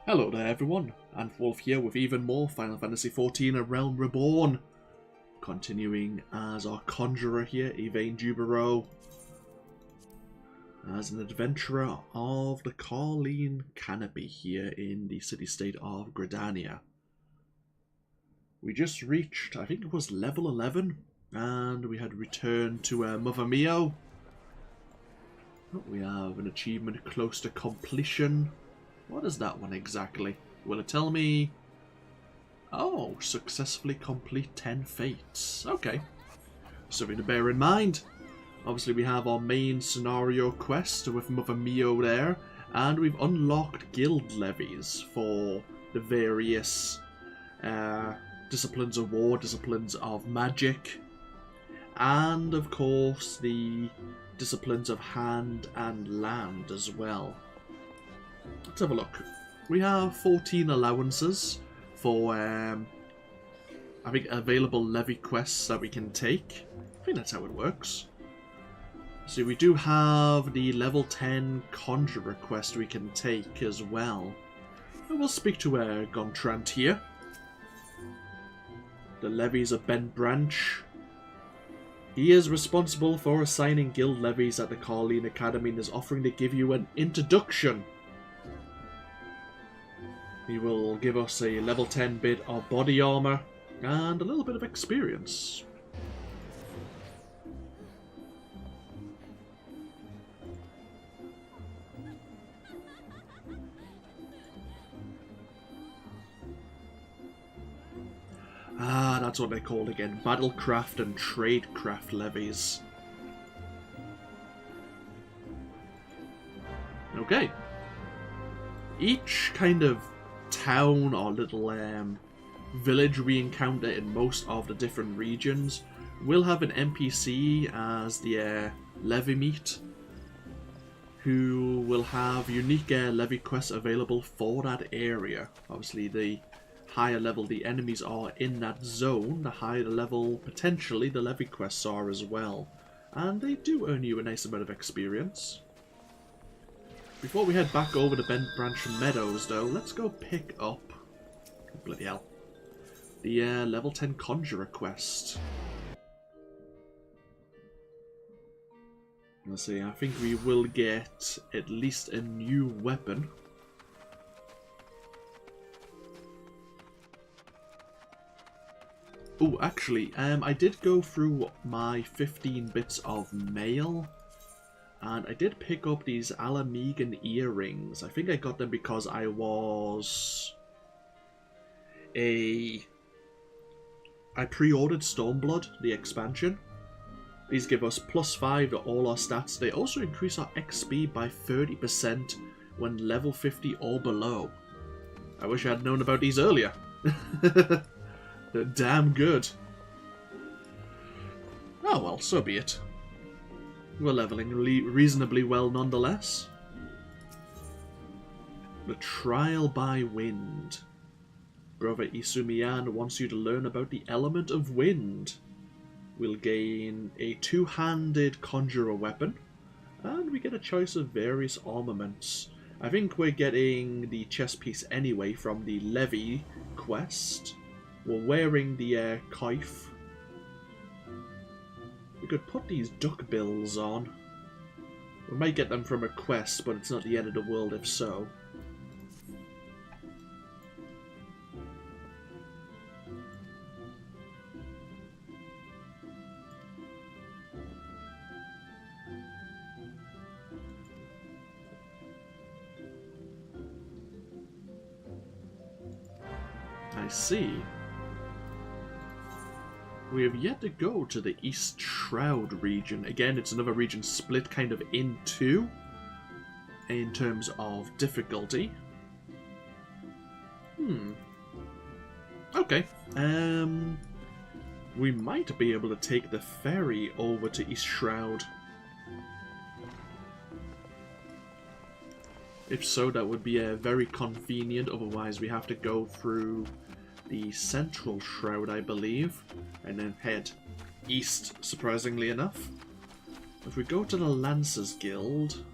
Hello there everyone, AnthWolf here with even more Final Fantasy XIV A Realm Reborn. Continuing as our Conjurer here, Evane Jouberault. As an adventurer of the Carline Canopy here in the City-State of Gridania. We just reached, I think it was level 11, and we had returned to Mother Meadows. We have an achievement close to completion. What is that one exactly? Will it tell me? Oh, successfully complete 10 fates. Okay. Something to bear in mind. Obviously we have our main scenario quest with Mother Meadows there. And we've unlocked guild levies for the various disciplines of war, disciplines of magic. And of course the disciplines of hand and land as well. Let's have a look. We have 14 allowances for, I think, available levy quests that we can take. I think that's how it works. So we do have the level 10 Conjurer quest we can take as well. And we'll speak to Gontrant here. The levies of Bentbranch. He is responsible for assigning guild levies at the Carline Academy and is offering to give you an introduction. He will give us a level 10 bit of body armor and a little bit of experience. Ah, that's what they're called again. Battlecraft and Tradecraft levies. Okay. Each kind of town or little village we encounter in most of the different regions will have an NPC as the levy meet, who will have unique levy quests available for that area. Obviously the higher level the enemies are in that zone, the higher level potentially the levy quests are as well, and they do earn you a nice amount of experience. Before we head back over to Bentbranch Meadows, though, let's go pick up, oh, bloody hell, the level 10 Conjurer quest. Let's see, I think we will get at least a new weapon. Oh, actually, I did go through my 15 bits of mail. And I did pick up these Alamegan earrings. I think I got them because I was I pre-ordered Stormblood, the expansion. These give us +5 to all our stats. They also increase our XP by 30% when level 50 or below. I wish I had known about these earlier. They're damn good. Oh well, so be it. We're leveling reasonably well nonetheless. The Trial by Wind. Brother Isumiyan wants you to learn about the element of wind. We'll gain a two-handed conjurer weapon, and we get a choice of various armaments. I think we're getting the chest piece anyway from the Levy quest. We're wearing the Kaif. We could put these duck bills on. We might get them from a quest, but it's not the end of the world if so. I see. We have yet to go to the East Shroud region. Again, it's another region split kind of in two in terms of difficulty. Okay. We might be able to take the ferry over to East Shroud. If so, that would be very convenient. Otherwise, we have to go through the Central Shroud, I believe, and then head east, surprisingly enough. If we go to the Lancers Guild,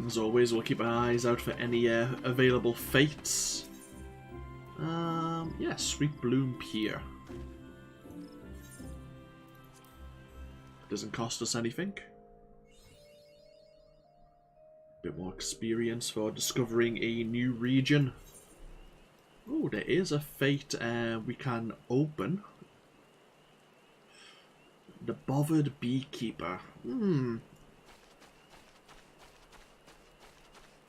As always, we'll keep our eyes out for any available fates. Yeah, Sweet Bloom Pier. Doesn't cost us anything. Bit more experience for discovering a new region. Oh, there is a fate we can open. The Bothered Beekeeper.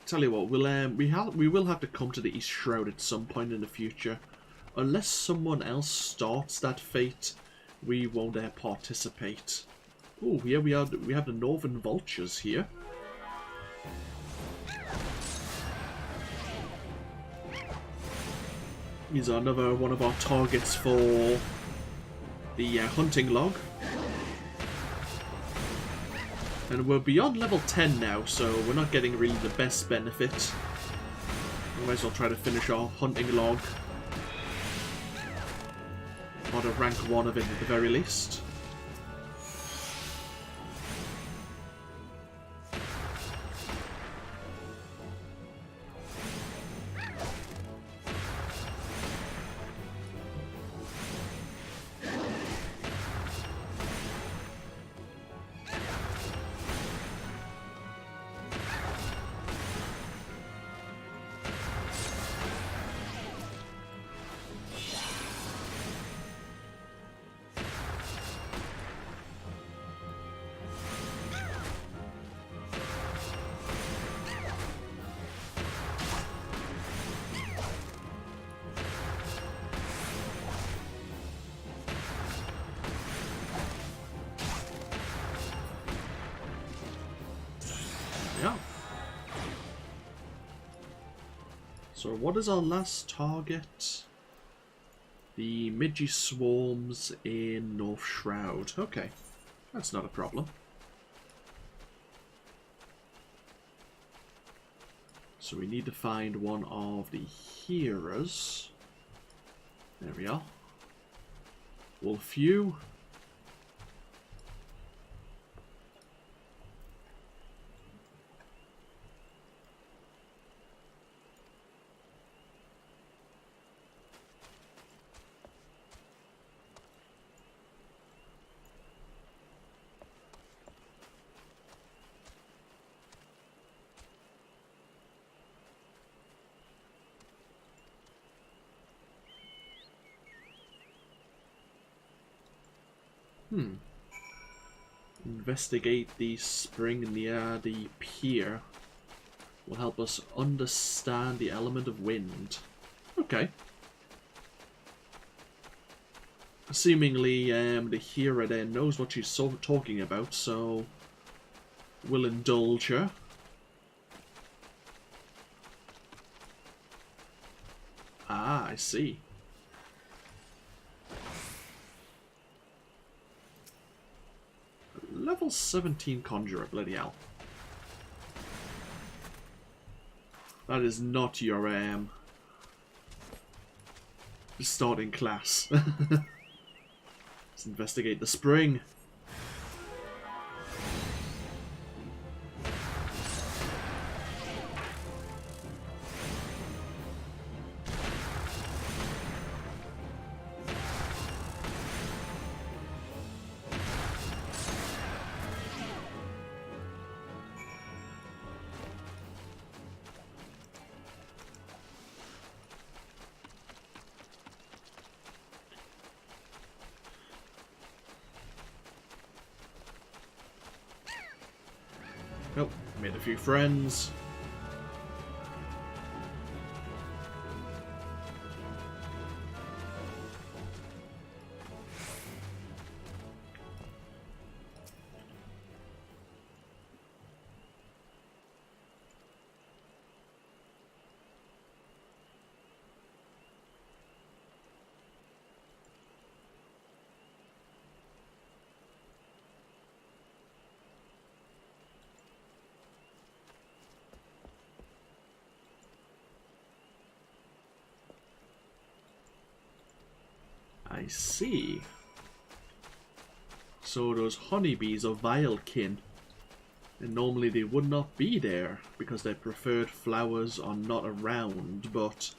Tell you what, we will have to come to the East Shroud at some point in the future. Unless someone else starts that fate, we won't participate. Oh, here we are. We have the Northern Vultures here. These are another one of our targets for the hunting log. And we're beyond level 10 now, so we're not getting really the best benefit. We might as well try to finish our hunting log. Or to rank 1 of it at the very least. Yeah. So what is our last target? The Midgy Swarms in North Shroud. Okay, that's not a problem. So we need to find one of the heroes. There we are. Wolfew. Investigate the spring near the pier will help us understand the element of wind. Okay. Seemingly, the hero there knows what she's talking about, so we'll indulge her. Ah, I see. Level 17 Conjurer, bloody hell. That is not your starting class. Let's investigate the spring. Oh, made a few friends. I see. So those honeybees are Vilekin. And normally they would not be there because their preferred flowers are not around, but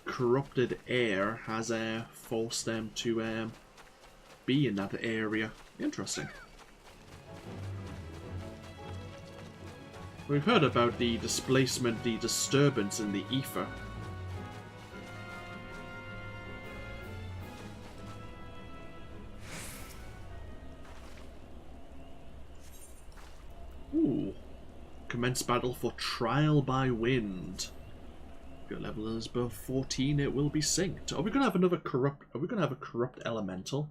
corrupted air has forced them to be in that area. Interesting. We've heard about the displacement, the disturbance in the ether. Ooh. Commence battle for trial by wind. If your level is above 14, it will be synced. Are we gonna have another corrupt? Are we gonna have a corrupt elemental?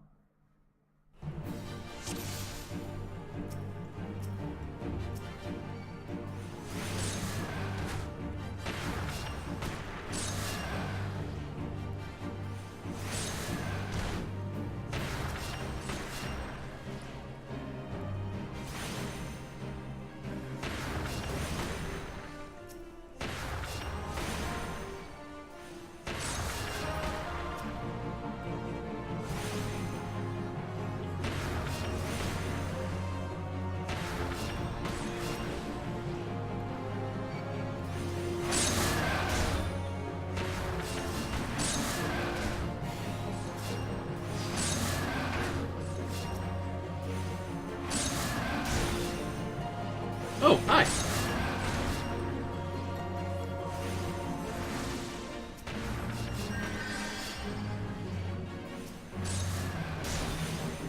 Oh, hi!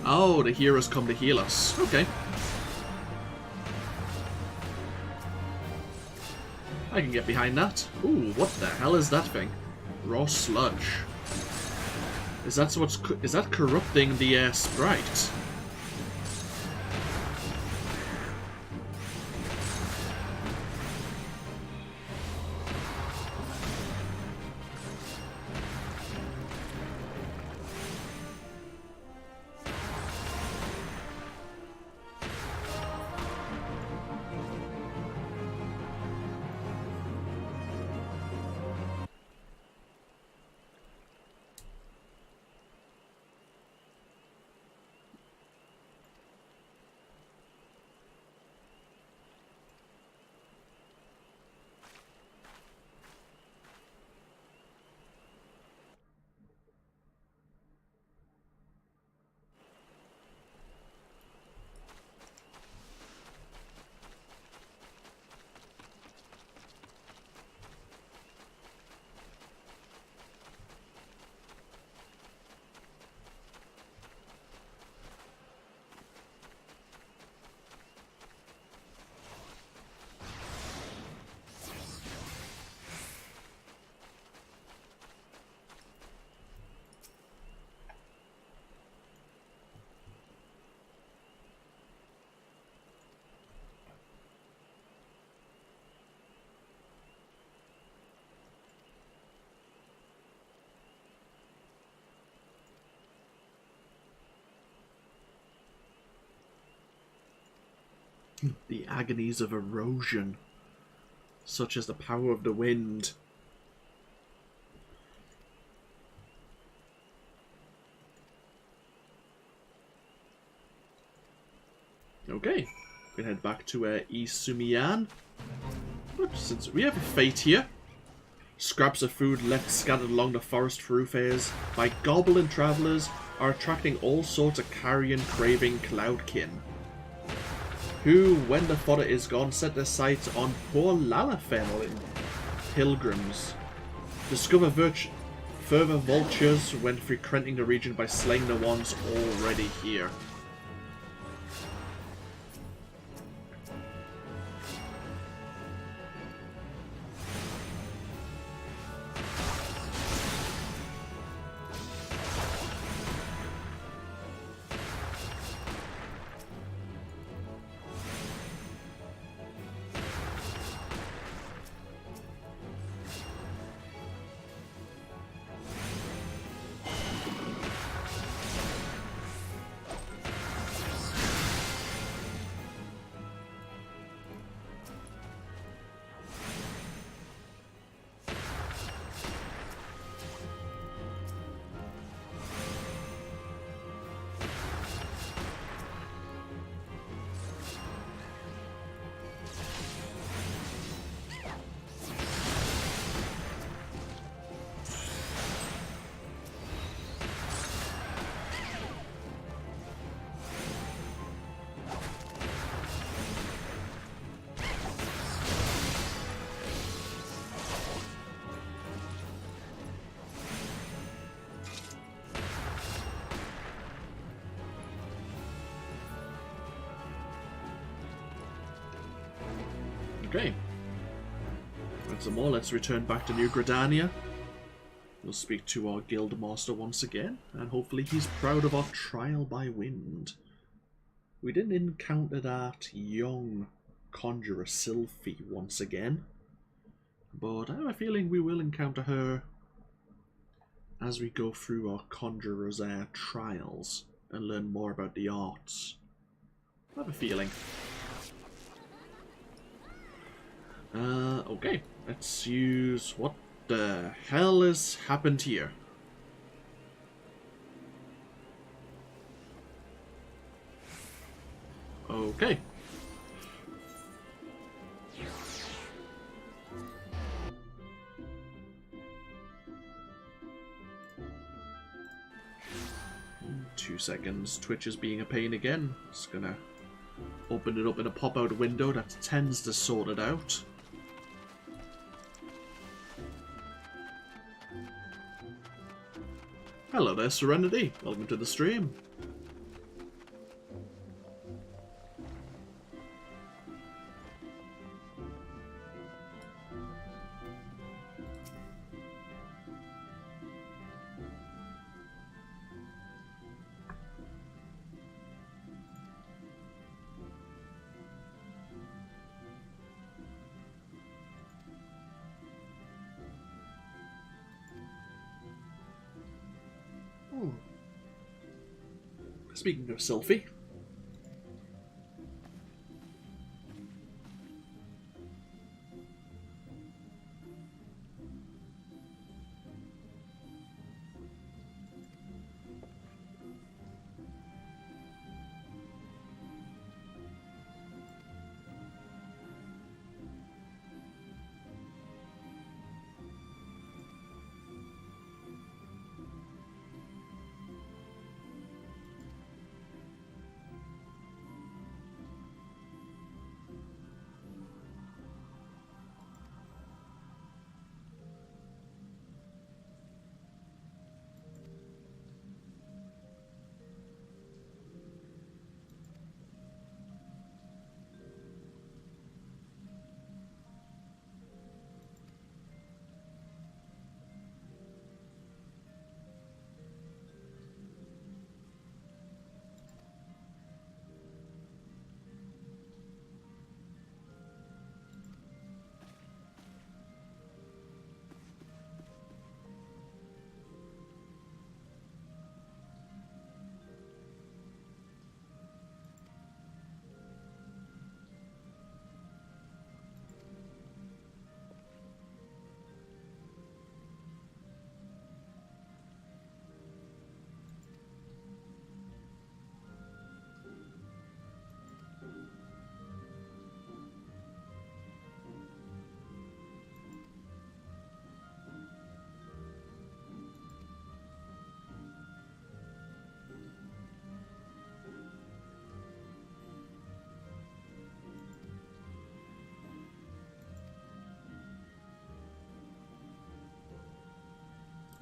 Oh, the heroes come to heal us. Okay. I can get behind that. Ooh, what the hell is that thing? Raw sludge. Is that corrupting the sprite? The agonies of erosion, such as the power of the wind. Okay, we can head back to Isumian. But since we have a fate here, scraps of food left scattered along the forest thoroughfares by goblin travellers are attracting all sorts of carrion-craving cloudkin, who, when the fodder is gone, set their sights on poor Lalafell pilgrims. Discover further vultures when frequenting the region by slaying the ones already here. Okay. Once more, let's return back to New Gridania. We'll speak to our guild master once again, and hopefully he's proud of our trial by wind. We didn't encounter that young conjurer Sylphie once again, but I have a feeling we will encounter her as we go through our conjurer's trials and learn more about the arts. I have a feeling. Okay, let's use... What the hell has happened here? Okay. Two seconds. Twitch is being a pain again. Just gonna open it up in a pop-out window that tends to sort it out. Hello there, Serenity. Welcome to the stream. Speaking of Sylphie.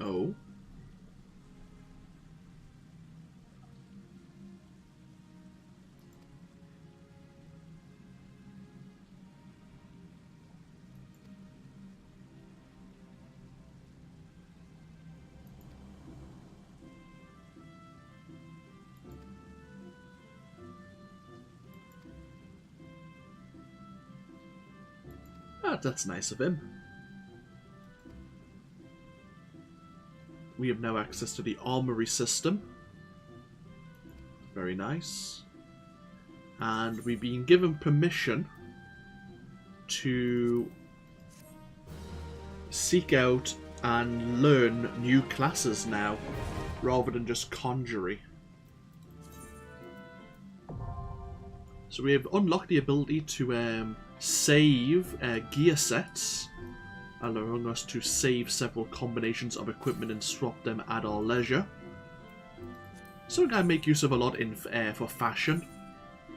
Oh. Ah, that's nice of him. We have now access to the armory system. Very nice. And we've been given permission to seek out and learn new classes now, rather than just Conjury. So we have unlocked the ability to save gear sets, allowing us to save several combinations of equipment and swap them at our leisure. Something I make use of a lot in for fashion.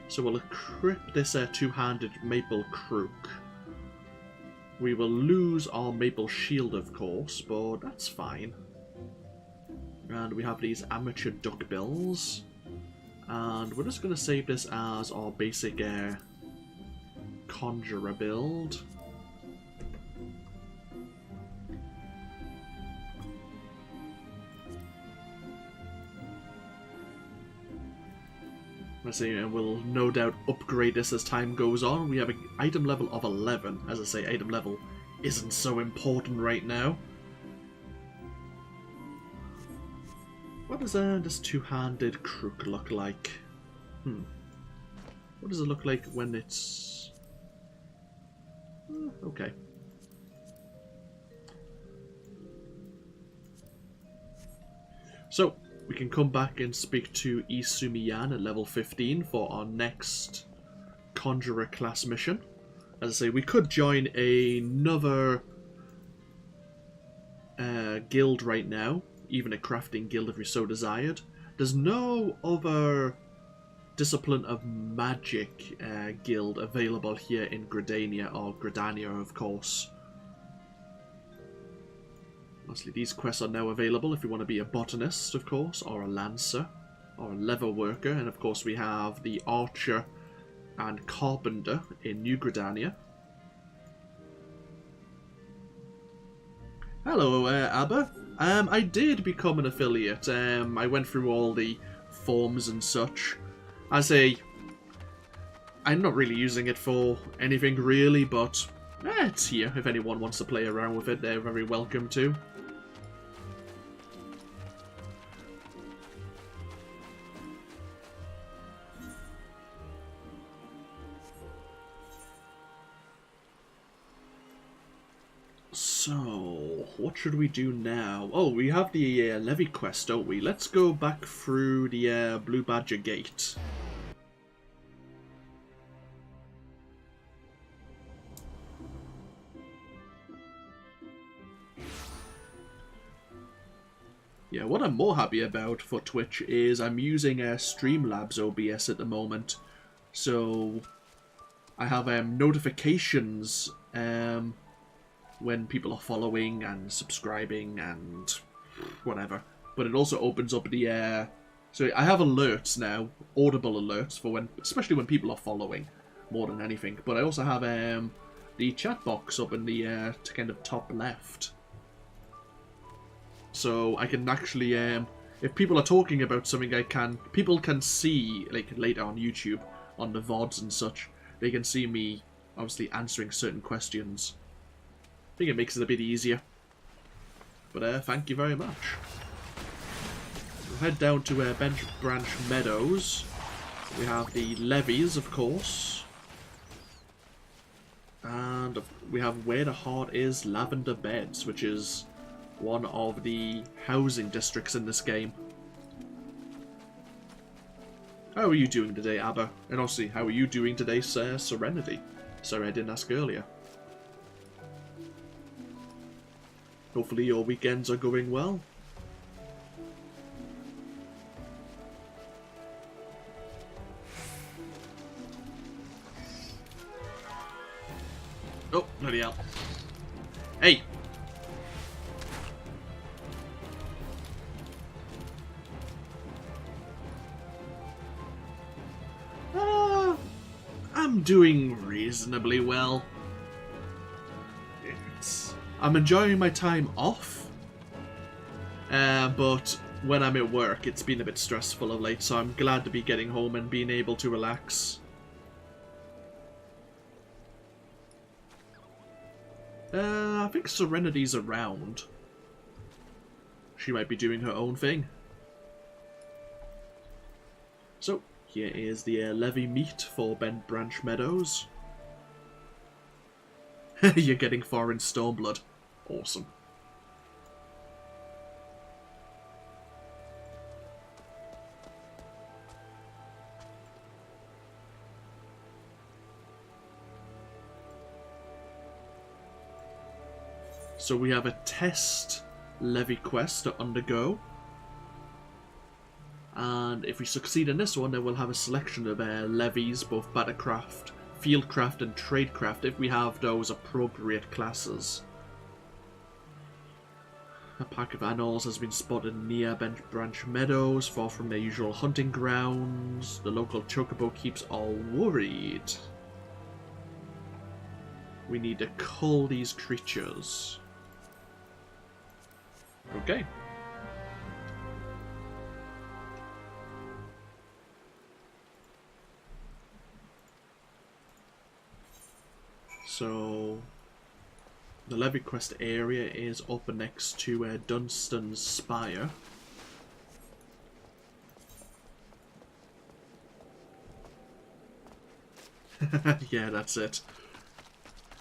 So we'll equip this two-handed maple crook. We will lose our maple shield, of course, but that's fine. And we have these amateur duckbills. And we're just going to save this as our basic Conjurer build. Let's see, and we'll no doubt upgrade this as time goes on. We have an item level of 11. As I say, item level isn't so important right now. What does this two-handed crook look like? What does it look like when it's... okay. So, we can come back and speak to Isumiyan at level 15 for our next Conjurer class mission. As I say, we could join another guild right now, even a crafting guild if we so desired. There's no other Discipline of Magic guild available here in Gridania, or Gridania of course. Mostly these quests are now available if you want to be a botanist, of course, or a lancer, or a leather worker, and of course we have the archer and carpenter in New Gridania. Hello, Abba. I did become an affiliate. I went through all the forms and such. I say, I'm not really using it for anything really, but it's here. If anyone wants to play around with it, they're very welcome to. So, what should we do now? Oh, we have the levy quest, don't we? Let's go back through the Blue Badger Gate. Yeah, what I'm more happy about for Twitch is I'm using Streamlabs OBS at the moment. So, I have notifications when people are following and subscribing and whatever. But it also opens up the so I have alerts now, audible alerts for when, especially when people are following more than anything. But I also have the chat box up in the kind of top left. So I can actually, if people are talking about something, people can see, like later on YouTube, on the VODs and such, they can see me obviously answering certain questions. I think it makes it a bit easier. But thank you very much. We'll head down to Bentbranch Meadows. We have the levies, of course. And we have where the heart is, Lavender Beds, which is one of the housing districts in this game. How are you doing today, Abba? And also, how are you doing today, Sir Serenity? Sorry, I didn't ask earlier. Hopefully your weekends are going well. Oh, bloody hell. Hey! I'm doing reasonably well. I'm enjoying my time off, but when I'm at work it's been a bit stressful of late, so I'm glad to be getting home and being able to relax. I think Serenity's around. She might be doing her own thing. So, here is the levy meet for Bentbranch Meadows. You're getting foreign Stormblood. Awesome. So we have a test levy quest to undergo. And if we succeed in this one, then we'll have a selection of levies, both Battlecraft, Fieldcraft and Tradecraft, if we have those appropriate classes. A pack of animals has been spotted near Bentbranch Meadows, far from their usual hunting grounds. The local chocobo keeps all worried. we need to cull these creatures. Okay. So, the levy quest area is up next to Dunstan's Spire. Yeah, that's it.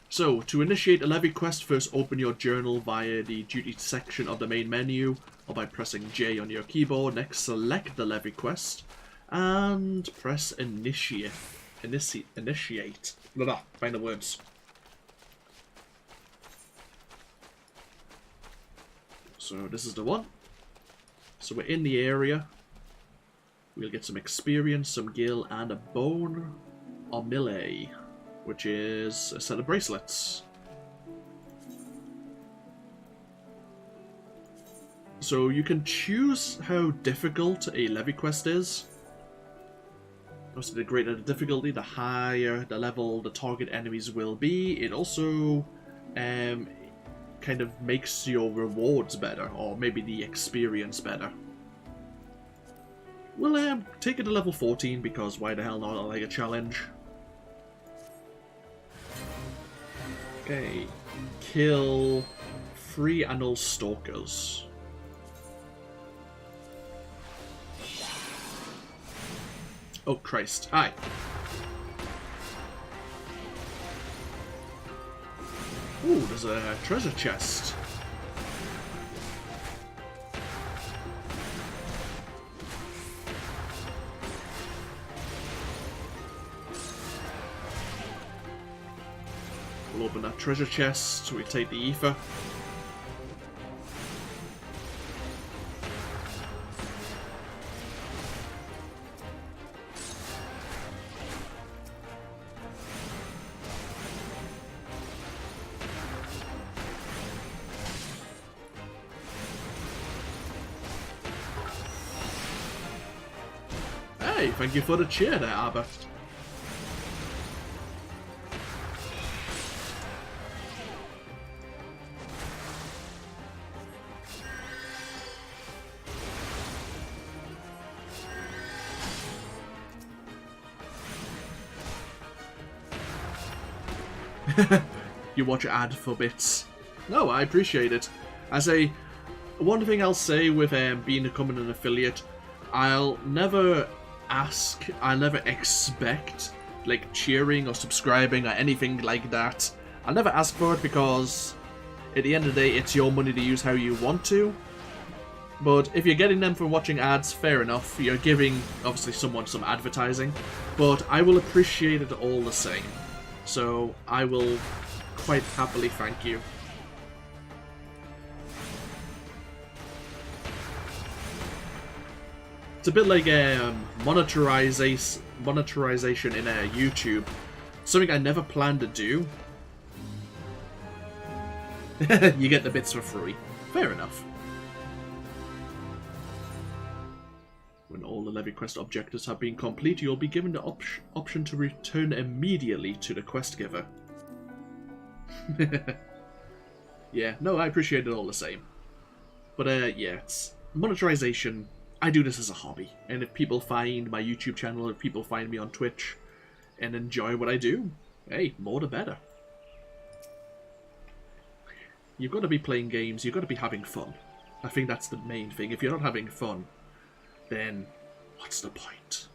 So, to initiate a levy quest, first open your journal via the duty section of the main menu, or by pressing J on your keyboard. Next, select the levy quest, and press initiate. Initiate. Blah, find the words. So this is the one. So we're in the area. We'll get some experience, some gil, and a bone or melee, which is a set of bracelets. So you can choose how difficult a levy quest is. Obviously, the greater the difficulty, the higher the level the target enemies will be. It also kind of makes your rewards better, or maybe the experience better. We'll take it to level 14, because why the hell not? I like a challenge. Okay, kill 3 Annual Stalkers. Oh Christ, hi! Ooh, there's a treasure chest. We'll open that treasure chest, we take the ether. Hey, thank you for the cheer there, Abba. You watch ad for bits. No, I appreciate it. One thing I'll say with becoming an affiliate, I'll never expect like cheering or subscribing or anything like that. I'll never ask for it, because at the end of the day, it's your money to use how you want to. But if you're getting them from watching ads, fair enough. You're giving, obviously, someone some advertising. But I will appreciate it all the same. So I will quite happily thank you. It's a bit like monetization in YouTube. Something I never planned to do. You get the bits for free. Fair enough. When all the levy quest objectives have been complete, you'll be given the option to return immediately to the quest giver. Yeah, no, I appreciate it all the same. But yeah, it's monetization. I do this as a hobby, and if people find my YouTube channel, if people find me on Twitch and enjoy what I do, hey, more the better. You've got to be playing games, you've got to be having fun. I think that's the main thing. If you're not having fun, then what's the point?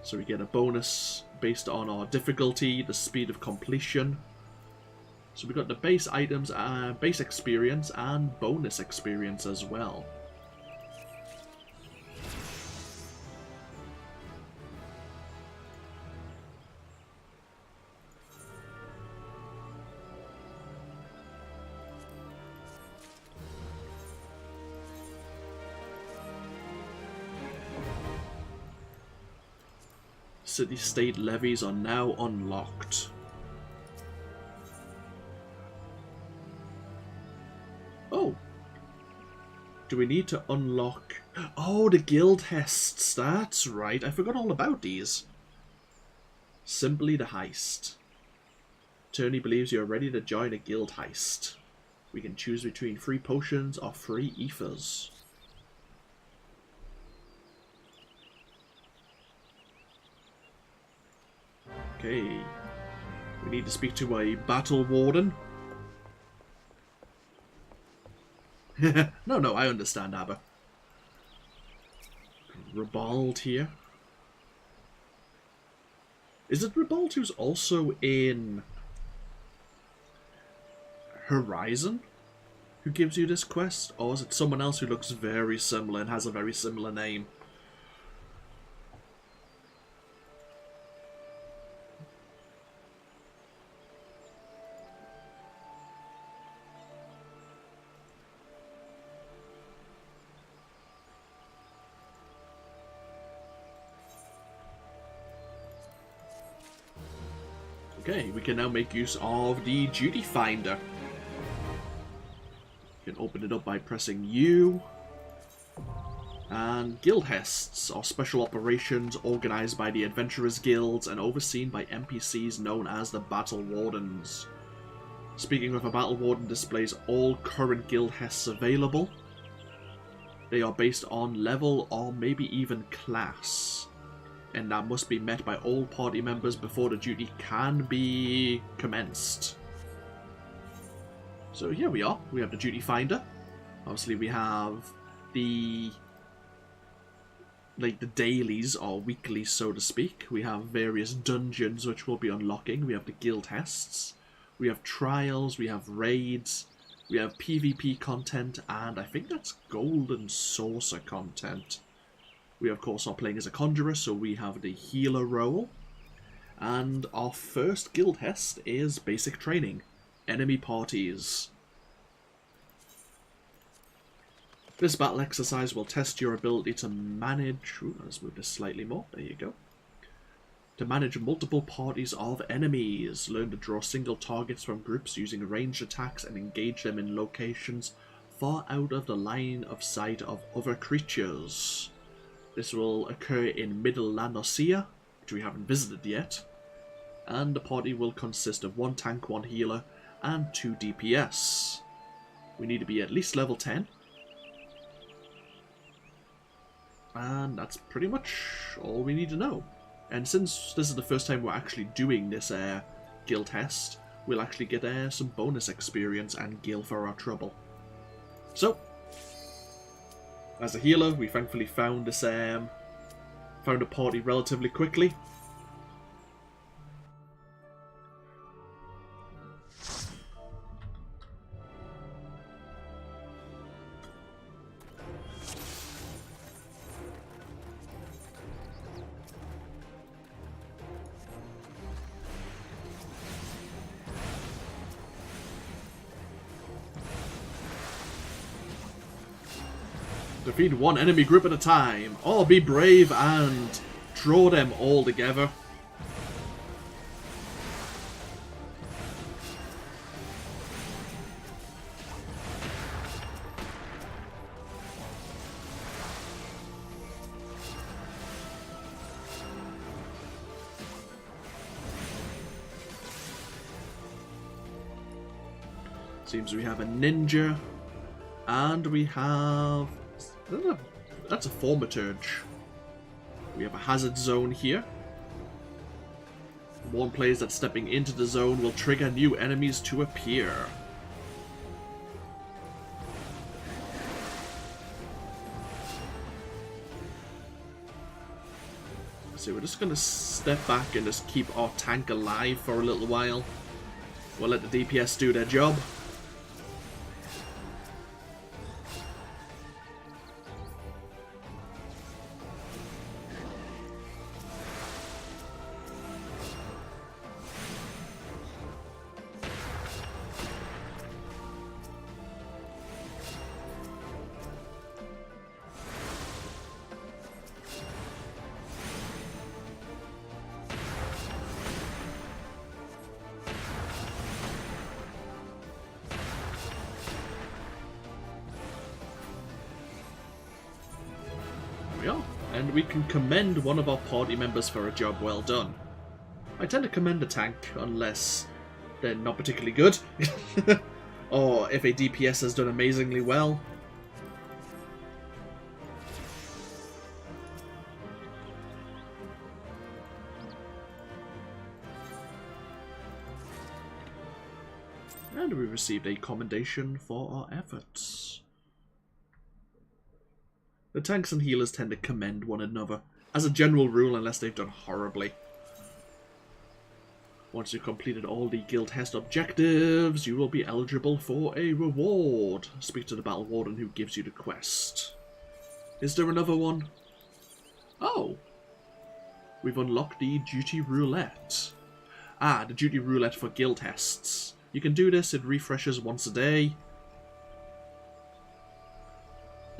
So we get a bonus based on our difficulty, the speed of completion. So we got the base items, base experience, and bonus experience as well. City-State levies are now unlocked. Oh. Do we need to unlock... Oh, the Guildhests. That's right. I forgot all about these. Simply the heist. Attorney believes you are ready to join a guild heist. We can choose between free potions or free ethers. Okay. We need to speak to a battle warden. No, I understand, Aber. Ribald here. Is it Ribald who's also in Horizon who gives you this quest? Or is it someone else who looks very similar and has a very similar name? Okay, we can now make use of the Duty Finder. You can open it up by pressing U. And Guildhests are special operations organised by the Adventurers Guilds and overseen by NPCs known as the Battle Wardens. Speaking of, a Battle Warden displays all current Guildhests available. They are based on level or maybe even class, and that must be met by all party members before the duty can be commenced. So here we are. We have the Duty Finder. Obviously we have the dailies or weeklies, so to speak. We have various dungeons which we'll be unlocking. We have the Guildhests. We have trials. We have raids. We have PvP content, and I think that's Golden Saucer content. We, of course, are playing as a Conjurer, so we have the healer role. And our first Guildhest is basic training. Enemy parties. This battle exercise will test your ability to manage... Ooh, let's move this slightly more. There you go. To manage multiple parties of enemies. Learn to draw single targets from groups using ranged attacks and engage them in locations far out of the line of sight of other creatures. This will occur in Middle Eorzea, which we haven't visited yet, and the party will consist of 1 tank, 1 healer, and 2 DPS. We need to be at least level 10, and that's pretty much all we need to know. And since this is the first time we're actually doing this Guildhest, we'll actually get some bonus experience and gil for our trouble. So, as a healer, we thankfully found this found a party relatively quickly. Defeat one enemy group at a time, or be brave and draw them all together. Seems we have a ninja, and we have... That's a thaumaturge. We have a hazard zone here. Warn players that stepping into the zone will trigger new enemies to appear. So we're just going to step back and just keep our tank alive for a little while. We'll let the DPS do their job. And we can commend one of our party members for a job well done. I tend to commend a tank unless they're not particularly good. Or if a DPS has done amazingly well. And we received a commendation for our efforts. The tanks and healers tend to commend one another, as a general rule, unless they've done horribly. Once you've completed all the Guildhest objectives, you will be eligible for a reward. Speak to the Battle Warden who gives you the quest. Is there another one? Oh! We've unlocked the Duty Roulette. Ah, the Duty Roulette for Guildhests. You can do this, it refreshes once a day.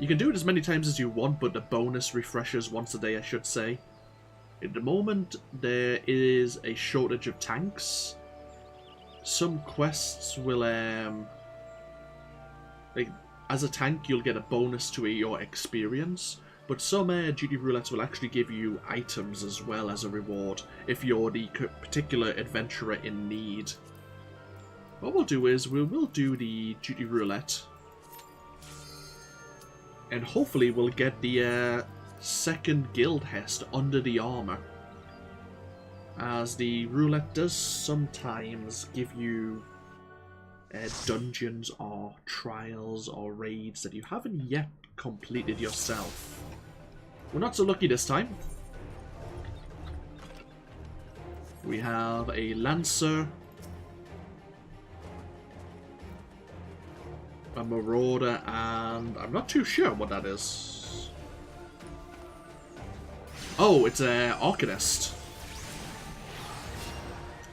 You can do it as many times as you want, but the bonus refreshes once a day, I should say. At the moment, there is a shortage of tanks. Some quests will, like, as a tank, you'll get a bonus to your experience, but some duty roulettes will actually give you items as well as a reward, if you're the particular adventurer in need. What we'll do is, we will do the duty roulette, and hopefully we'll get the second Guildhest under the armor, as the roulette does sometimes give you dungeons or trials or raids that you haven't yet completed yourself. We're not so lucky this time. We have a Lancer, a Marauder, and I'm not too sure what that is. Oh, it's an Arcanist.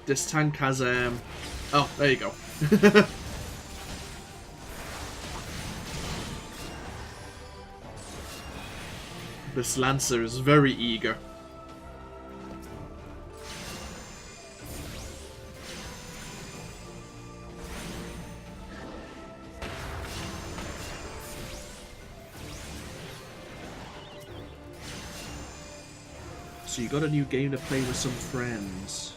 This tank has oh, there you go. This Lancer is very eager. So you got a new game to play with some friends.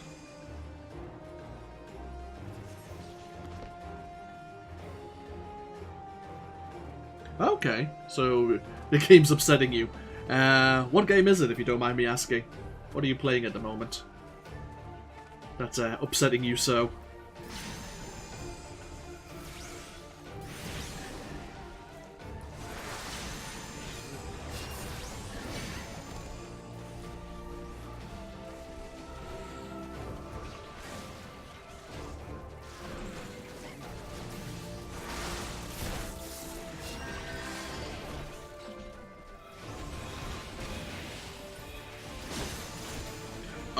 Okay, so the game's upsetting you. What game is it, if you don't mind me asking? What are you playing at the moment that's upsetting you so?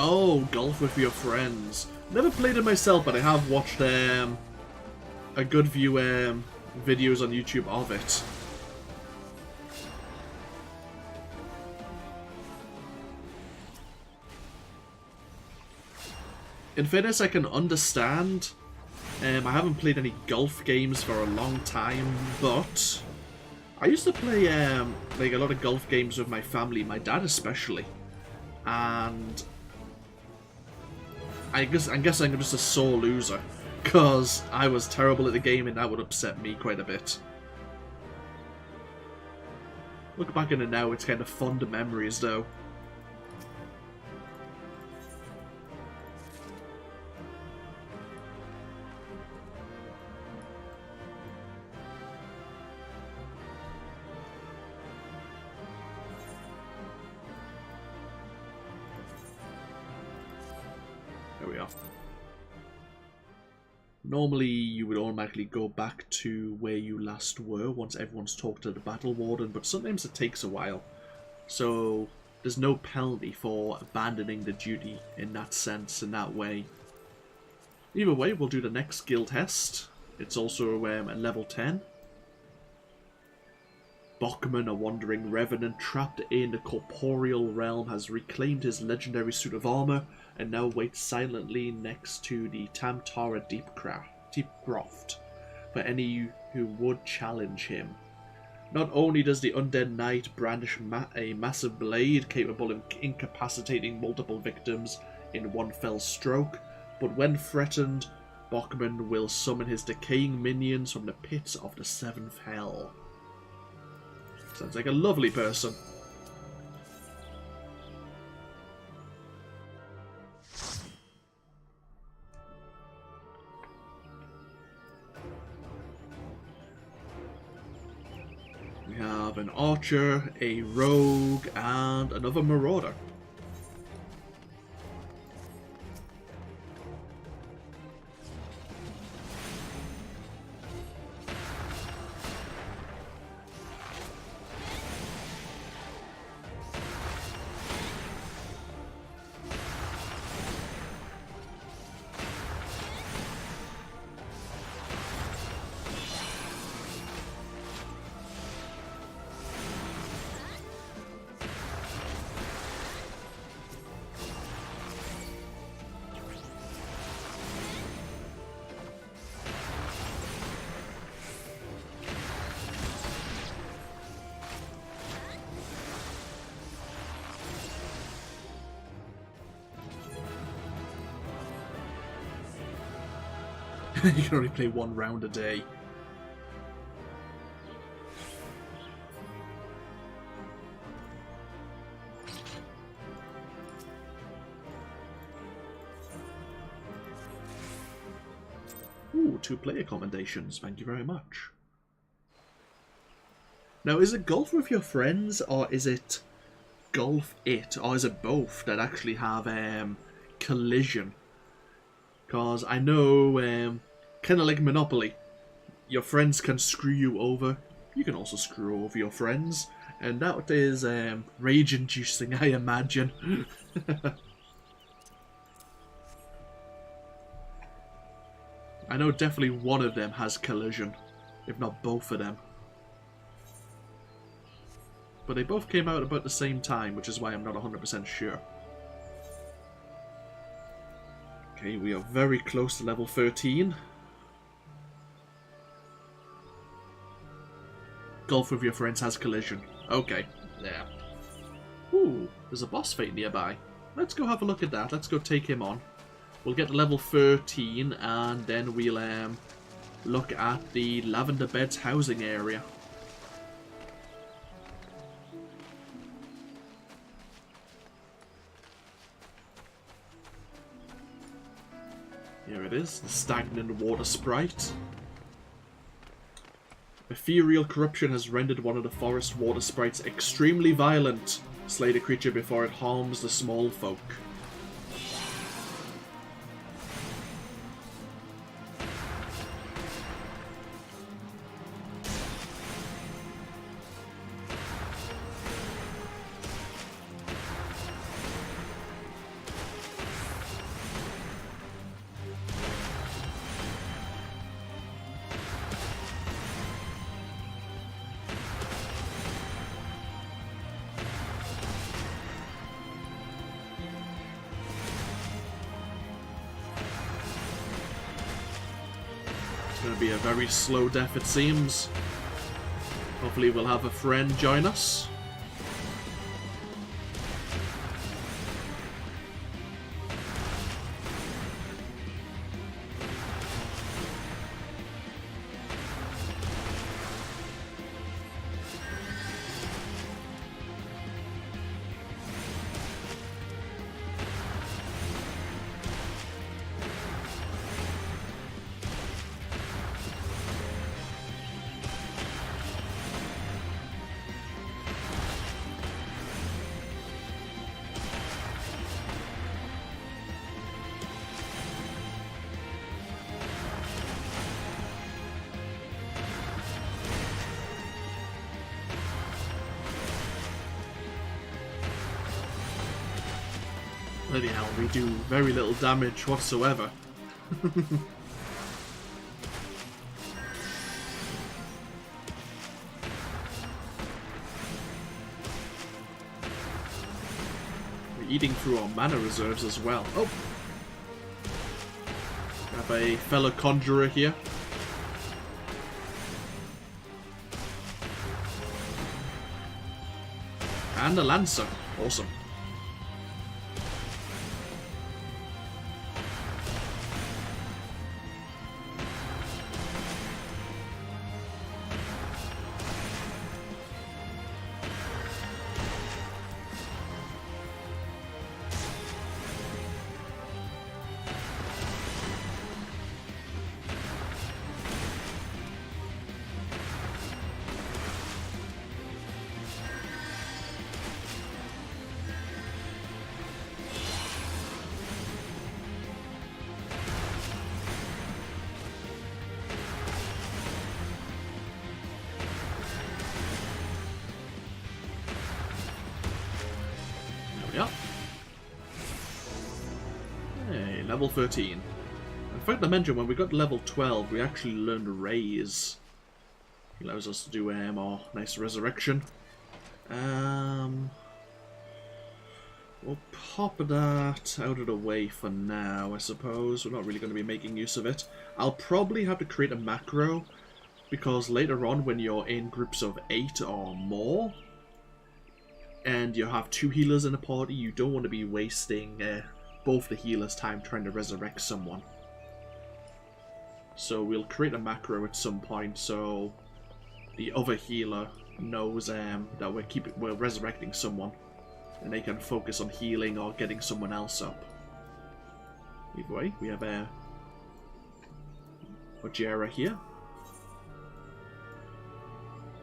Oh, golf with your friends. Never played it myself, but I have watched a good few videos on YouTube of it. In fairness, I can understand. I haven't played any golf games for a long time, but I used to play like a lot of golf games with my family, my dad especially, and I guess I'm just a sore loser, because I was terrible at the game and that would upset me quite a bit. Look back on it now, it's kind of fond memories though. Normally, you would automatically go back to where you last were once everyone's talked to the Battle Warden, but sometimes it takes a while. So, there's no penalty for abandoning the duty in that sense, in that way. Either way, we'll do the next Guildhest. It's also a level 10. Bachman, a wandering revenant trapped in the corporeal realm, has reclaimed his legendary suit of armor and now waits silently next to the Tamtara Deepcroft for any who would challenge him. Not only does the undead knight brandish a massive blade capable of incapacitating multiple victims in one fell stroke, but when threatened, Bachman will summon his decaying minions from the pits of the seventh hell. Sounds like a lovely person. We have an archer, a rogue, and another marauder. You can only play one round a day. Ooh, 2 player commendations. Thank you very much. Now, is it golf with your friends, or is it golf it, or is it both that actually have collision? Because I know, kind of like Monopoly, your friends can screw you over. You can also screw over your friends. And that is rage-inducing, I imagine. I know definitely one of them has collision, if not both of them. But they both came out about the same time, which is why I'm not 100% sure. Okay, we are very close to level 13. Golf with your friends has collision. Okay, yeah. Ooh, there's a boss fight nearby. Let's go have a look at that. Let's go take him on. We'll get to level 13, and then we'll look at the Lavender Beds housing area. Here it is, the stagnant water sprite. Ethereal corruption has rendered one of the forest water sprites extremely violent. Slay the creature before it harms the small folk. Be a very slow death, it seems. Hopefully we'll have a friend join us. Bloody hell, we do very little damage whatsoever. We're eating through our mana reserves as well. Oh! Have a fellow conjurer here. And a lancer. Awesome. level 13. In fact, I mentioned when we got to level 12, we actually learned Raise. It allows us to do more nice resurrection. We'll pop that out of the way for now, I suppose. We're not really going to be making use of it. I'll probably have to create a macro, because later on when you're in groups of 8 or more, and you have 2 healers in a party, you don't want to be wasting both the healers' time trying to resurrect someone. So we'll create a macro at some point so the other healer knows that we're resurrecting someone, and they can focus on healing or getting someone else up. Either way, we have Eorzea here.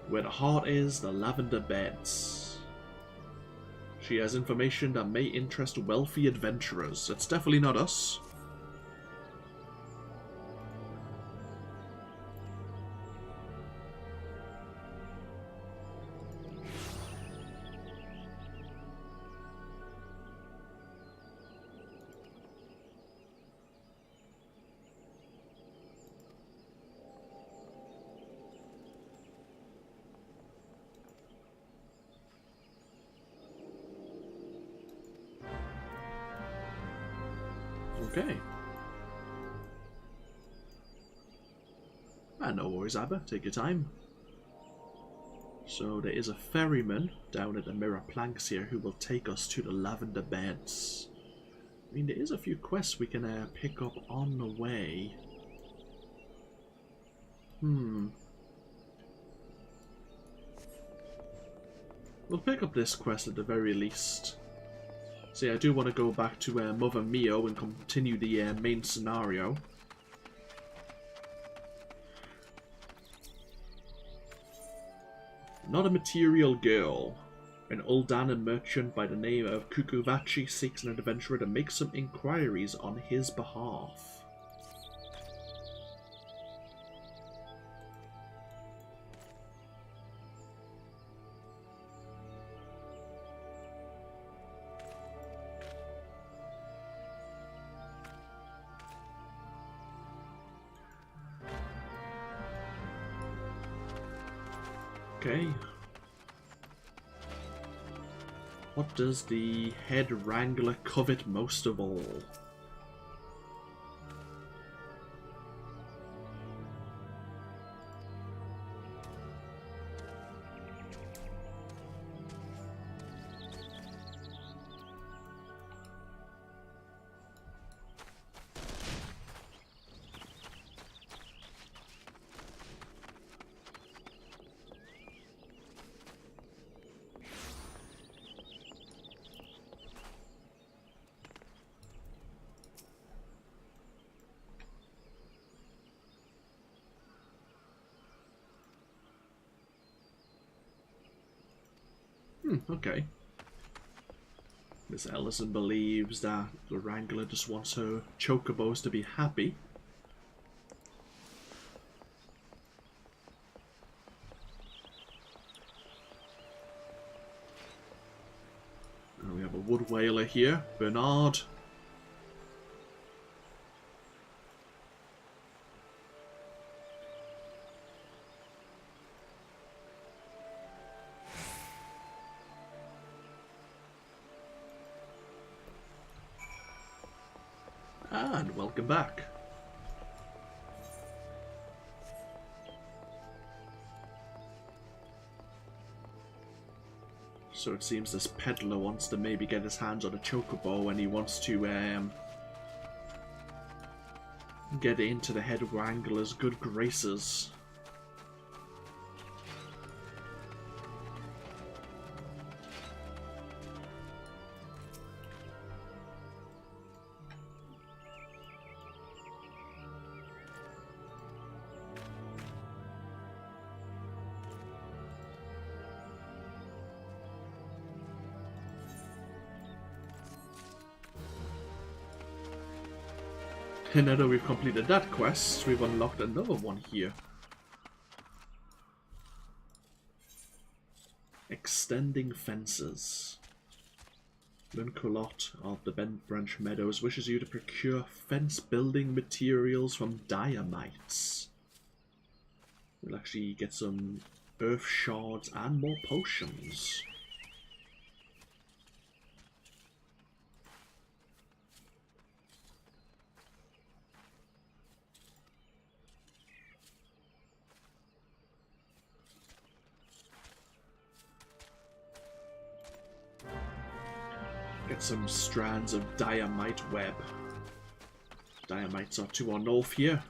Where the heart is, the lavender beds. She has information that may interest wealthy adventurers. It's definitely not us. Okay. No worries, Abba. Take your time. So there is a ferryman down at the Mirror Planks here who will take us to the lavender beds. I mean, there is a few quests we can pick up on the way. We'll pick up this quest at the very least. See, I do want to go back to Mother Mio and continue the main scenario. Not a material girl. An Uldanan merchant by the name of Kukuvachi seeks an adventurer to make some inquiries on his behalf. Okay. What does the head wrangler covet most of all? Okay. Miss Elezen believes that the Wrangler just wants her chocobos to be happy. And we have a wood whaler here, Bernard. And welcome back. So it seems this peddler wants to maybe get his hands on a chocobo, and he wants to get into the head wrangler's good graces. And now that we've completed that quest, we've unlocked another one here. Extending fences. Lunculot of the Bentbranch Meadows wishes you to procure fence building materials from diamites. We'll actually get some earth shards and more potions. Get some strands of diamite web. Diamites are to our north here.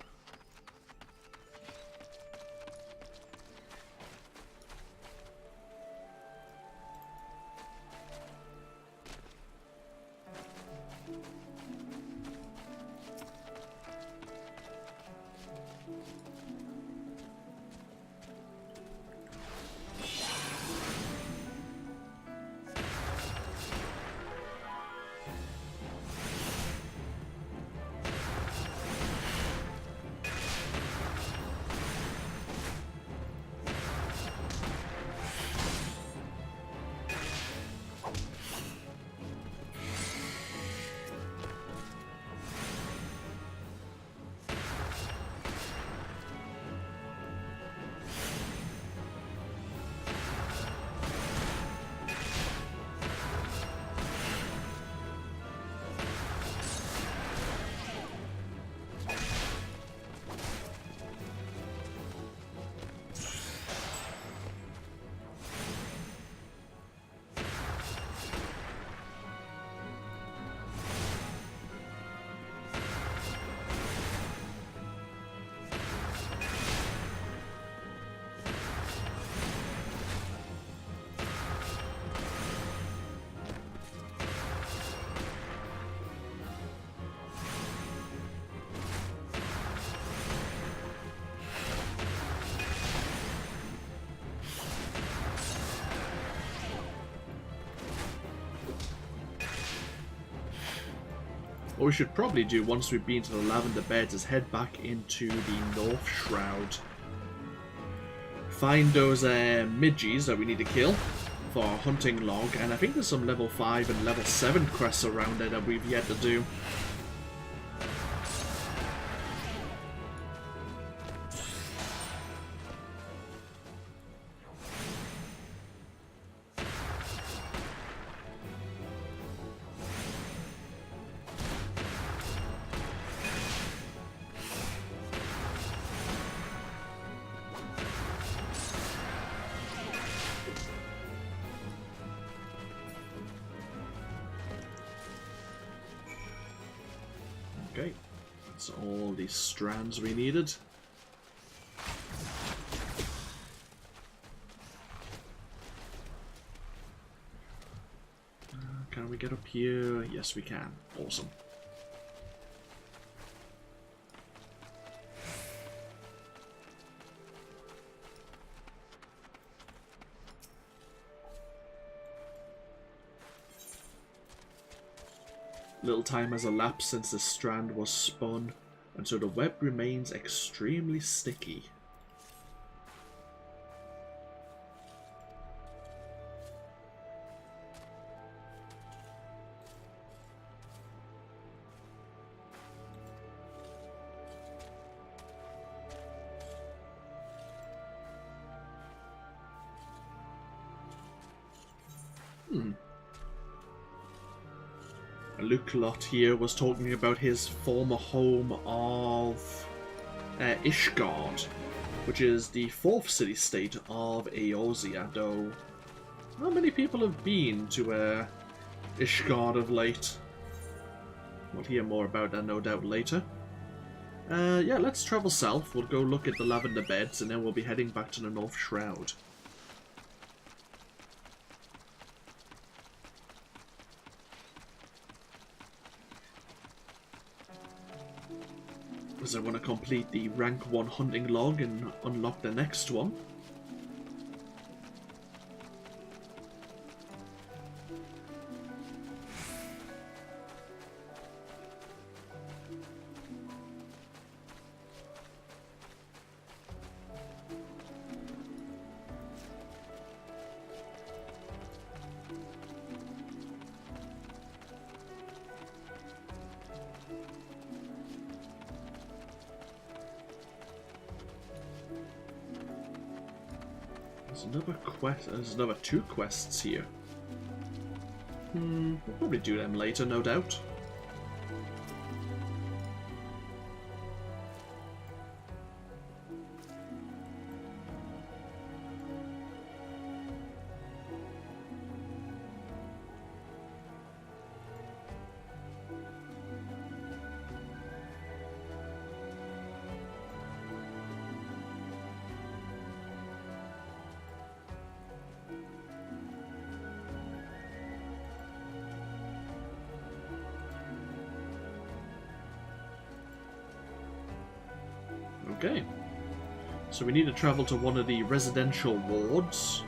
What we should probably do once we've been to the Lavender Beds is head back into the North Shroud. Find those midges that we need to kill for our hunting log, and I think there's some level 5 and level 7 quests around there that we've yet to do. Okay, that's all the strands we needed. Can we get up here? Yes, we can. Awesome. Little time has elapsed since the strand was spun, and so the web remains extremely sticky. Lunculot here was talking about his former home of Ishgard, which is the 4th city-state of Eorzea, though not many people have been to Ishgard of late. We'll hear more about that no doubt later. Yeah, let's travel south. We'll go look at the Lavender Beds, and then we'll be heading back to the North Shroud. Because I want to complete the rank 1 hunting log and unlock the next one. There's another quest. There's another 2 quests here. We'll probably do them later, no doubt. Okay. So we need to travel to one of the residential wards.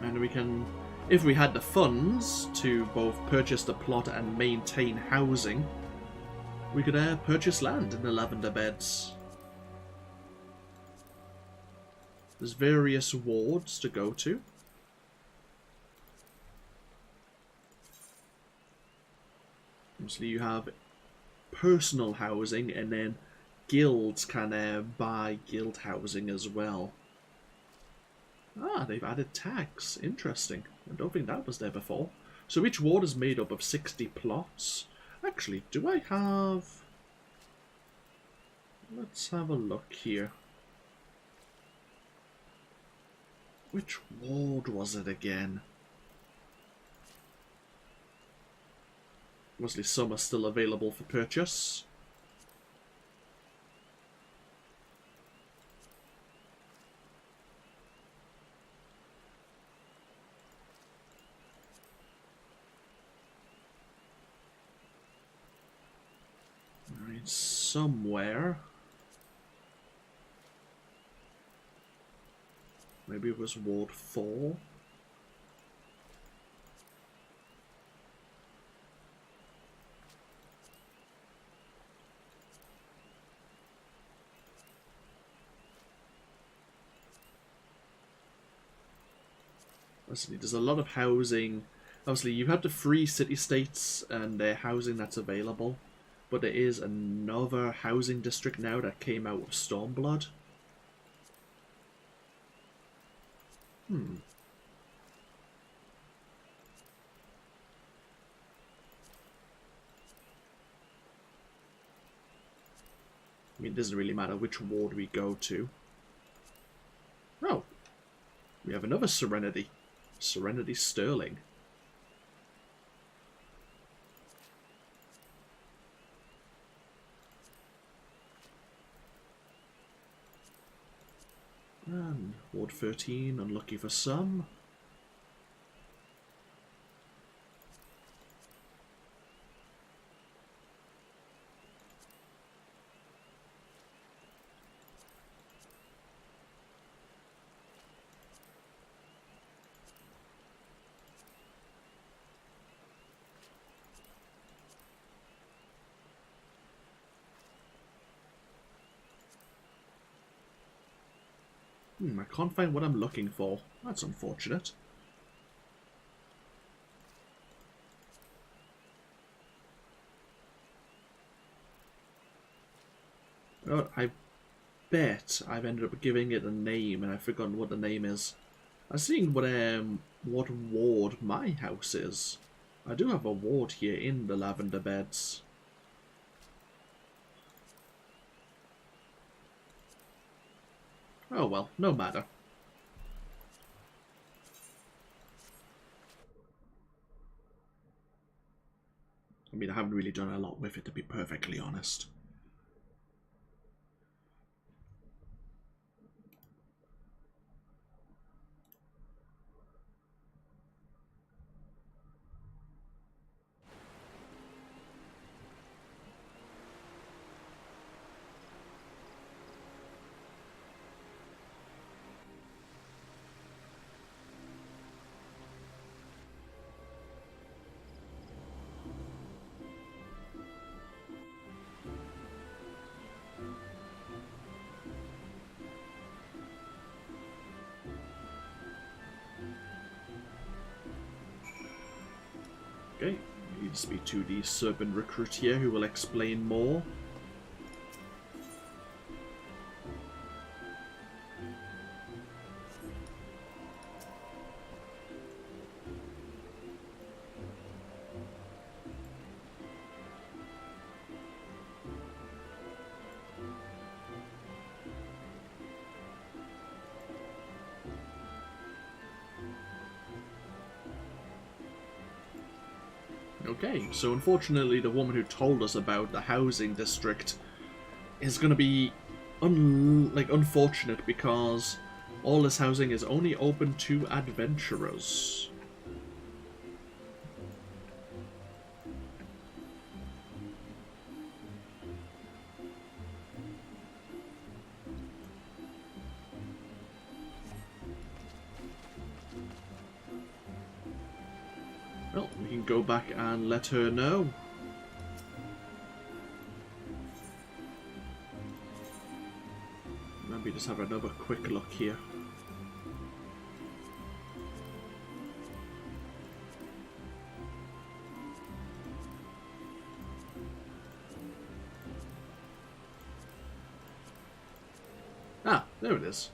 And we can, if we had the funds to both purchase the plot and maintain housing, we could purchase land in the Lavender Beds. There's various wards to go to. Obviously you have personal housing, and then guilds can buy guild housing as well. Ah, they've added tax. Interesting. I don't think that was there before. So each ward is made up of 60 plots. Actually, do I have... Let's have a look here. Which ward was it again? Mostly some are still available for purchase. Alright, somewhere. Maybe it was Ward 4. Obviously, there's a lot of housing. Obviously, you have the free city-states and their housing that's available. But there is another housing district now that came out with Stormblood. I mean, it doesn't really matter which ward we go to. Oh, we have another Serenity. Serenity Sterling. And Ward 13, unlucky for some. I can't find what I'm looking for. That's unfortunate. Oh, I bet I've ended up giving it a name and I've forgotten what the name is. I'm seeing what ward my house is. I do have a ward here in the Lavender Beds. Oh well, no matter. I mean, I haven't really done a lot with it, to be perfectly honest. Okay, need to speak to the Serpent Recruit here who will explain more. Okay, so unfortunately the woman who told us about the housing district is going to be unfortunate because all this housing is only open to adventurers. Well, we can go back and let her know. Maybe just have another quick look here. Ah, there it is.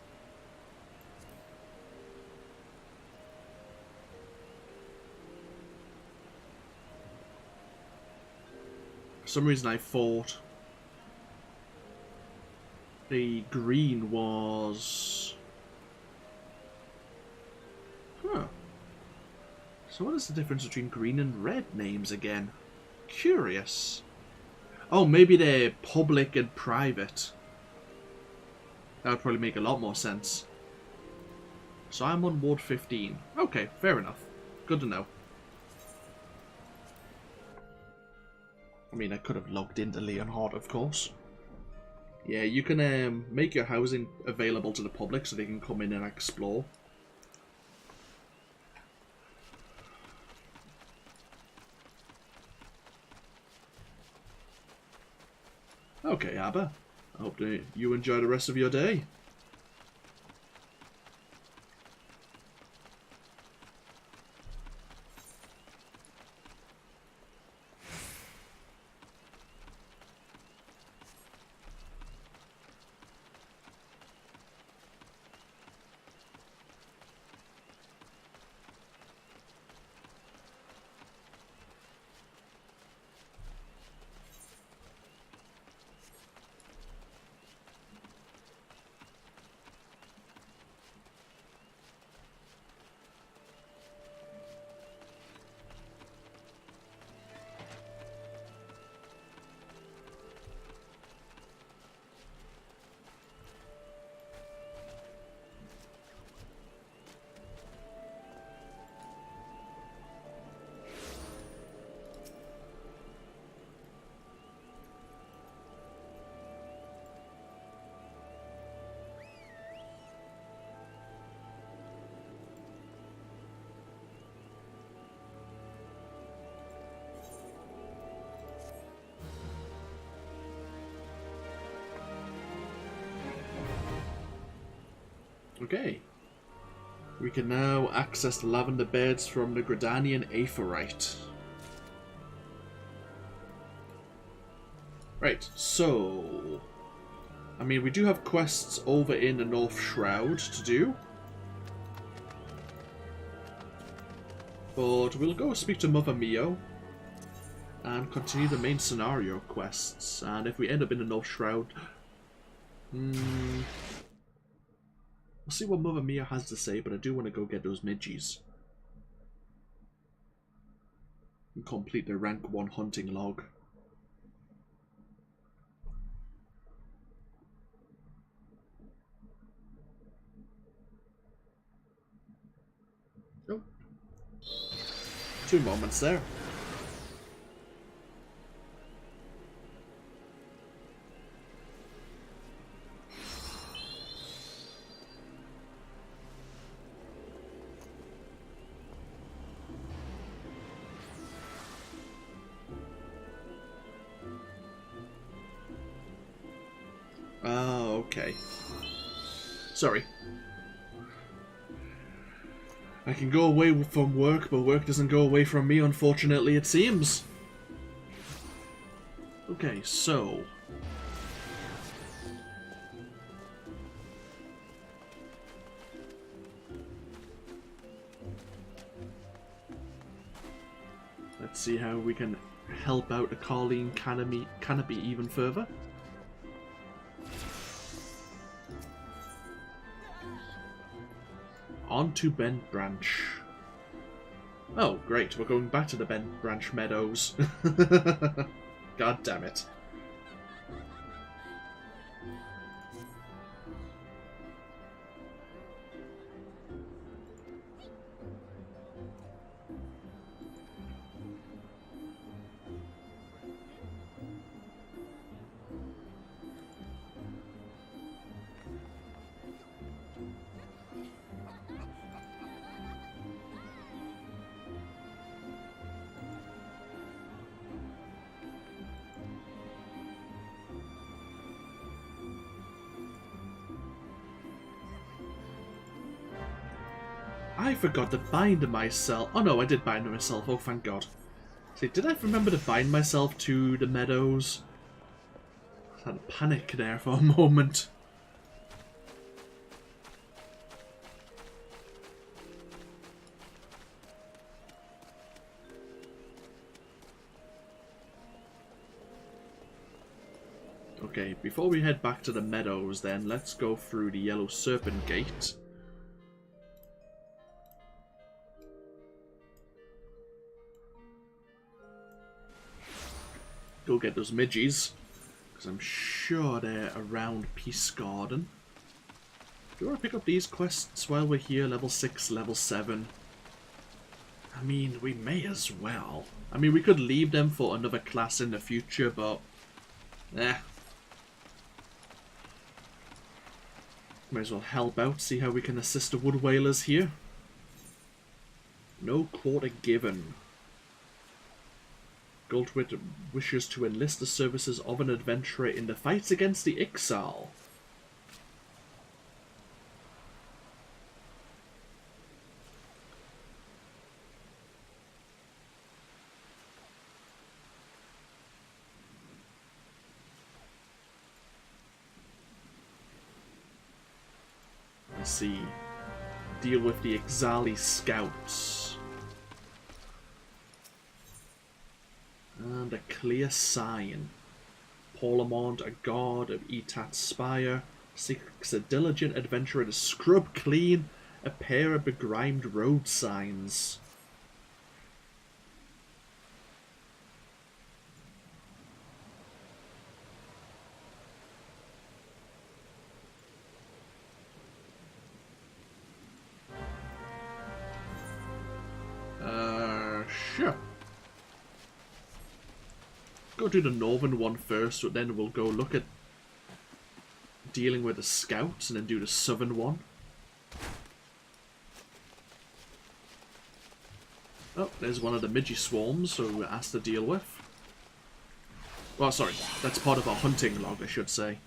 For some reason I thought the green was... Huh. So what is the difference between green and red names again? Curious. Oh, maybe they're public and private. That would probably make a lot more sense. So I'm on Ward 15. Okay, fair enough. Good to know. I mean, I could have logged into Leonhardt, of course. Yeah, you can make your housing available to the public so they can come in and explore. Okay, Abba. I hope that you enjoy the rest of your day. Okay. We can now access the lavender beds from the Gridanian Aephorite. Right, so... I mean, we do have quests over in the North Shroud to do. But we'll go speak to Mother Mio and continue the main scenario quests. And if we end up in the North Shroud... We'll see what Mother Mia has to say, but I do want to go get those midgies. And complete the rank 1 hunting log. Oh. 2 moments there. Okay. Sorry. I can go away from work, but work doesn't go away from me, unfortunately, it seems. Okay, so... let's see how we can help out the Colleen Canopy even further. On to Bentbranch. Oh, great. We're going back to the Bentbranch Meadows. God damn it. I forgot to bind myself. Oh no, I did bind myself. Oh, thank God. See, did I remember to bind myself to the Meadows? I had a panic there for a moment. Okay, before we head back to the Meadows then, let's go through the Yellow Serpent Gate. Go get those midgies, because I'm sure they're around Peace Garden. Do you want to pick up these quests while we're here? Level 6, level 7. I mean, we may as well. I mean, we could leave them for another class in the future, but... May as well help out, see how we can assist the Wood Whalers here. No quarter given. Guildhest wishes to enlist the services of an adventurer in the fights against the Ixal. Let's see. Deal with the Ixali scouts. And a clear sign. Paulamont, a guard of Etat's spire, seeks a diligent adventurer to scrub clean a pair of begrimed road signs. Sure. Go do the northern one first, but then we'll go look at dealing with the scouts and then do the southern one. Oh, there's one of the midgie swarms, so we're asked to deal with. Oh, sorry, that's part of our hunting log, I should say.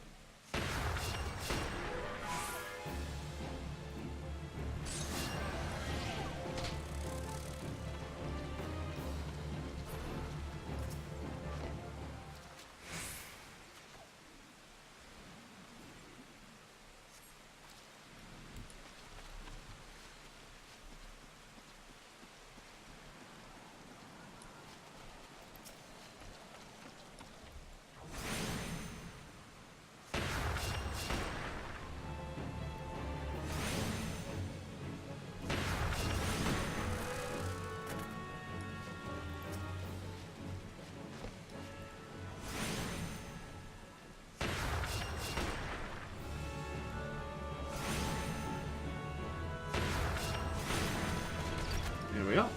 Here we are.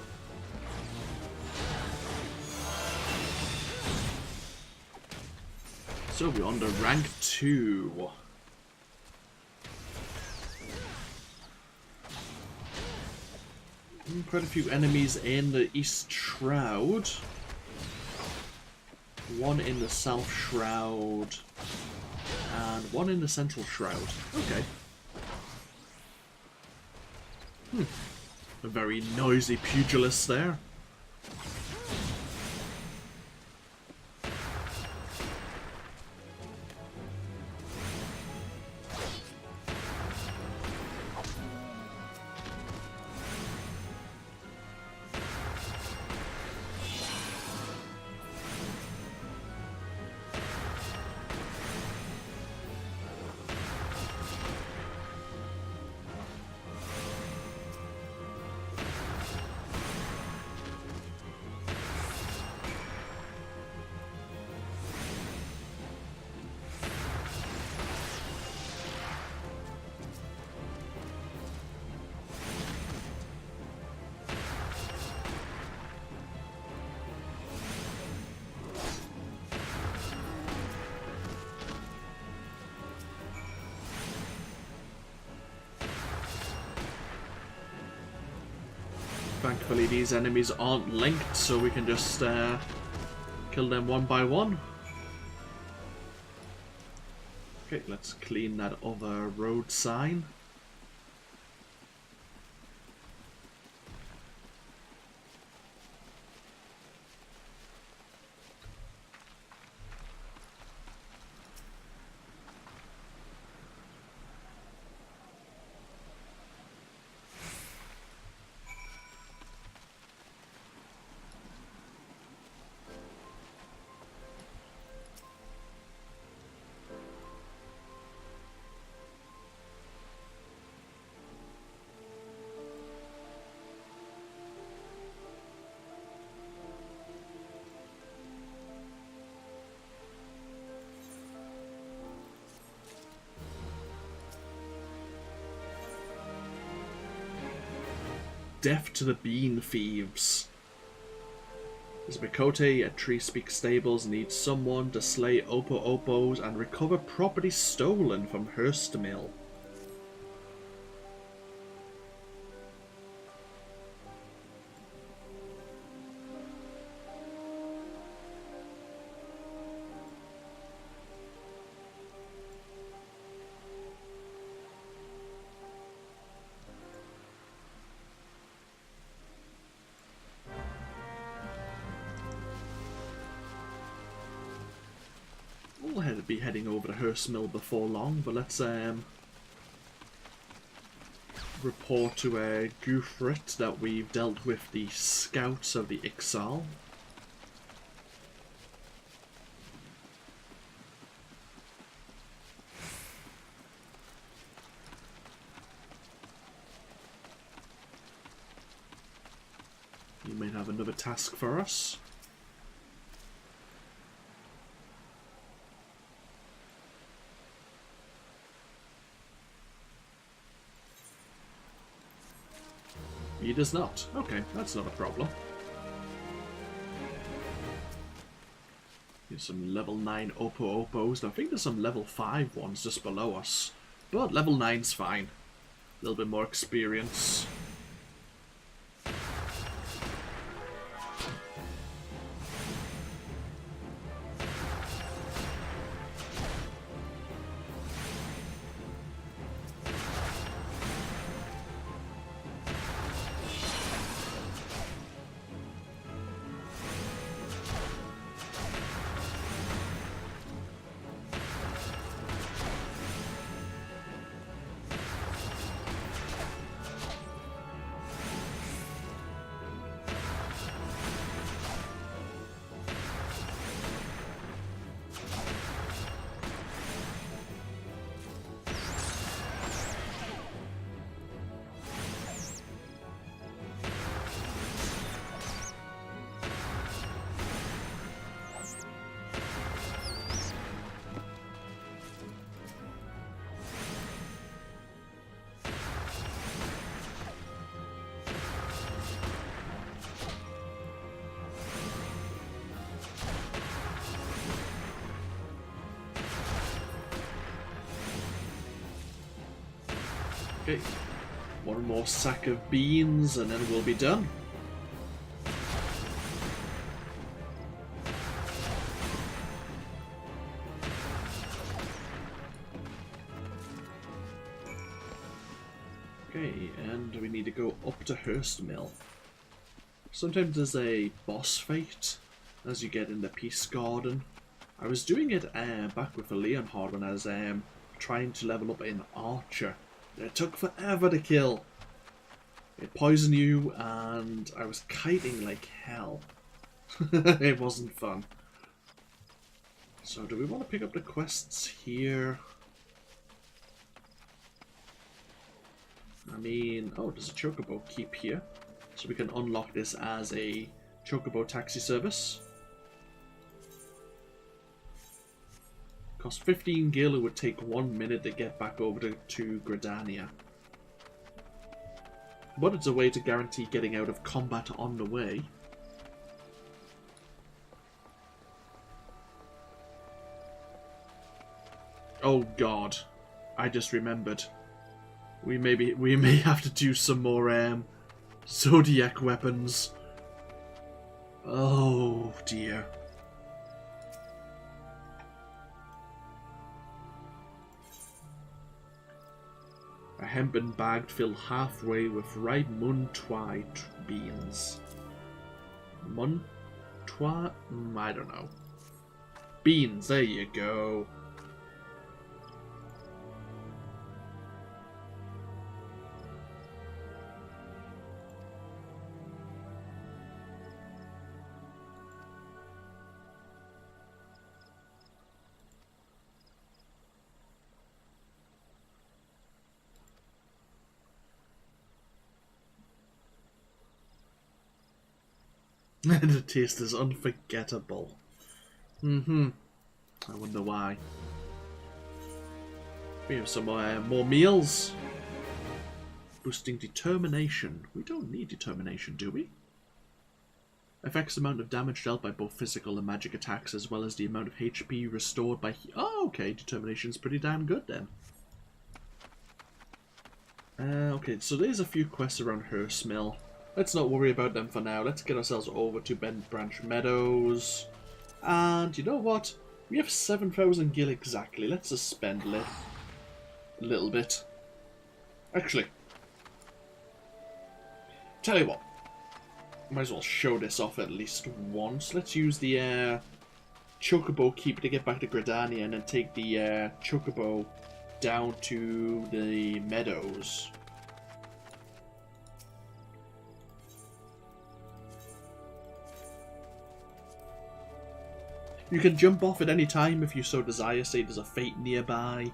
So we're on to rank 2. Quite a few enemies in the East Shroud. One in the South Shroud. And one in the Central Shroud. Okay. A very noisy pugilist there. Thankfully these enemies aren't linked, so we can just kill them one by one. Okay, let's clean that other road sign. Death to the Bean Thieves. As Mikote at Tree Speak Stables needs someone to slay Opo-Opos and recover property stolen from Hurst Mill. We'll be heading over to Hurst Mill before long, but let's report to Guthrit that we've dealt with the scouts of the Ixal. You might have another task for us. He does not. Okay, that's not a problem. Here's some level 9 Opo-Opos. I think there's some level 5 ones just below us. But level 9's fine. A little bit more experience. Okay, one more sack of beans and then we'll be done. Okay, and we need to go up to Hurst Mill. Sometimes there's a boss fight as you get in the Peace Garden. I was doing it back with the Leonhard when I was trying to level up in Archer. It took forever to kill. It poisoned you and I was kiting like hell. It wasn't fun. So do we want to pick up the quests here? I mean, oh, there's a Chocobo keep here. So we can unlock this as a Chocobo taxi service. Cost 15 gil, it would take 1 minute to get back over to Gridania. But it's a way to guarantee getting out of combat on the way. Oh god, I just remembered. We may have to do some more Zodiac weapons. Oh dear. A hempen bag filled halfway with ripe Muntwai beans. Muntwai? I don't know. Beans, there you go. The taste is unforgettable. I wonder why. We have some more meals. Boosting determination. We don't need determination, do we? Affects the amount of damage dealt by both physical and magic attacks, as well as the amount of HP restored by... Oh, okay. Determination's pretty damn good, then. Okay, so there's a few quests around Hearst Mill. Let's not worry about them for now. Let's get ourselves over to Bentbranch Meadows. And you know what? We have 7,000 gil exactly. Let's just spend a little bit. Actually, tell you what. Might as well show this off at least once. Let's use the Chocobo Keep to get back to Gridania and then take the Chocobo down to the Meadows. You can jump off at any time if you so desire, say there's a fate nearby.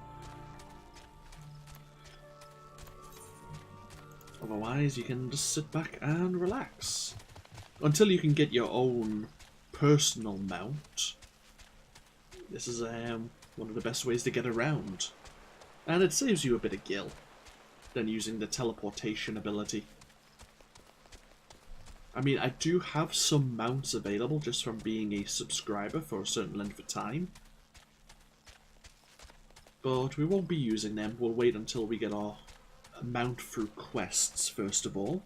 Otherwise, you can just sit back and relax. Until you can get your own personal mount. This is one of the best ways to get around. And it saves you a bit of gil than using the teleportation ability. I mean, I do have some mounts available just from being a subscriber for a certain length of time. But we won't be using them. We'll wait until we get our mount through quests, first of all.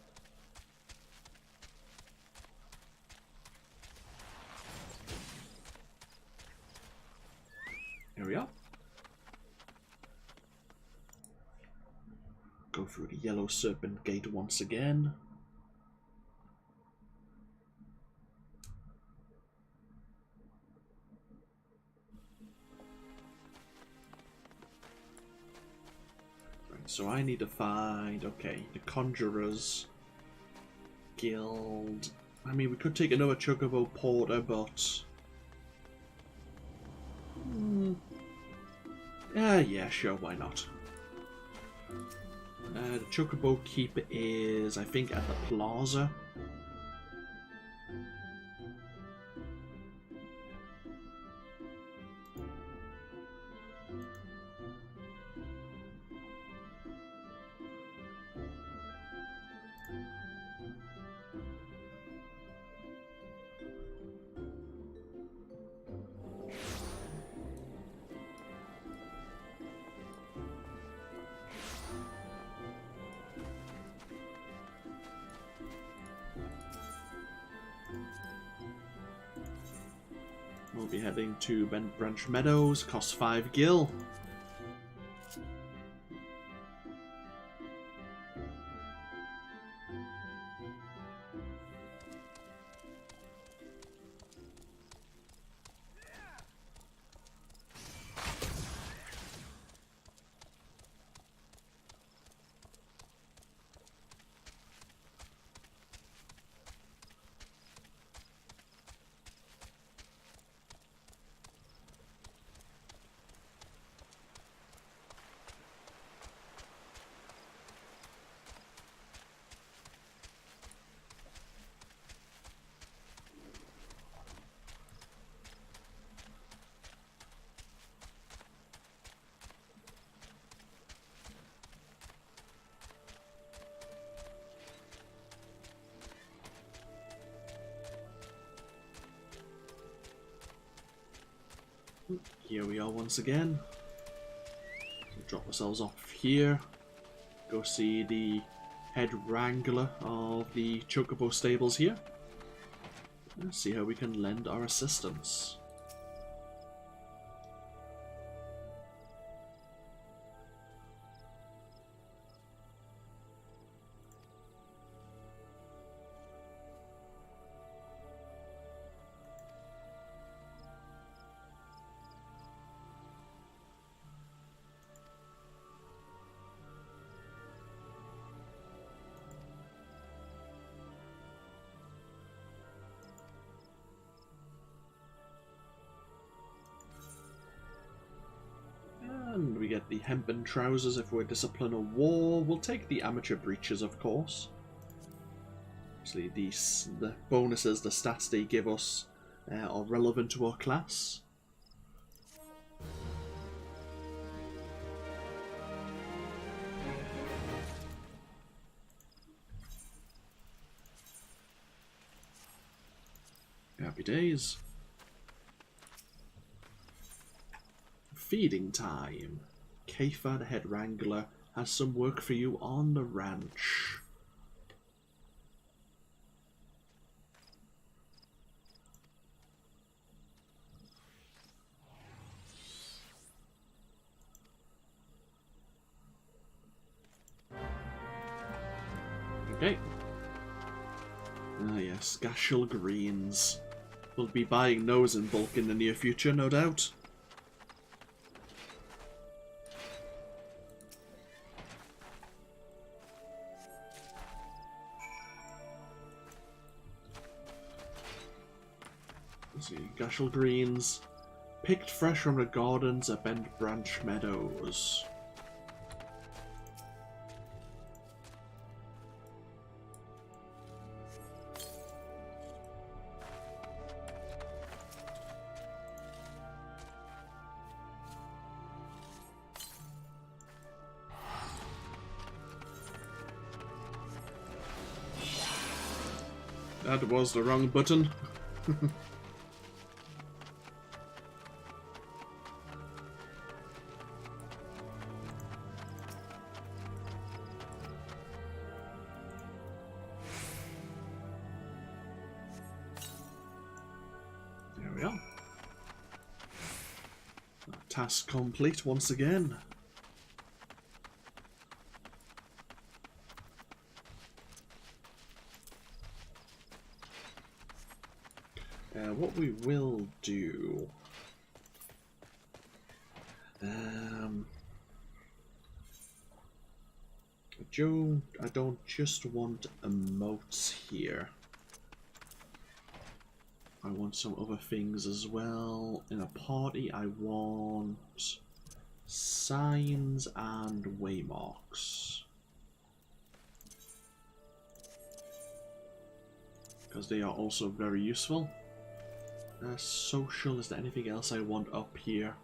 Here we are. Go through the Yellow Serpent Gate once again. So I need to find, okay, the Conjurers Guild. I mean, we could take another Chocobo Porter, but... yeah, sure, why not? The Chocobo Keep is, I think, at the Plaza. We'll be heading to Bentbranch Meadows, costs 5 gil. Here we are once again. So drop ourselves off here. Go see the head wrangler of the Chocobo stables here. Let's see how we can lend our assistance. And we get the hempen trousers if we're discipline or war. We'll take the amateur breeches, of course. Obviously, the bonuses, the stats they give us are relevant to our class. Happy days. Feeding time. Kaifa, the head wrangler, has some work for you on the ranch. Okay. Ah yes, Gashel greens. We'll be buying those in bulk in the near future, no doubt. Let's see, Gashel greens, picked fresh from the gardens at Bentbranch Meadows. That was the wrong button. There we are. Task complete once again. What we will do... I don't just want emotes here. I want some other things as well. In a party I want signs and waymarks, because they are also very useful. Social, is there anything else I want up here?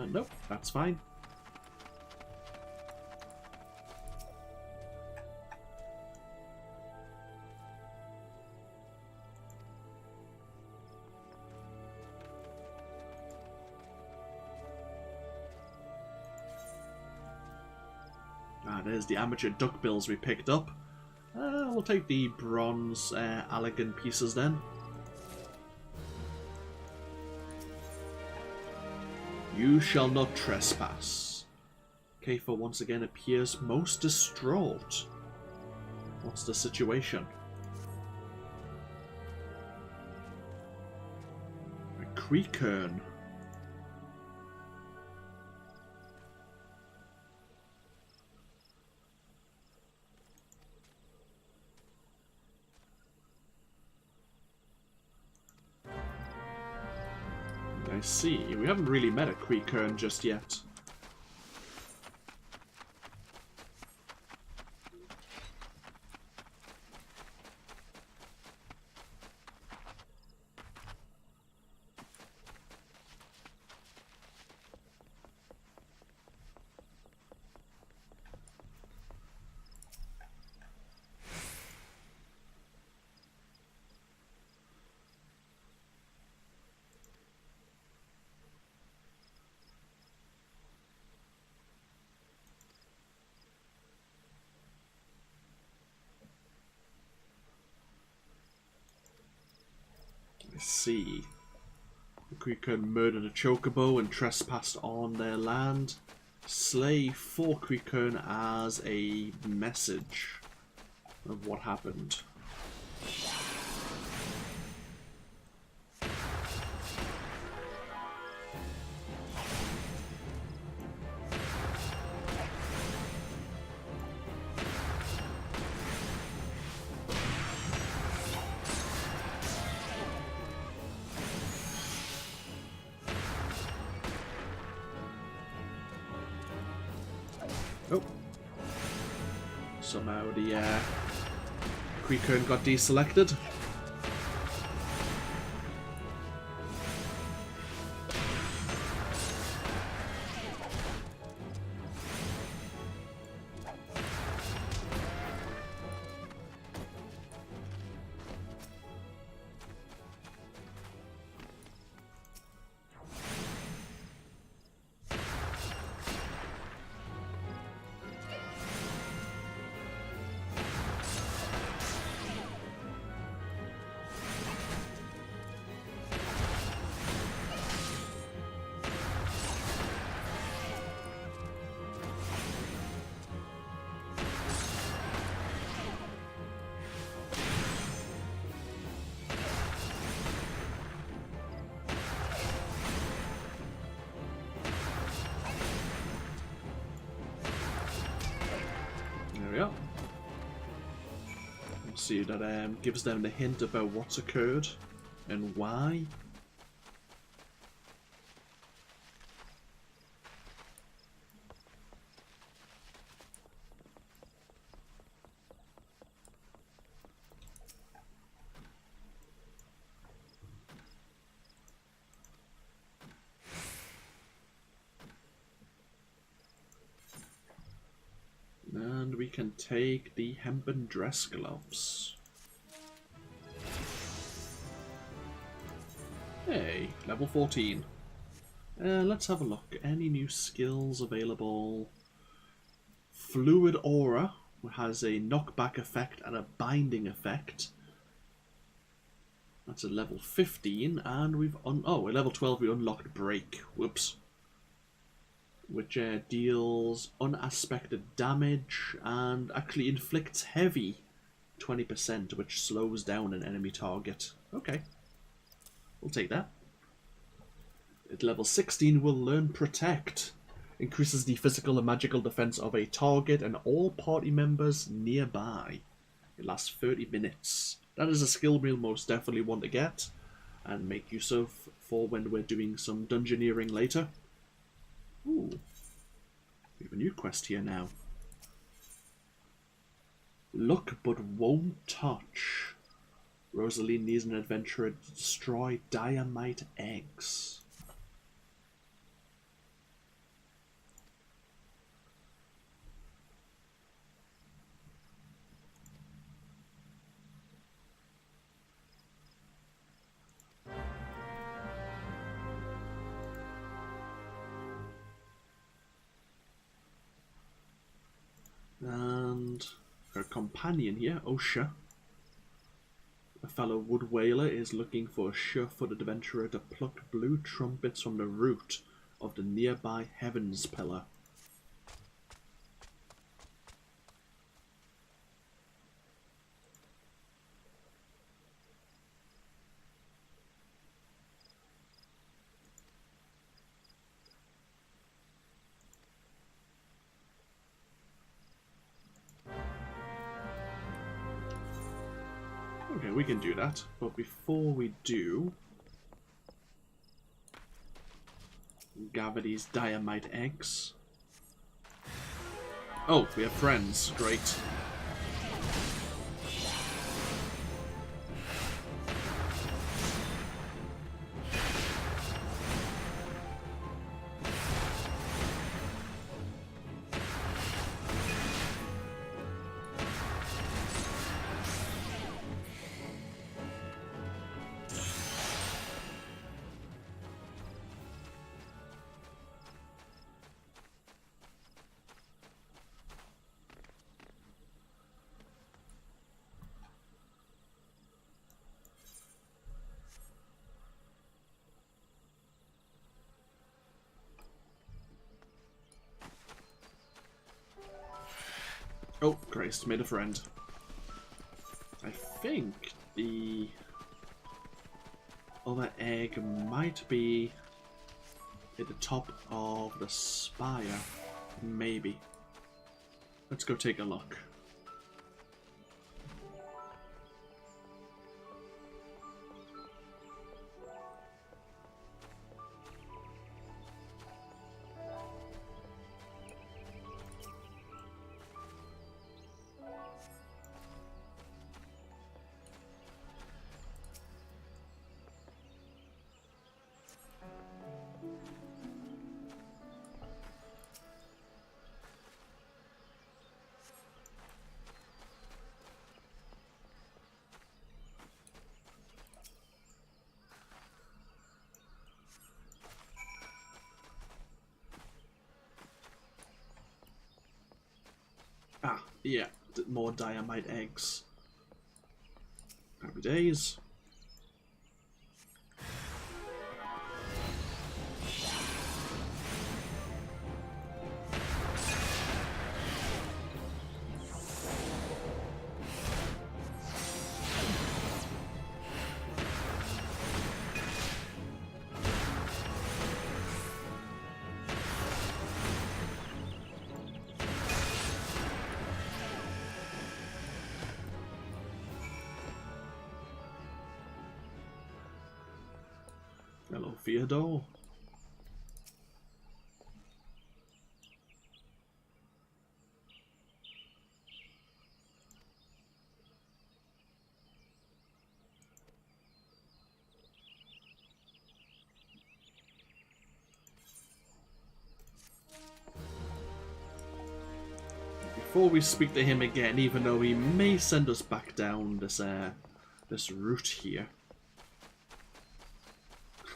Nope, that's fine. There's the amateur duckbills we picked up. We'll take the bronze elegant pieces then. You shall not trespass. Kaifa once again appears most distraught. What's the situation? A creekern. I see. We haven't really met a creekern just yet. Let's see. The Creekern murdered a chocobo and trespassed on their land. Slay 4 Creekern as a message of what happened. Oh. Somehow the Creekern got deselected. There we are. Let's see, that gives them the hint about what's occurred and why. And we can take the hempen dress gloves. Hey, level 14. Let's have a look. Any new skills available? Fluid Aura has a knockback effect and a binding effect. That's a level 15, and we've at level 12 we unlocked Break. Whoops. Which deals unaspected damage and actually inflicts heavy 20%, which slows down an enemy target. Okay, we'll take that. At level 16 we'll learn Protect. Increases the physical and magical defense of a target and all party members nearby. It lasts 30 minutes. That is a skill we'll most definitely want to get and make use of for when we're doing some dungeoneering later. Ooh, we have a new quest here now. Look but won't touch. Rosalie needs an adventurer to destroy diamite eggs. And her companion here, Osha, a fellow wood whaler, is looking for a sure-footed adventurer to pluck blue trumpets from the root of the nearby Heavens Pillar. Okay, we can do that, but before we do, gather these diamite eggs. Oh, we have friends. Great. Oh, Christ, made a friend. I think the other egg might be at the top of the spire. Maybe. Let's go take a look. Ah, yeah, more diamite eggs. Happy days. Hello, Theodore. Before we speak to him again, even though he may send us back down this route here.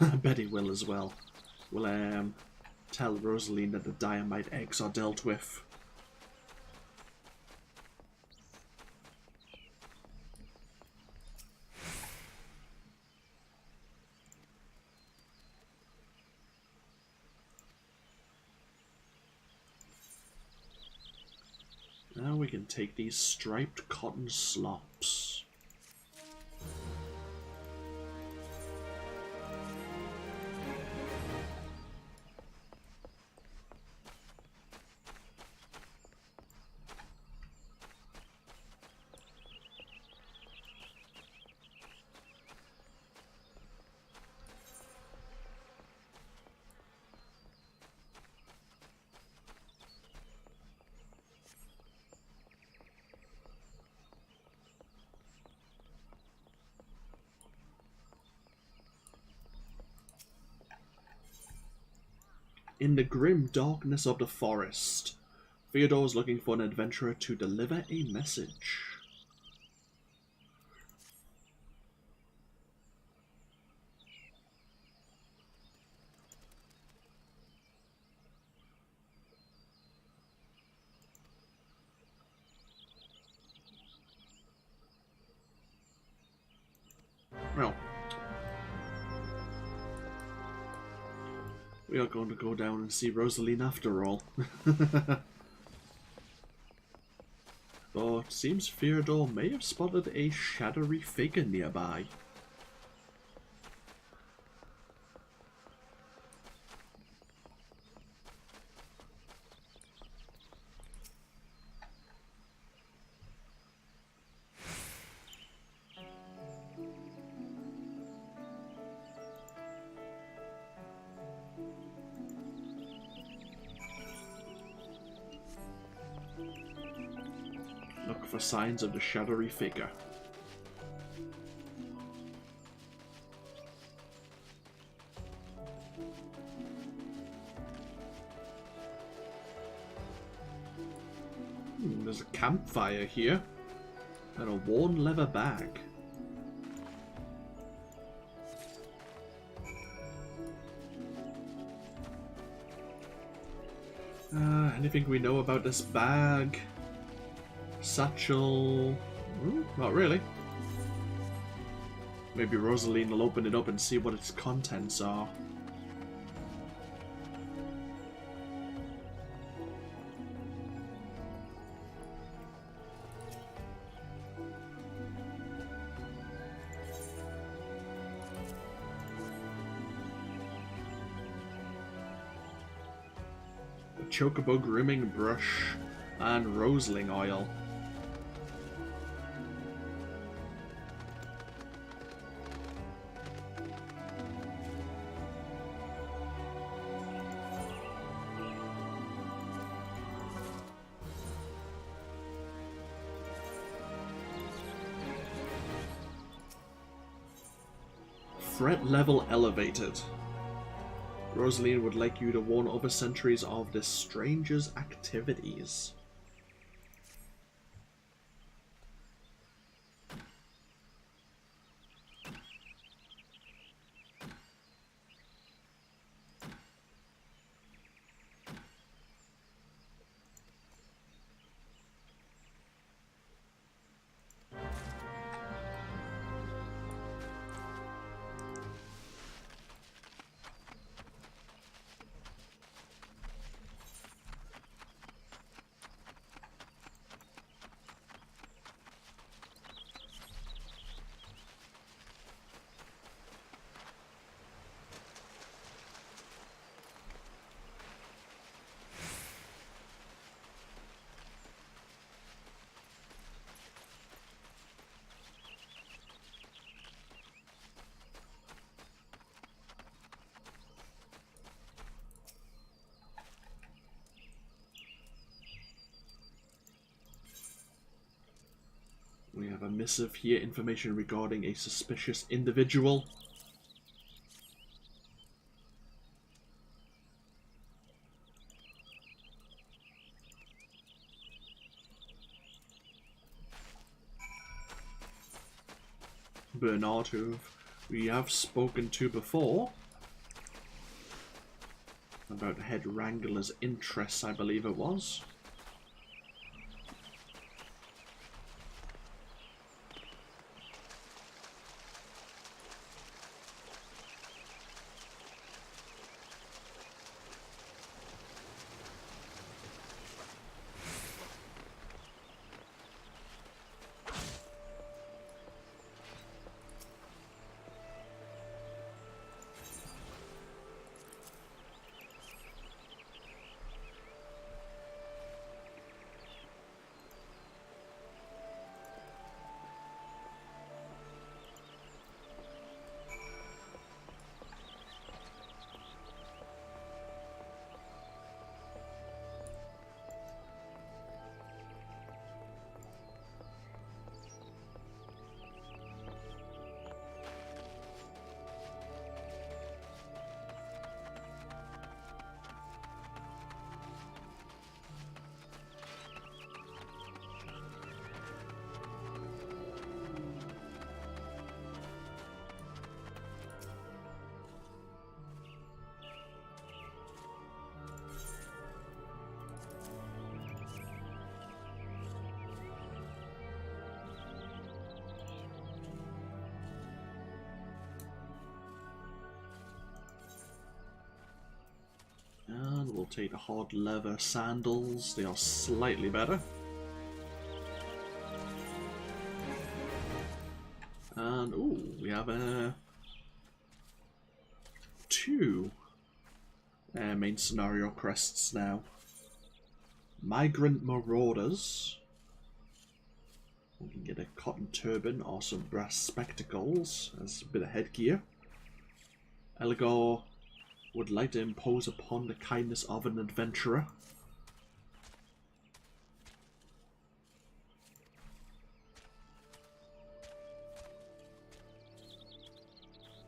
I bet he will as well. We'll tell Rosaline that the diamite eggs are dealt with. Now we can take these striped cotton slops. In the grim darkness of the forest, Theodore is looking for an adventurer to deliver a message. Well, we are going to go down and see Rosaline after all. But it seems Theodore may have spotted a shadowy figure nearby. Look for signs of the shadowy figure. There's a campfire here and a worn leather bag. Anything we know about this bag? Satchel? Not really. Maybe Rosaline will open it up and see what its contents are. chocobo grooming brush and Rosling oil. Threat level elevated. Rosalind would like you to warn other sentries of this stranger's activities. We have a missive here, information regarding a suspicious individual. Bernard, who we have spoken to before, about Head Wrangler's interests, I believe it was. And we'll take the hard leather sandals, they are slightly better. And, ooh, we have two main scenario crests now. Migrant Marauders. We can get a cotton turban or some brass spectacles as a bit of headgear. Elgar would like to impose upon the kindness of an adventurer.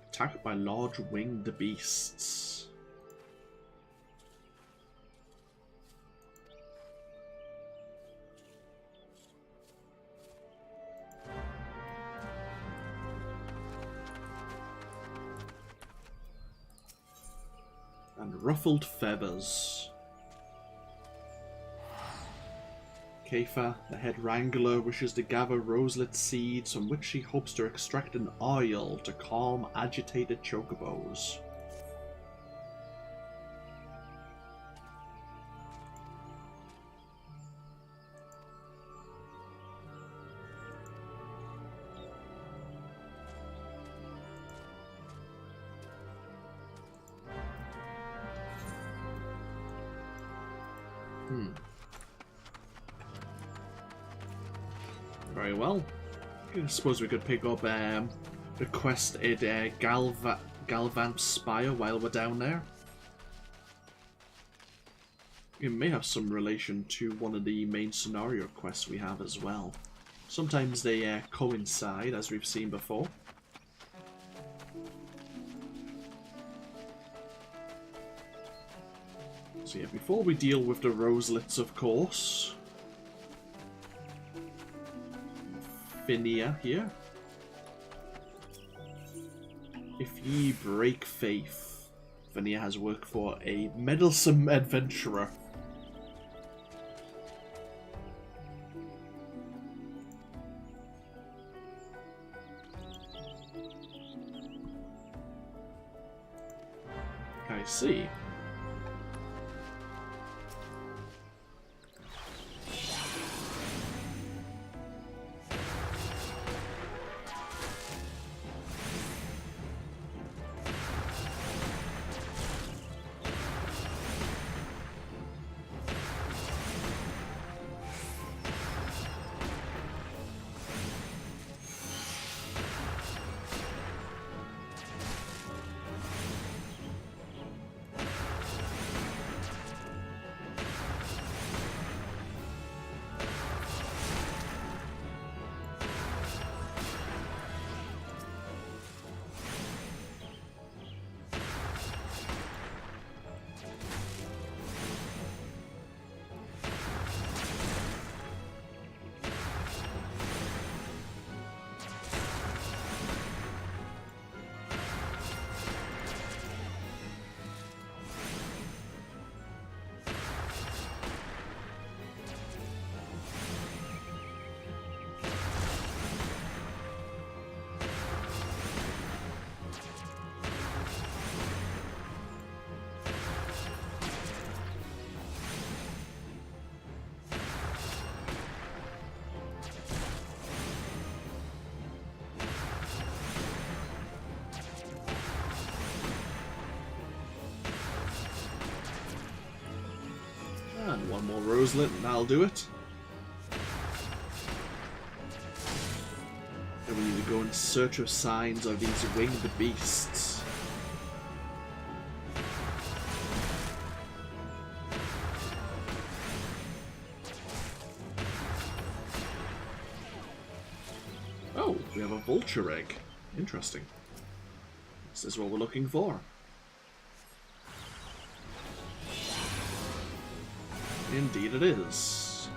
Attacked by large winged beasts. And ruffled feathers. Kaifa, the head wrangler, wishes to gather roselet seeds from which she hopes to extract an oil to calm agitated chocobos. Very well. I suppose we could pick up the quest at Galvan Spire while we're down there. It may have some relation to one of the main scenario quests we have as well. Sometimes they coincide, as we've seen before. So yeah, before we deal with the roselets, of course, Finia here. If ye break faith, Finia has work for a meddlesome adventurer. I see. And one more roselet and that'll do it. And we need to go in search of signs of these winged beasts. Oh, we have a vulture egg. Interesting. This is what we're looking for. Indeed it is.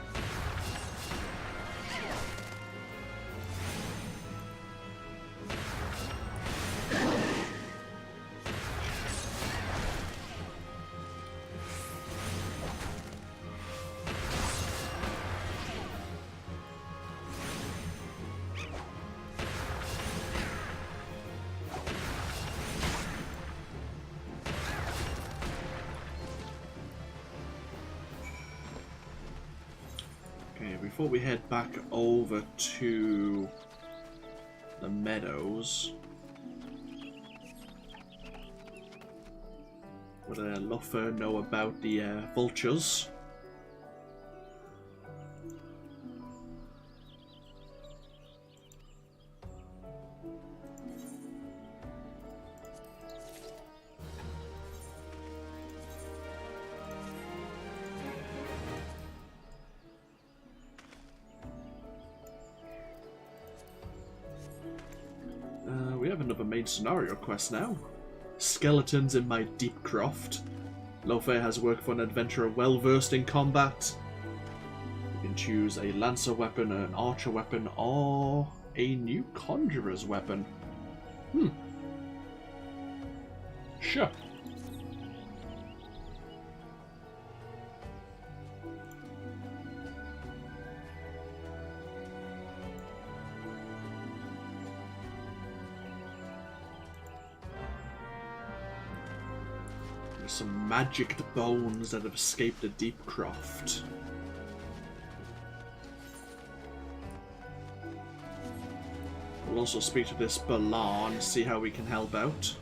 Before we head back over to the Meadows, would Luffer know about the vultures? We have another main scenario quest now. Skeletons in my Deepcroft. Luffer has worked for an adventurer well versed in combat. You can choose a lancer weapon, an archer weapon, or a new conjurer's weapon. Sure. Some magicked bones that have escaped the Deepcroft. We'll also speak to this Balan, see how we can help out.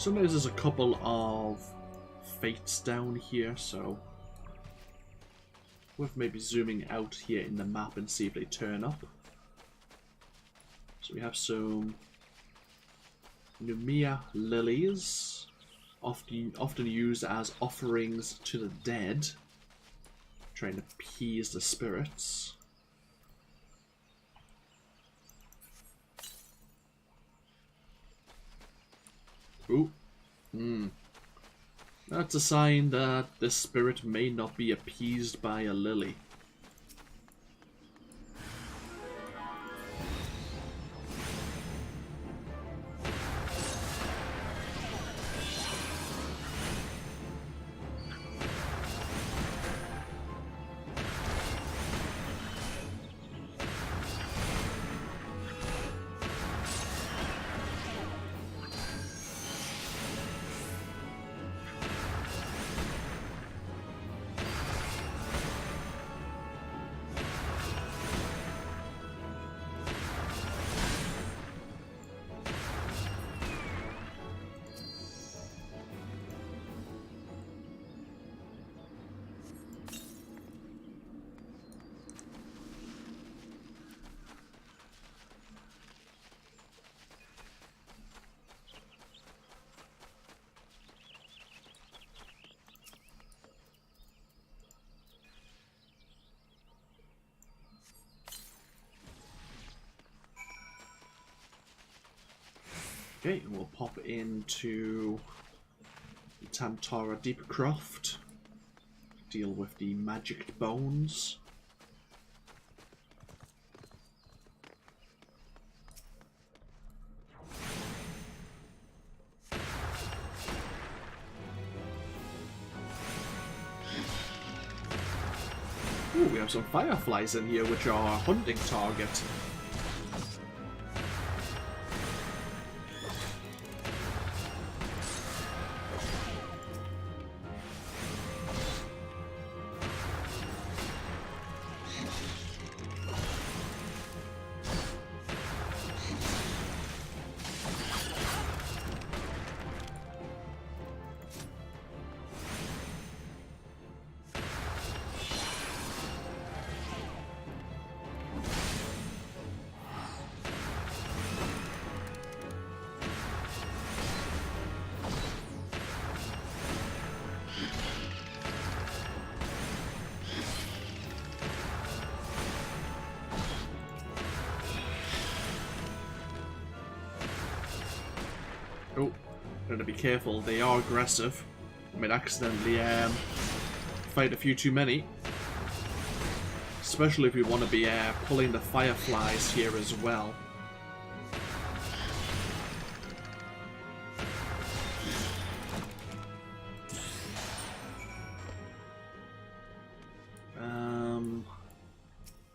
Sometimes there's a couple of fates down here, so worth maybe zooming out here in the map and see if they turn up. So we have some Numia lilies, often used as offerings to the dead, trying to appease the spirits. Ooh. That's a sign that this spirit may not be appeased by a lily. Okay, we'll pop into Tamtara Deepcroft, deal with the magic bones. Ooh, we have some fireflies in here, which are our hunting target. Oh, gotta be careful, they are aggressive. I might accidentally fight a few too many. Especially if we want to be pulling the fireflies here as well.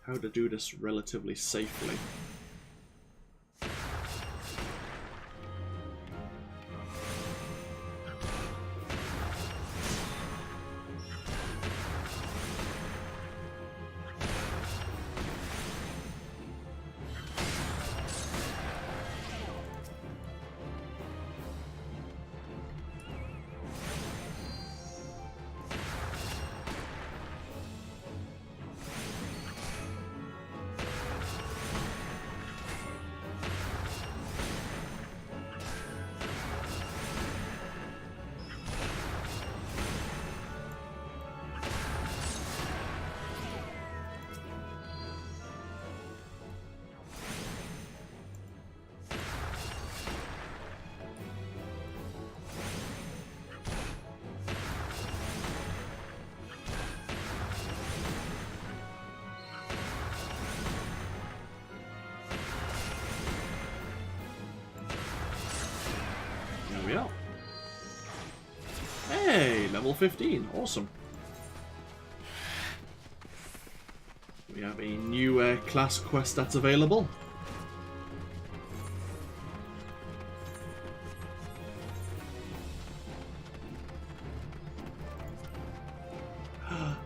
How to do this relatively safely. Hey, level 15. Awesome. We have a new class quest that's available.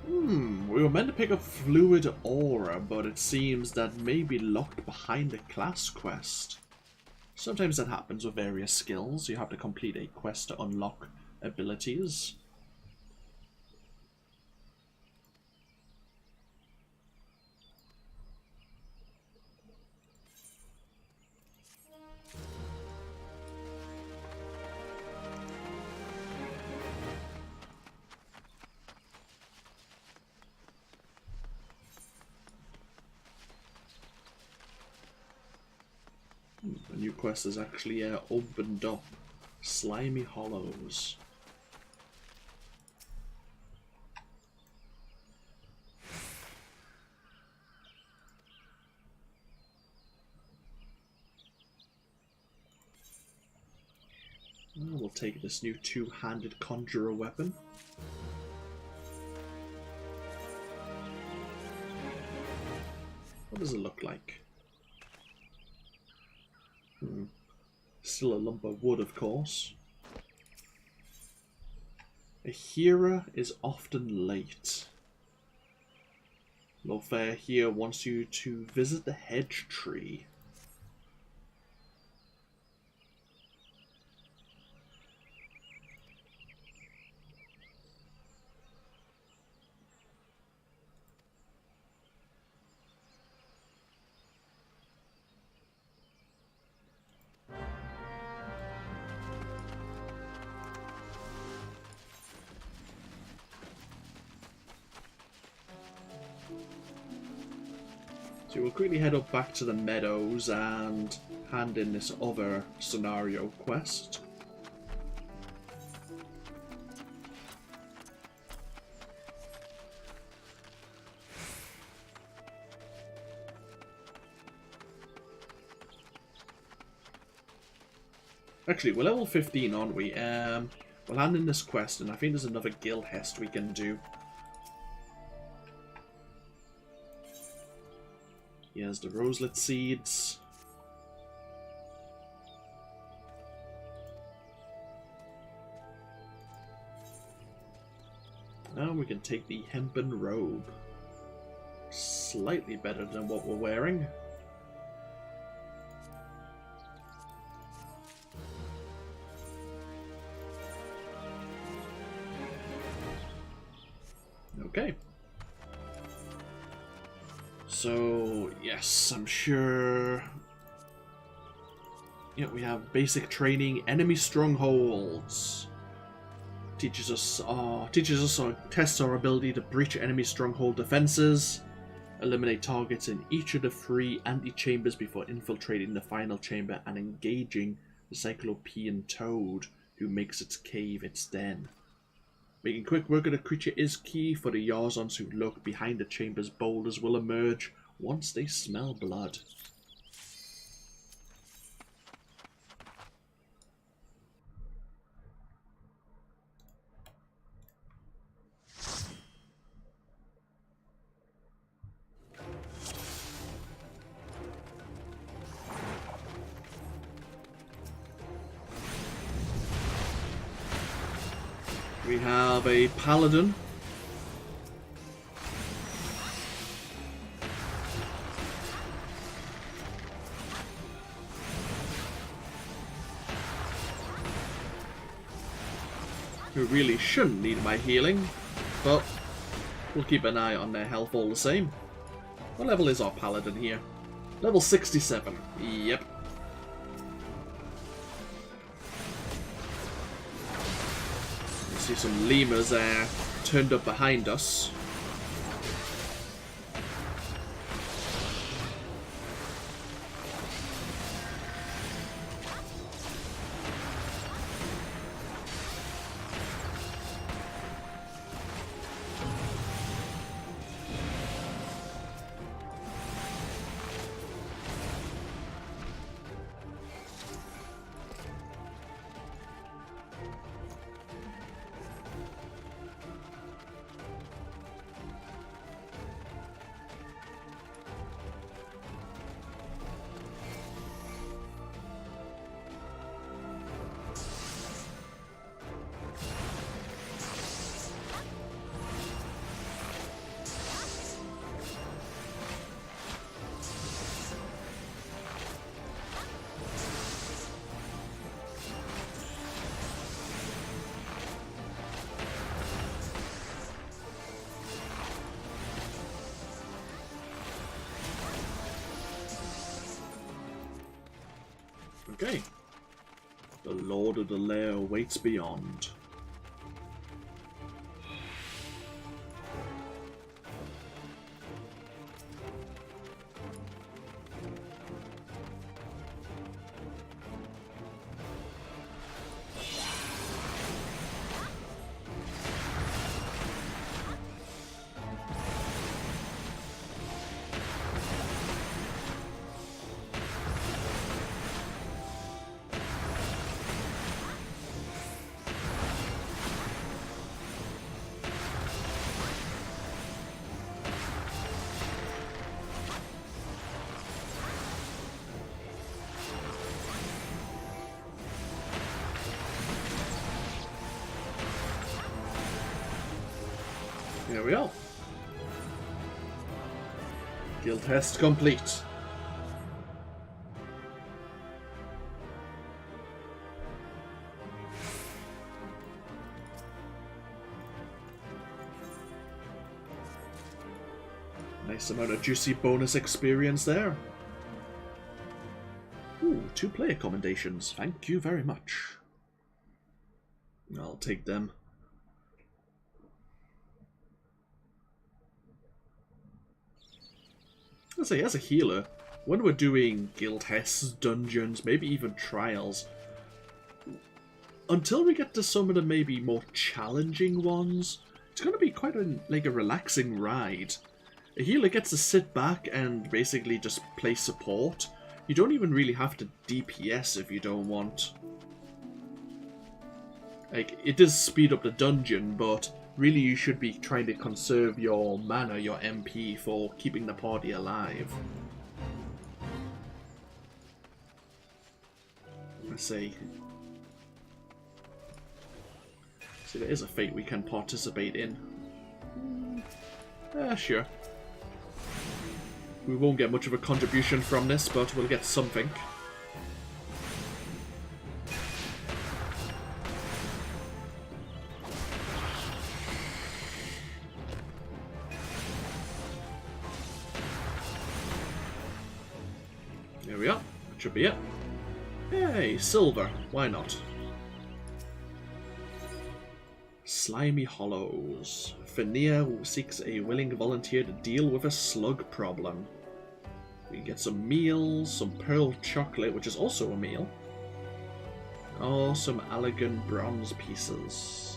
We were meant to pick up Fluid Aura, but it seems that may be locked behind the class quest. Sometimes that happens with various skills. You have to complete a quest to unlock abilities. A new quest is actually opened up. Slimy Hollows. We'll take this new two-handed Conjurer weapon. What does it look like? Still a lump of wood, of course. A hearer is often late. Love here wants you to visit the hedge tree. So we'll quickly head up back to the Meadows and hand in this other scenario quest. Actually, we're level 15, aren't we? We'll hand in this quest, and I think there's another Guildhest we can do. Here's the roselet seeds. Now we can take the hempen robe. Slightly better than what we're wearing. Okay. So, yes, I'm sure... Yeah, we have basic training, enemy strongholds. Teaches us or tests our ability to breach enemy stronghold defenses. Eliminate targets in each of the 3 antechambers before infiltrating the final chamber and engaging the Cyclopean toad, who makes its cave its den. Making quick work of the creature is key, for the Eorzons who lurk behind the chamber's boulders will emerge once they smell blood. We have a paladin. Who really shouldn't need my healing, but we'll keep an eye on their health all the same. What level is our paladin here? Level 67. Yep. See some lemurs there turned up behind us. Okay. The Lord of the Lair waits beyond. Here we are. Guildhest complete. Nice amount of juicy bonus experience there. Ooh, 2 player commendations. Thank you very much. I'll take them. I say, as a healer, when we're doing Guildhests, dungeons, maybe even trials, until we get to some of the maybe more challenging ones, it's going to be quite a relaxing ride. A healer gets to sit back and basically just play support. You don't even really have to DPS if you don't want. Like, it does speed up the dungeon, but really you should be trying to conserve your mana, your MP, for keeping the party alive. Let's see. See, there is a fate we can participate in. Sure. We won't get much of a contribution from this, but we'll get something. There we are. That should be it. Hey, silver. Why not? Slimy Hollows. Fania seeks a willing volunteer to deal with a slug problem. We can get some meals, some pearl chocolate, which is also a meal. Oh, some elegant bronze pieces.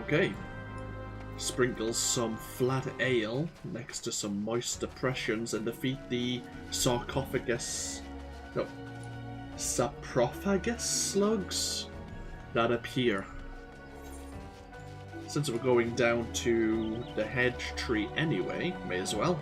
Okay. Sprinkle some flat ale next to some moist depressions and defeat the sarcophagus... no. Saprophagus slugs that appear. Since we're going down to the hedge tree anyway, may as well.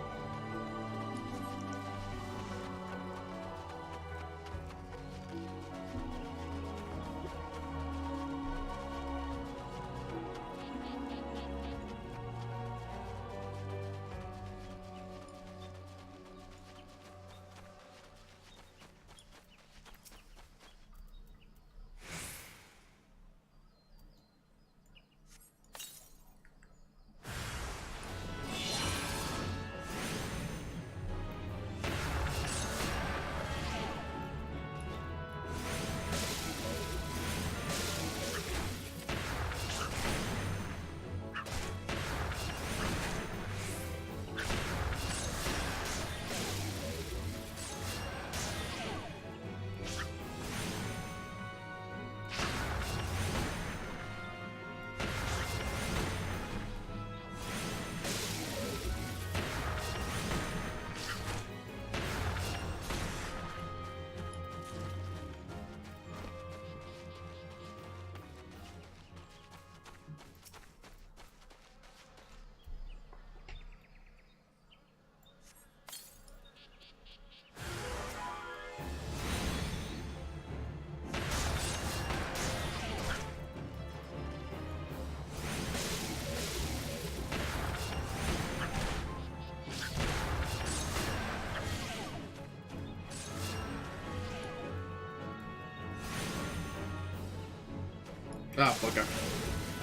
Ah, bugger.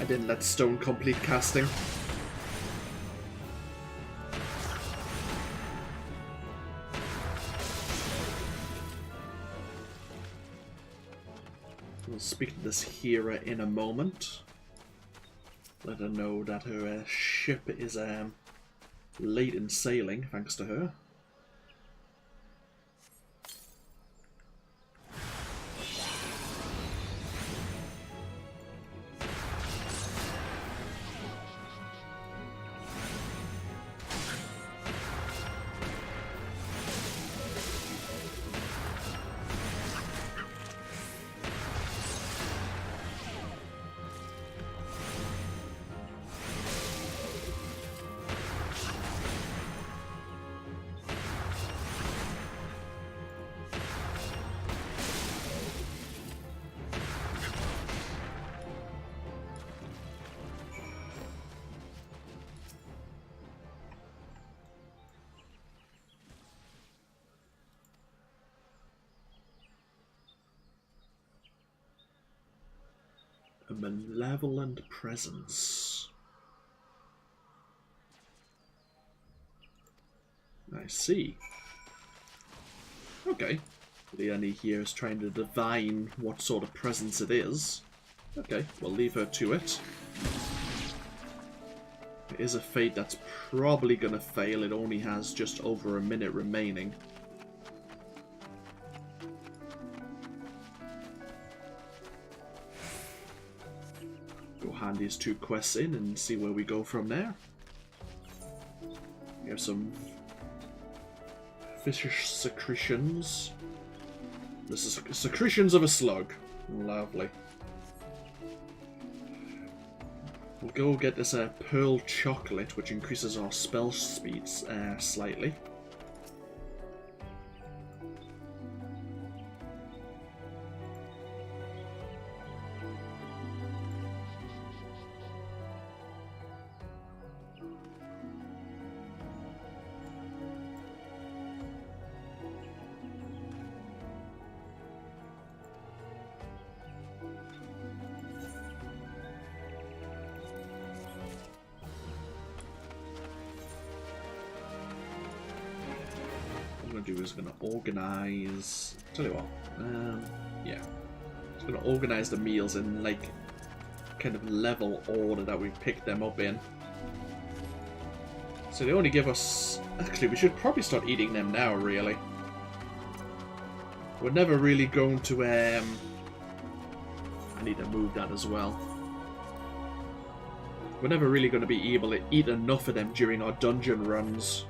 I didn't let stone complete casting. We'll speak to this Hera in a moment. Let her know that her ship is late in sailing, thanks to her. A malevolent presence. I see. Okay. Leonie here is trying to divine what sort of presence it is. Okay, we'll leave her to it. It is a fate that's probably gonna fail. It only has just over a minute remaining. Go hand these 2 quests in and see where we go from there. We have some fish secretions. This is secretions of a slug. Lovely. We'll go get this pearl chocolate, which increases our spell speeds slightly. Is going to organize. Tell you what, yeah, it's going to organize the meals in like kind of level order that we picked them up in. So they only give us. Actually, we should probably start eating them now. Really, we're never really going to. I need to move that as well. We're never really going to be able to eat enough of them during our dungeon runs.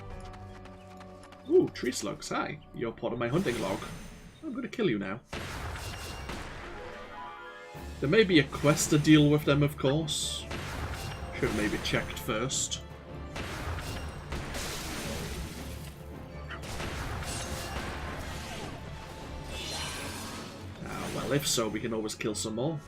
Ooh, tree slugs, hi. You're part of my hunting log. I'm gonna kill you now. There may be a quest to deal with them, of course. Should have maybe checked first. Ah, well, if so, we can always kill some more.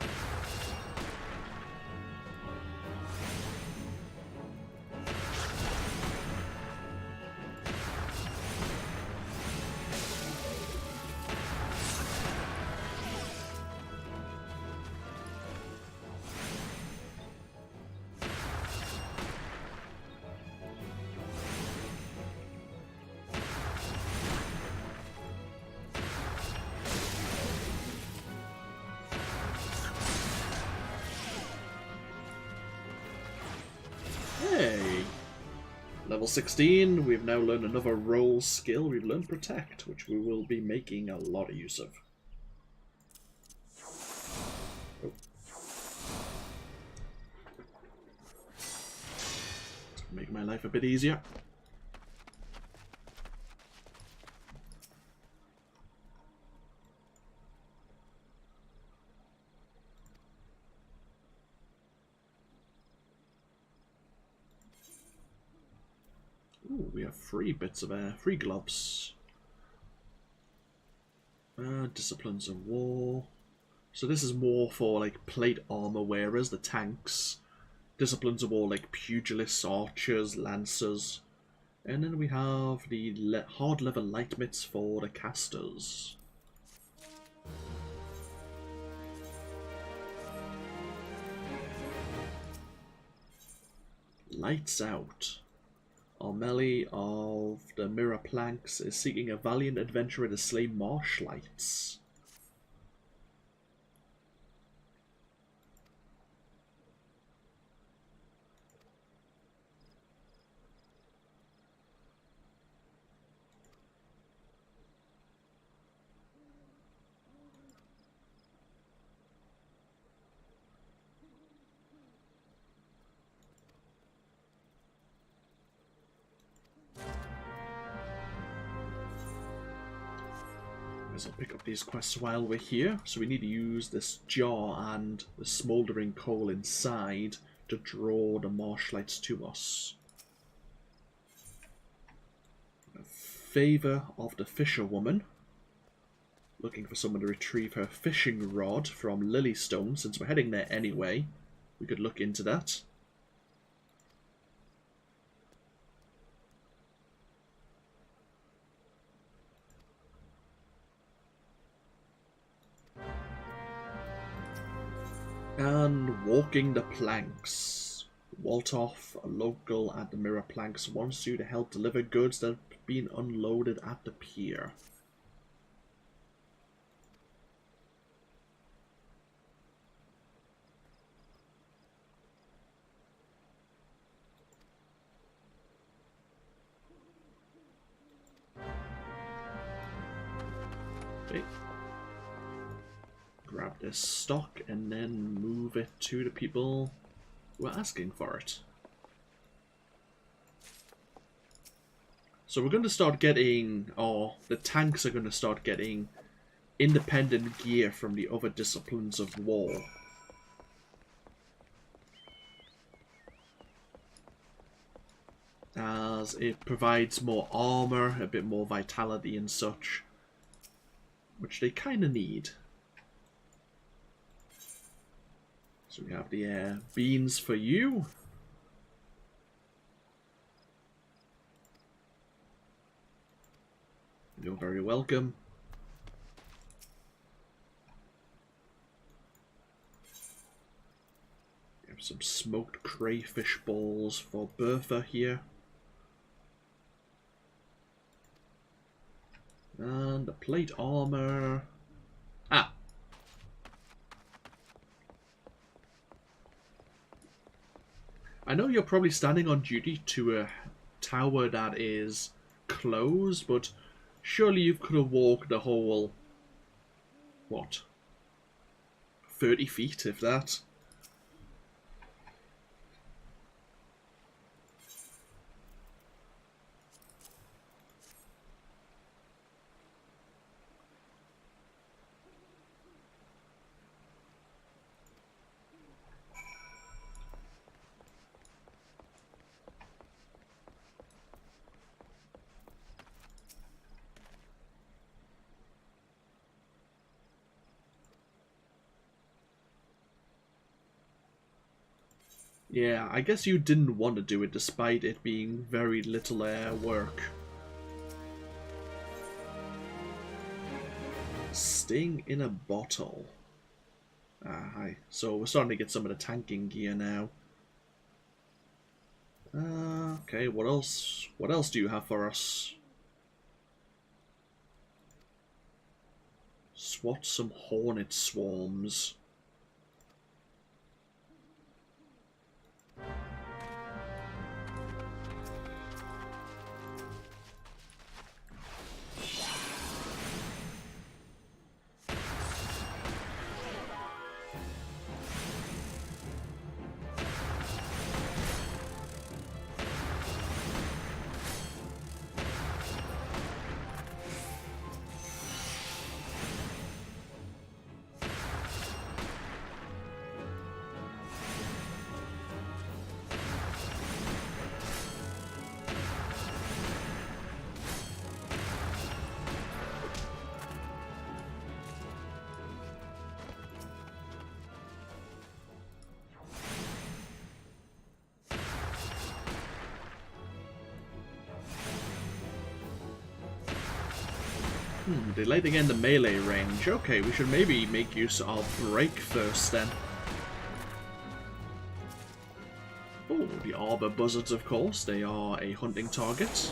Level 16, we've now learned another role skill. We've learned Protect, which we will be making a lot of use of. Oh. Make my life a bit easier. Ooh, we have 3 bits of 3 gloves. Disciplines of War. So this is more for like plate armor wearers, the tanks. Disciplines of War like pugilists, archers, lancers. And then we have the hard leather light mitts for the casters. Lights out. Armelli of the Mirror Planks is seeking a valiant adventurer to slay marsh lights. I'll pick up these quests while we're here. So we need to use this jar and the smouldering coal inside to draw the marshlights to us. A favour of the fisherwoman. Looking for someone to retrieve her fishing rod from Lilystone. Since we're heading there anyway, we could look into that. And walking the planks. Waltoff, a local at the Mirror Planks, wants you to help deliver goods that have been unloaded at the pier. Okay. Grab this stock and then move it to the people who are asking for it. So we're going to start getting, or the tanks are going to start getting independent gear from the other disciplines of war. As it provides more armor, a bit more vitality and such, which they kind of need. So we have the beans for you. You're very welcome. We have some smoked crayfish balls for Bertha here. And the plate armor. Ah! I know you're probably standing on duty to a tower that is closed, but surely you could have walked the whole, what, 30 feet, if that? Yeah, I guess you didn't want to do it despite it being very little work. Sting in a bottle. Ah, hi. So we're starting to get some of the tanking gear now. Okay, what else? What else do you have for us? Swat some hornet swarms. Delayed again the melee range. Okay, we should maybe make use of break first then. Oh, the arbor buzzards, of course. They are a hunting target.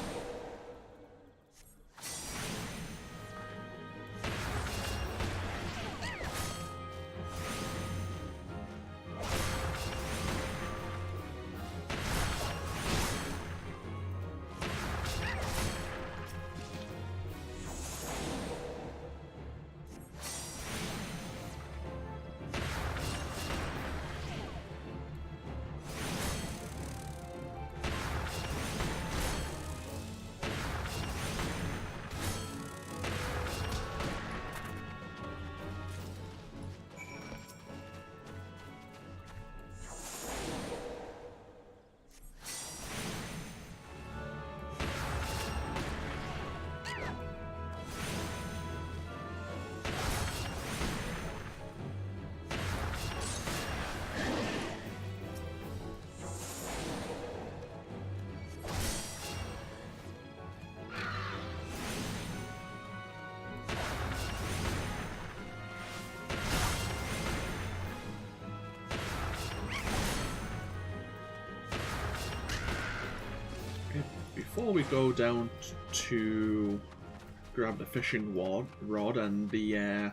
Before we go down to grab the fishing rod and the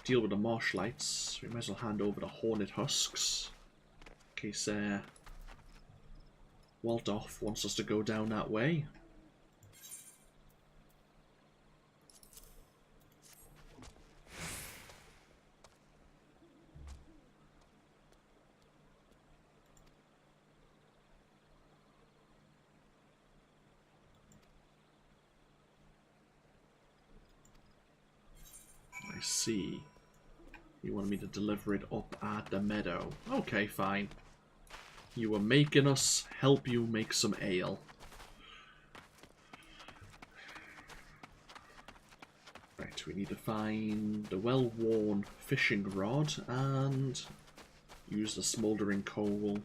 deal with the marsh lights, we might as well hand over the hornet husks in case Waldorf wants us to go down that way. I see. You wanted me to deliver it up at the meadow. Okay, fine. You were making us help you make some ale. Right, we need to find the well-worn fishing rod and use the smouldering coal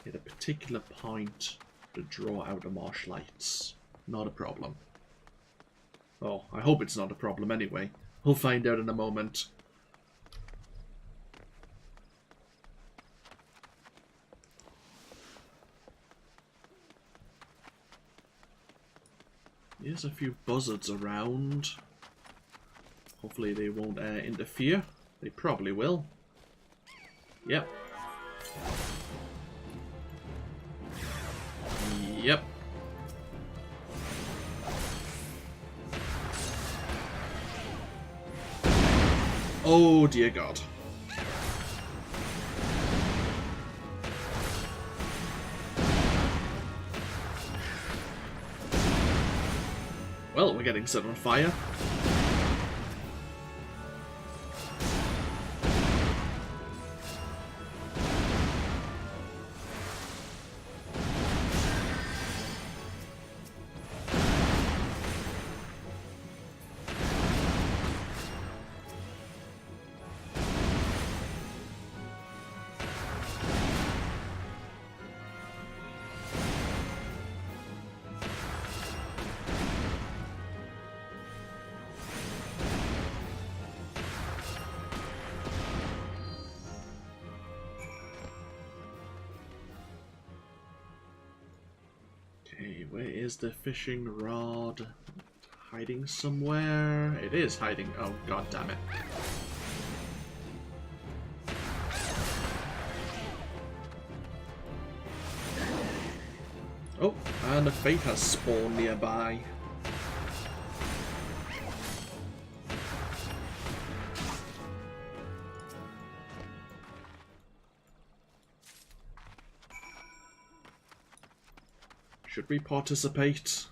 at a particular point to draw out the marsh lights. Not a problem. Oh, I hope it's not a problem anyway. We'll find out in a moment. There's a few buzzards around. Hopefully they won't interfere. They probably will. Yep. Yep. Oh dear God. Well, we're getting set on fire. Where is the fishing rod? Hiding somewhere? It is hiding. Oh, God damn it. Oh, and a fate has spawned nearby. Should we participate?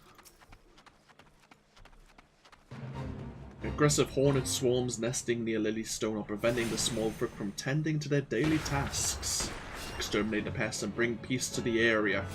Aggressive hornet swarms nesting near Lilystone are preventing the small folk from tending to their daily tasks. Exterminate the pests and bring peace to the area.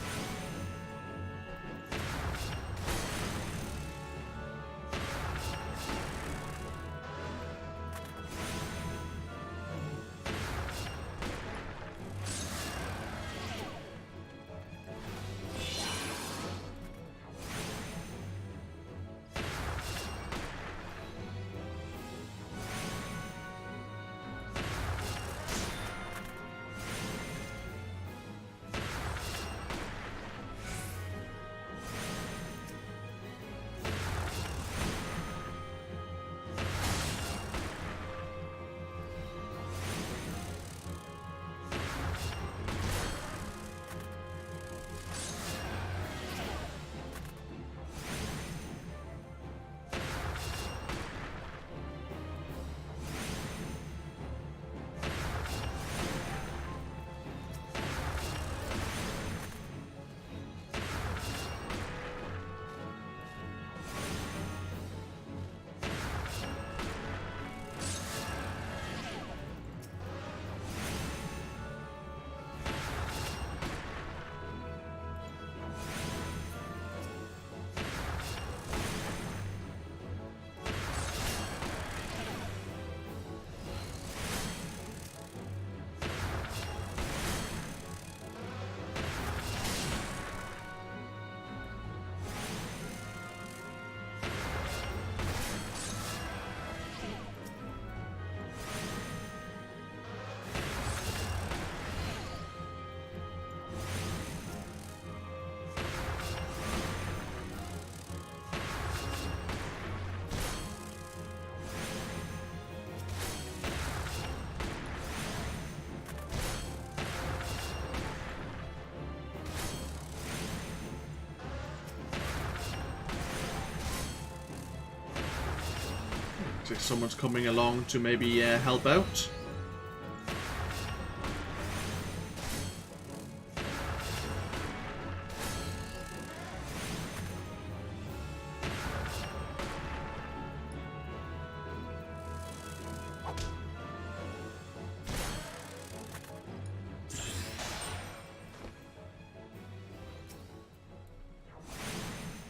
like someone's coming along to maybe help out.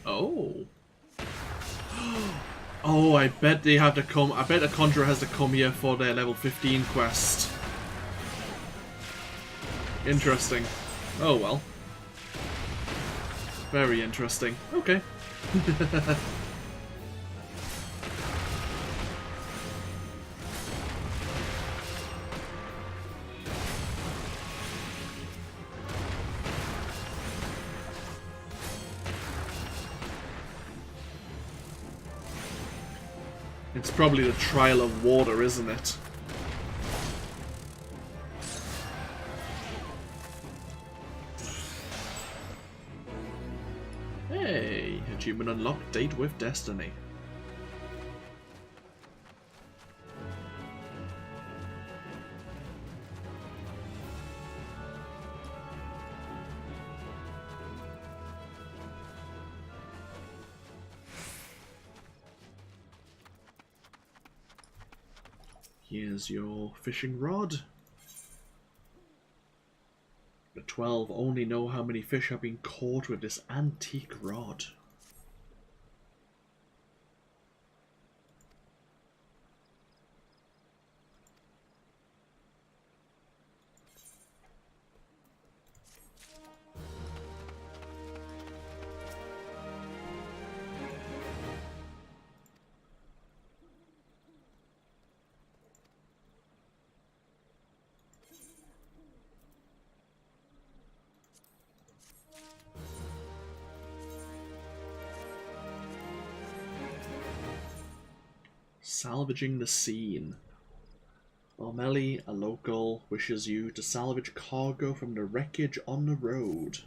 Oh. Oh, I bet they have to come. I bet the Conjurer has to come here for their level 15 quest. Interesting. Oh well. Very interesting. Okay. It's probably the trial of water, isn't it? Hey, achievement unlocked, date with destiny. Here's your fishing rod. The 12 only know how many fish have been caught with this antique rod. Salvaging the scene. Ormelli, a local, wishes you to salvage cargo from the wreckage on the road.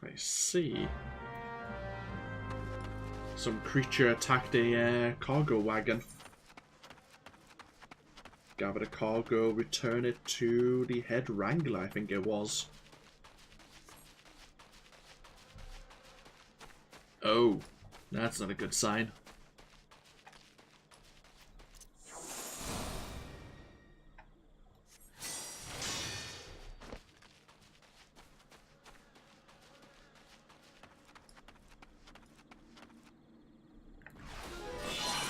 I see. Some creature attacked a cargo wagon. Gather the cargo, return it to the head wrangler, I think it was. Oh, that's not a good sign.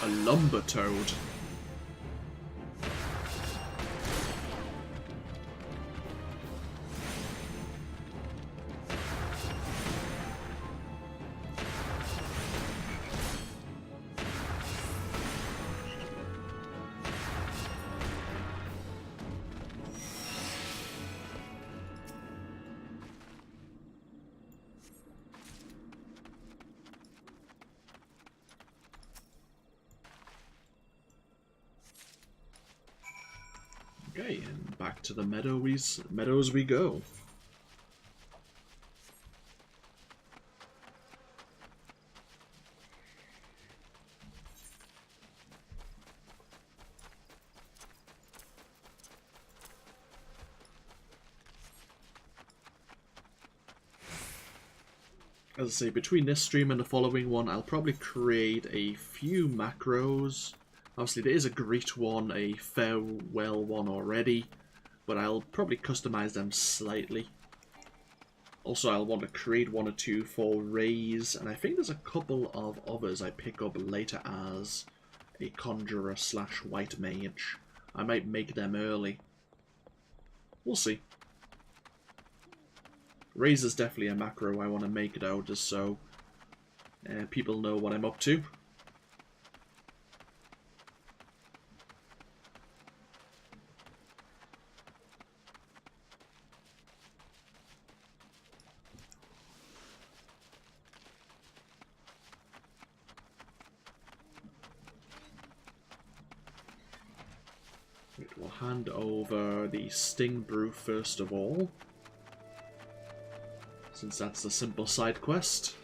A lumber toad. Okay, and back to the meadows we go. As I say, between this stream and the following one, I'll probably create a few macros. Obviously, there is a great one, a farewell one already, but I'll probably customize them slightly. Also, I'll want to create one or two for Raise, and I think there's a couple of others I pick up later as a Conjurer / White Mage. I might make them early. We'll see. Raise is definitely a macro I want to make though, just so people know what I'm up to. We'll hand over the Sting Brew first of all, since that's the simple side quest.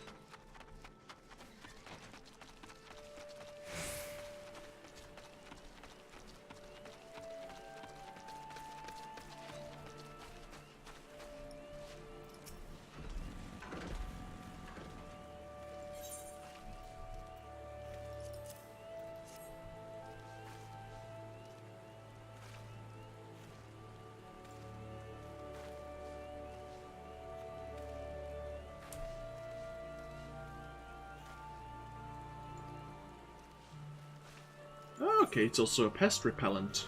Okay, it's also a pest repellent.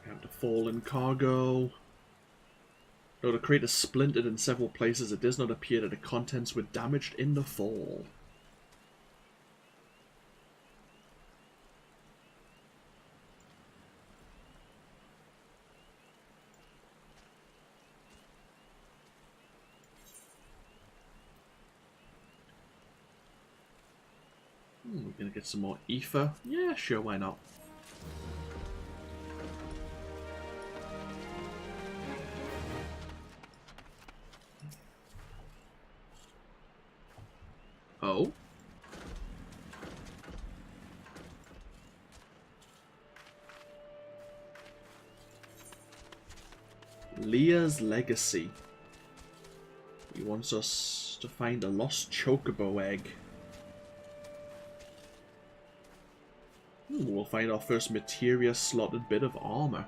And a fallen cargo. Though the crate is splintered in several places, it does not appear that the contents were damaged in the fall. We're gonna get some more ether. Yeah, sure, why not? Oh? Leah's Legacy. He wants us to find a lost chocobo egg. We'll find our first materia slotted bit of armor.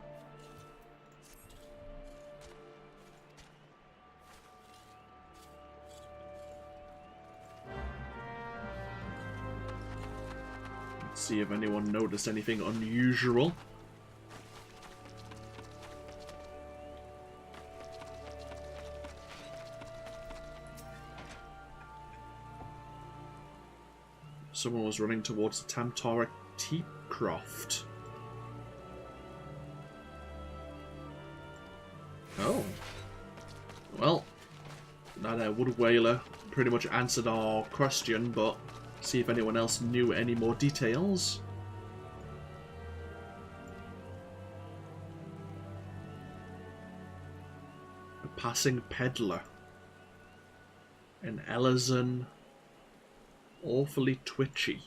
Let's see if anyone noticed anything unusual. Someone was running towards the Tamtara Deepcroft. Oh. Well, that wood whaler pretty much answered our question, but see if anyone else knew any more details. A passing peddler. An Elezen. Awfully twitchy.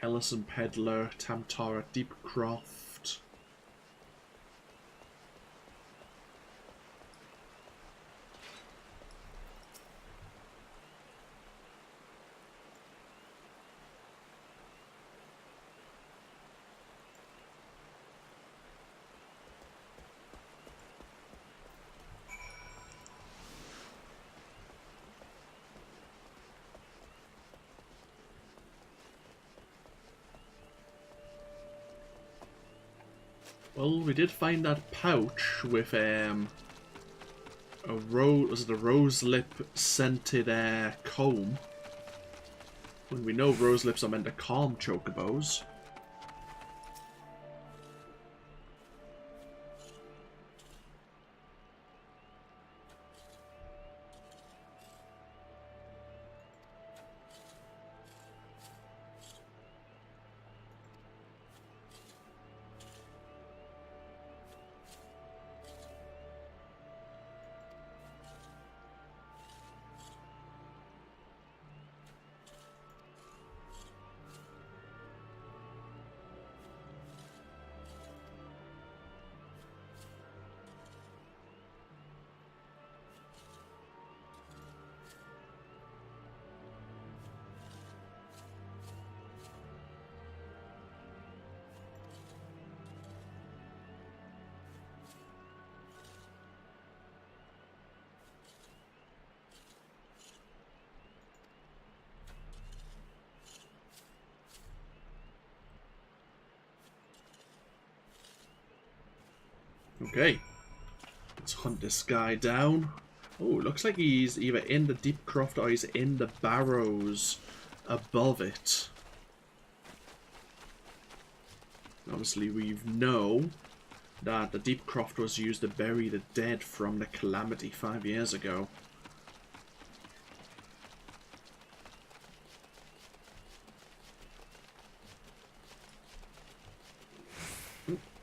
Elezen Peddler, Tamtara Deepcroft. Well, we did find that pouch with a rose lip scented comb. When we know rose lips are meant to calm chocobos. Okay. Let's hunt this guy down. Oh, looks like he's either in the Deepcroft or he's in the barrows above it. Obviously, we know that the Deepcroft was used to bury the dead from the calamity 5 years ago.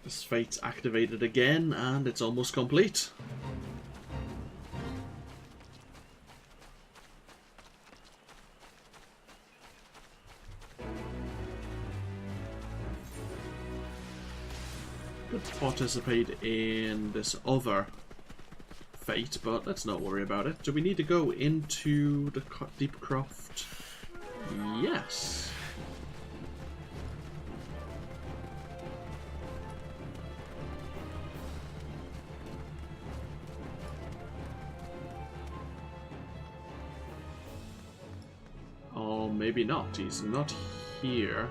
This fate's activated again, and it's almost complete. Could participate in this other fate, but let's not worry about it. Do we need to go into the Deepcroft? Yes. Or maybe not. He's not here.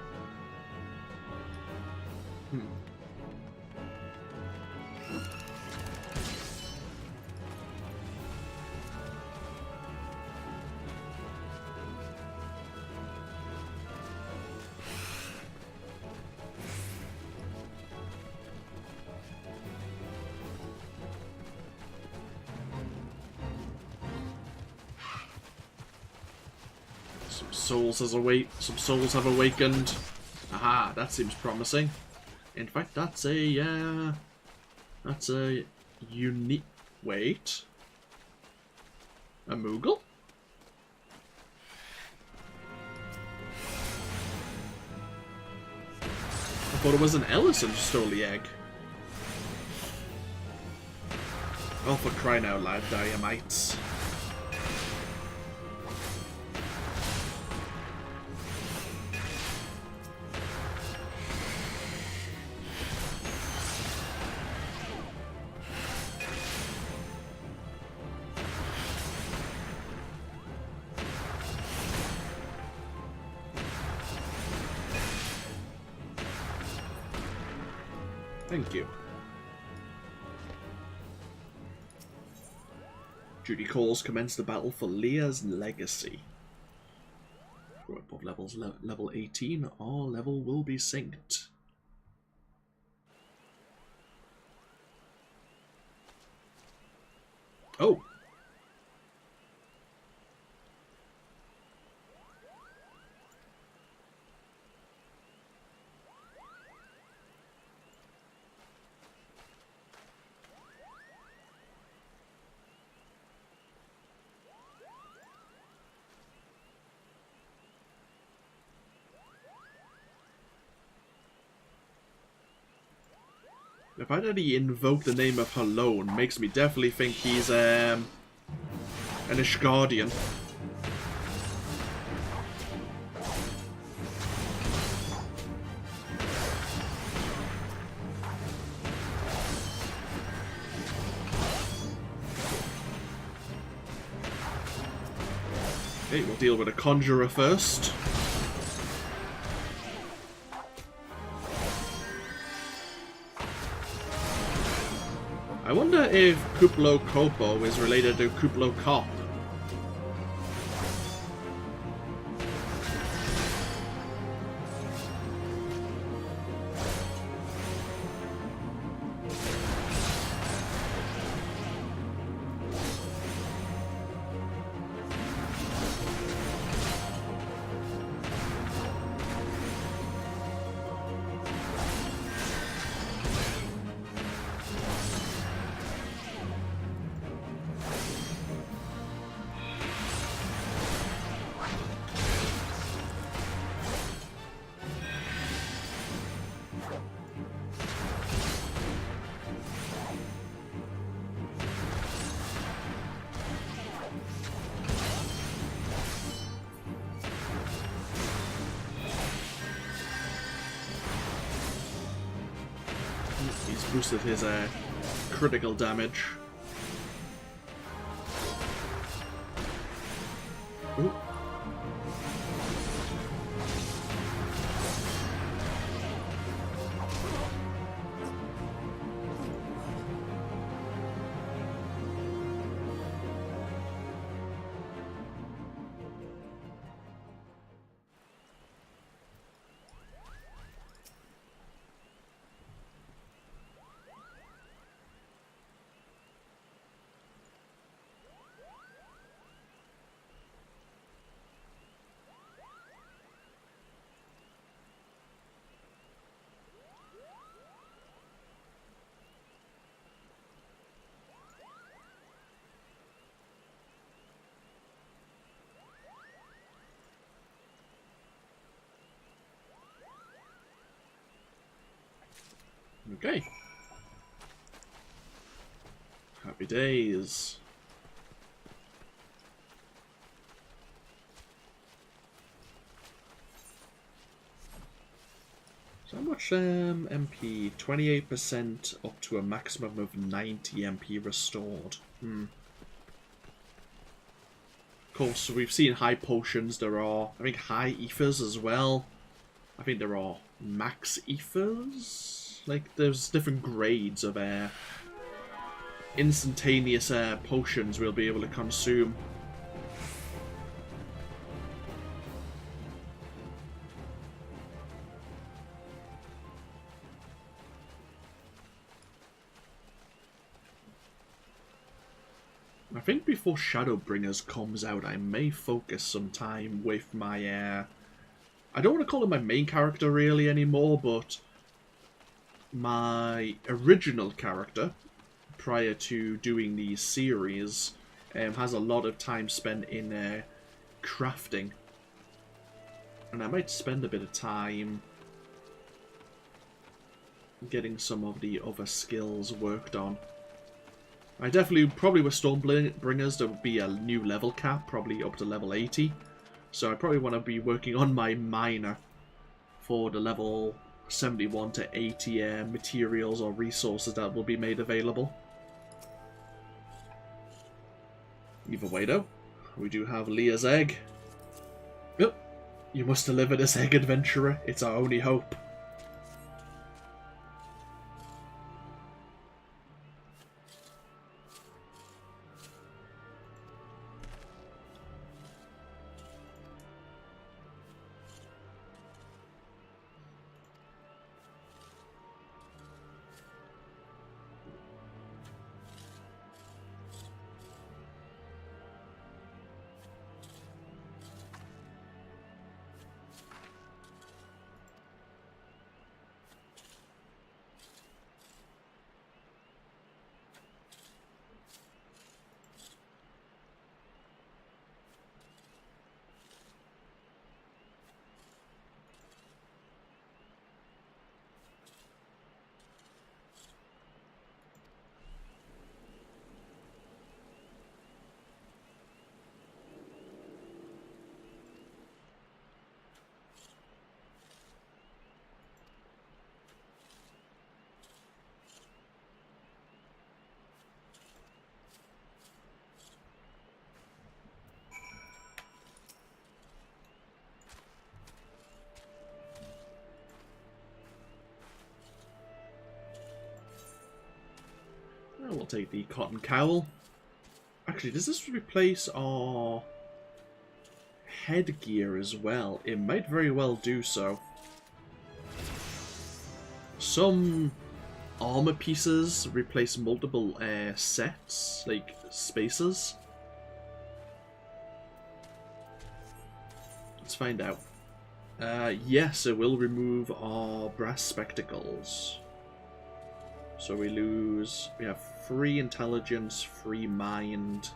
Some souls have awakened. Aha, that seems promising. In fact, that's a unique. Wait, a Moogle? I thought it was an Elezen who stole the egg. Oh, for crying out loud, Diamites. Thank you. Duty calls commence the battle for Leah's legacy. Go above level 18, our level will be synced. Oh! The fact that he invoked the name of Halone makes me definitely think he's an Ishgardian. Okay, we'll deal with a Conjurer first. I wonder if Kuplo Kopo is related to Kuplo Kop. He's boosted his critical damage. Ooh. Okay. Happy days. So how much MP? 28% up to a maximum of 90 MP restored. Of course, we've seen high potions. There are, I think, high ethers as well. I think there are max ethers. Like, there's different grades of instantaneous potions we'll be able to consume. I think before Shadowbringers comes out, I may focus some time with my, I don't want to call him my main character really anymore, but my original character, prior to doing these series, has a lot of time spent in crafting. And I might spend a bit of time getting some of the other skills worked on. I definitely, probably with Stormbringers, there would be a new level cap, probably up to level 80. So I probably want to be working on my miner for the level 71 to 80 materials or resources that will be made available. Either way though, we do have Leah's egg. Yep, you must deliver this egg, adventurer. It's our only hope. We'll take the cotton cowl. Actually, does this replace our headgear as well? It might very well do so. Some armor pieces replace multiple sets, like spaces. Let's find out. Yes, it will remove our brass spectacles. So we have 3 intelligence, 3 mind,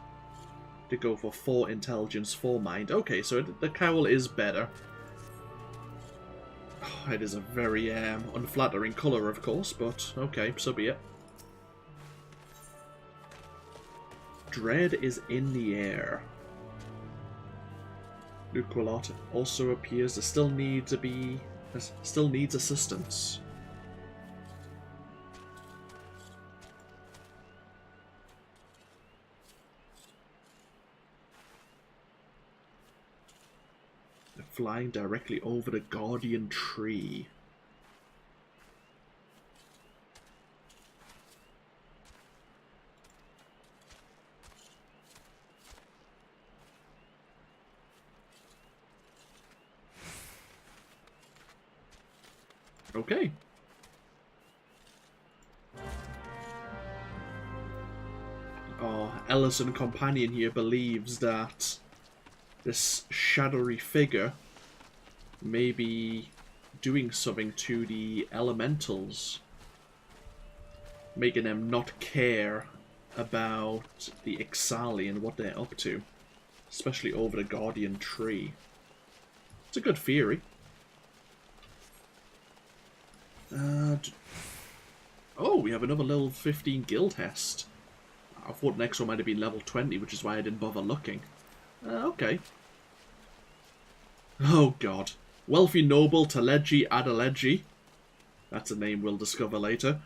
to go for 4 intelligence, 4 mind. Okay, so the cowl is better. Oh, it is a very unflattering colour, of course, but okay, so be it. Dread is in the air. Luke Quillot also appears to still needs assistance. Flying directly over the Guardian Tree. Okay. Our Elezen companion here believes that this shadowy figure may be doing something to the elementals, making them not care about the Ixali and what they're up to, especially over the Guardian Tree. It's a good theory. Oh, we have another level 15 Guildhest. I thought the next one might have been level 20, which is why I didn't bother looking. Okay. Oh god. Wealthy noble Taleji Adeleji, that's a name we'll discover later,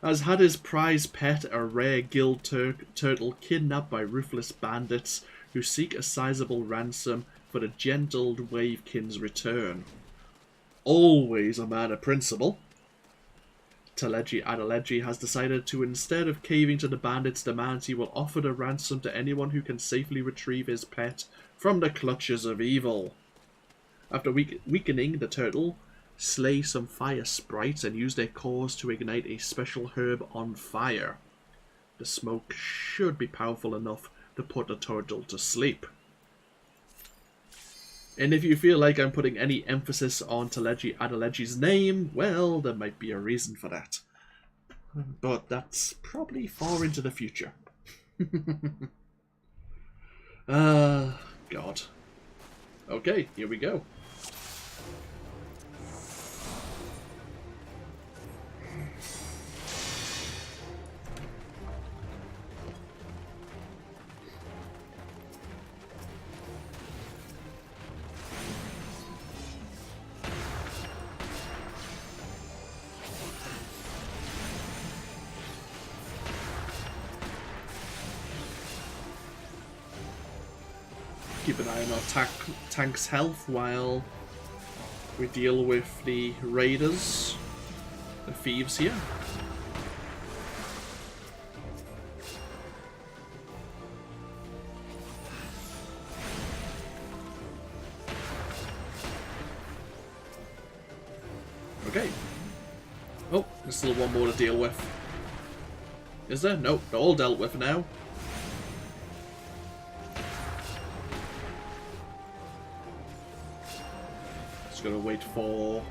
has had his prize pet, a rare gill turtle, kidnapped by ruthless bandits who seek a sizable ransom for the gentle Wavekin's return. Always a man of principle, Taleji Adeleji has decided to, instead of caving to the bandits' demands, he will offer the ransom to anyone who can safely retrieve his pet from the clutches of evil. After weakening the turtle, slay some fire sprites and use their cores to ignite a special herb on fire. The smoke should be powerful enough to put the turtle to sleep. And if you feel like I'm putting any emphasis on Taleji Adeleji's name, well, there might be a reason for that. But that's probably far into the future. God. Okay, here we go. Keep an eye on our tank's health while we deal with the raiders, the thieves here. Okay. Oh, there's still one more to deal with. Is there? Nope, they're all dealt with now. Just gotta wait for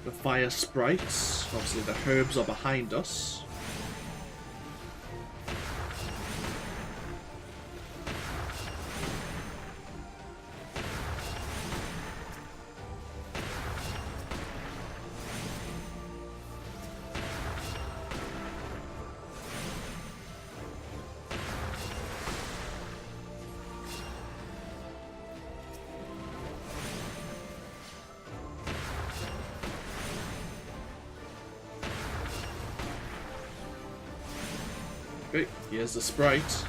the fire sprites. Obviously the herbs are behind us. Okay, here's the sprite.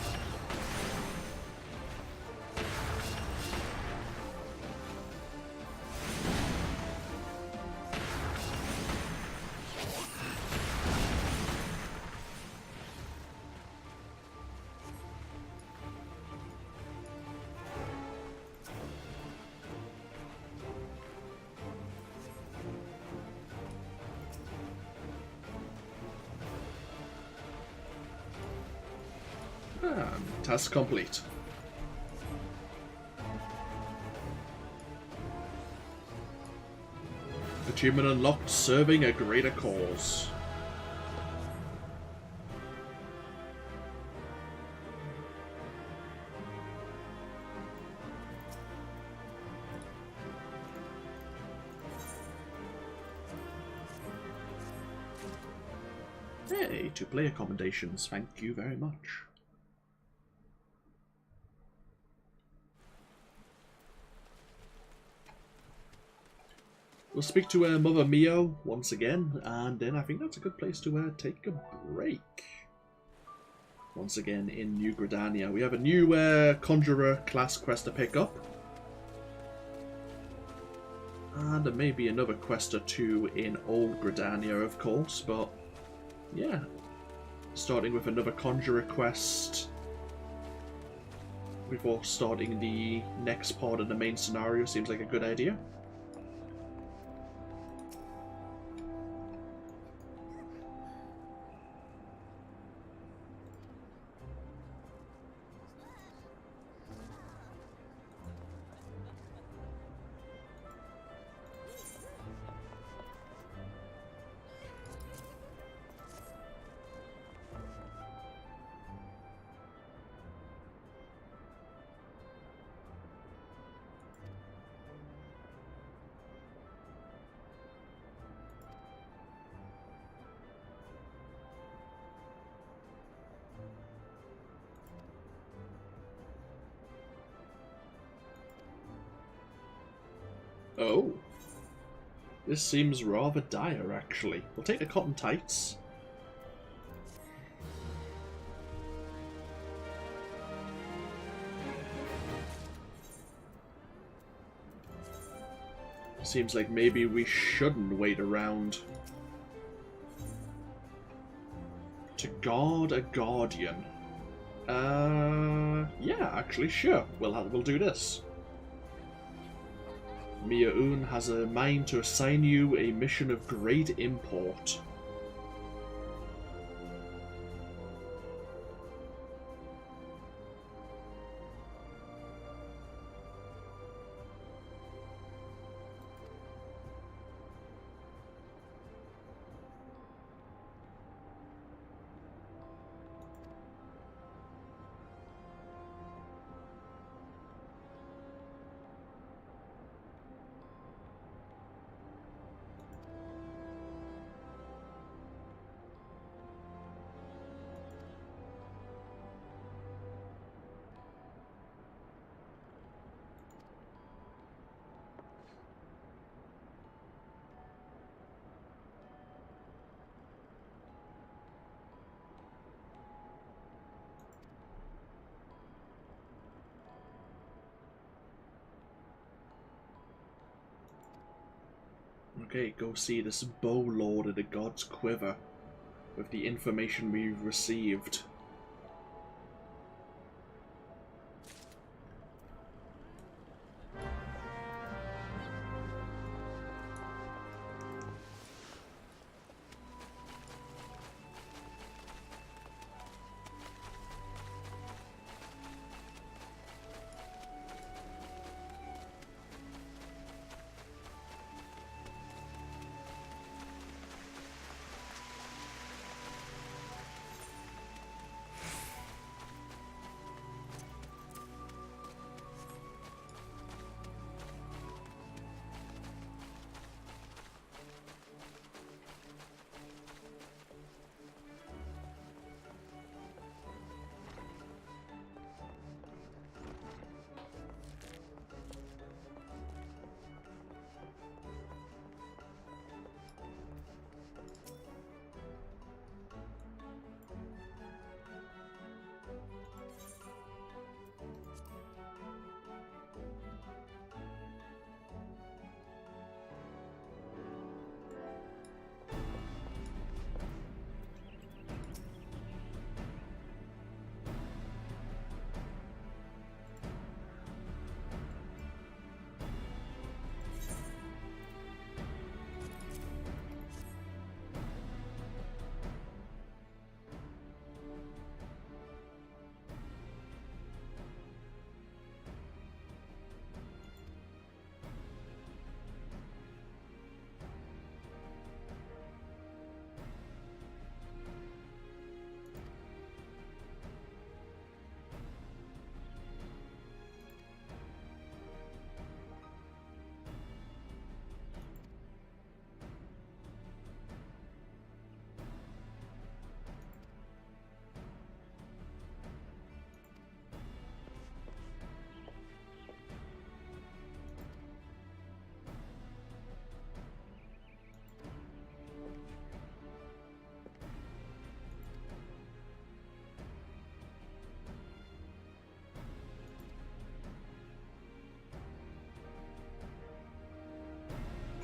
Task complete. Achievement unlocked, serving a greater cause. Hey, 2 player commendations, thank you very much. We'll speak to Mother Mio once again, and then I think that's a good place to take a break. Once again in New Gridania. We have a new Conjurer class quest to pick up. And there may be another quest or two in Old Gridania, of course, but yeah. Starting with another Conjurer quest before starting the next part of the main scenario seems like a good idea. Oh. This seems rather dire, actually. We'll take the cotton tights. Seems like maybe we shouldn't wait around to guard a guardian. Yeah, actually, sure. We'll do this. Mia-Un has a mind to assign you a mission of great import. Okay, go see this bow lord of the God's Quiver with the information we've received.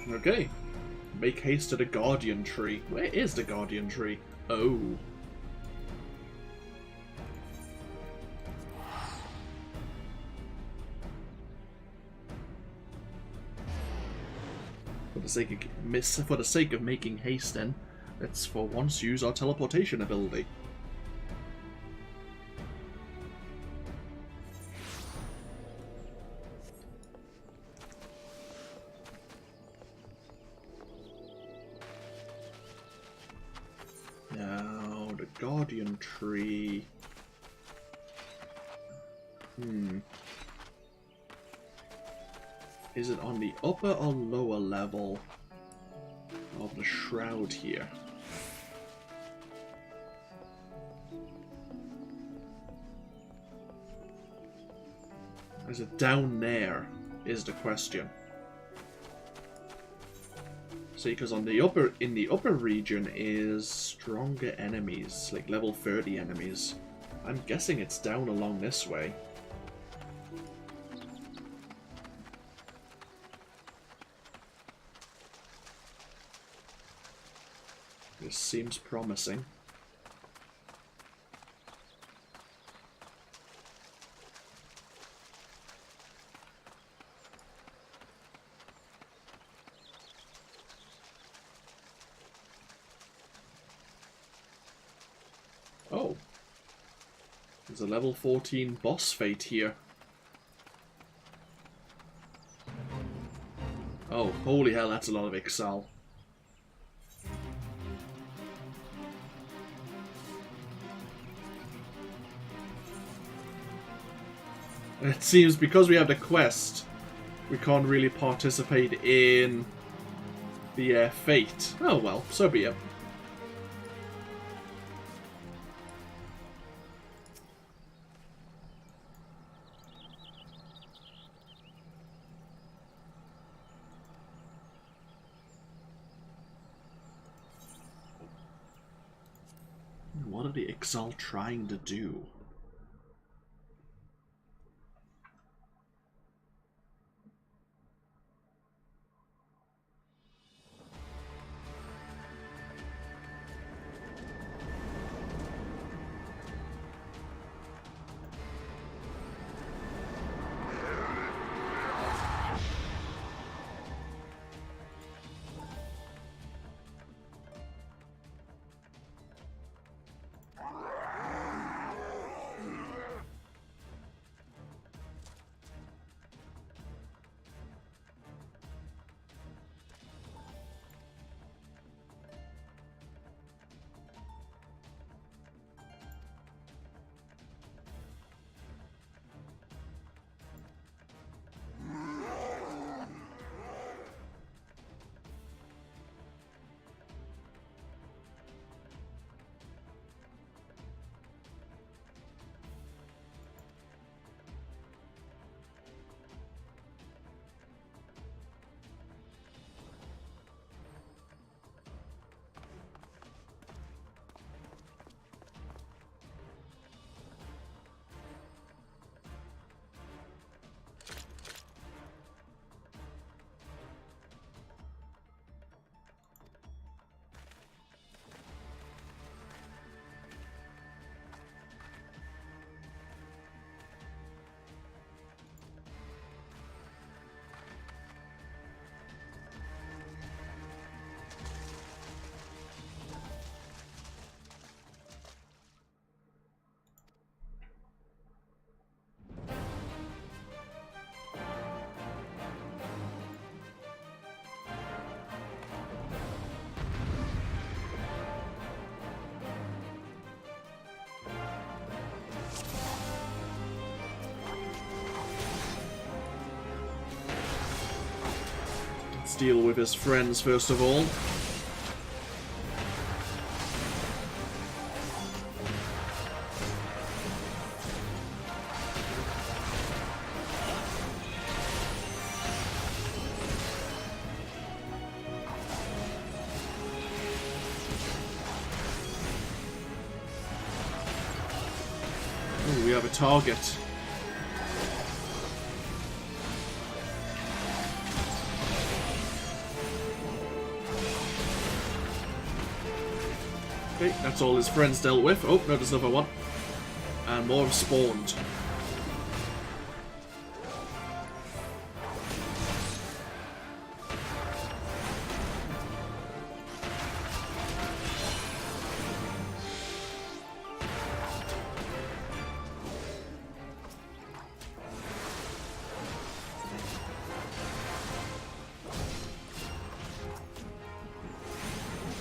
Okay. Make haste to the Guardian Tree. Where is the Guardian Tree? Oh. For the sake of making haste, then, let's for once use our teleportation ability. Now, the Guardian Tree. Is it on the upper or lower level of the shroud here? Is it down there, is the question. See, because on the upper region is stronger enemies, like level 30 enemies. I'm guessing it's down along this way. This seems promising. Oh. There's a level 14 boss fight here. Oh, holy hell, that's a lot of Ixal. It seems because we have the quest, we can't really participate in the fate. Oh well, so be it. What are the Ixal trying to do? Deal with his friends first of all. Ooh, we have a target. Okay, that's all his friends dealt with. Oh, no, there's another one. And more have spawned.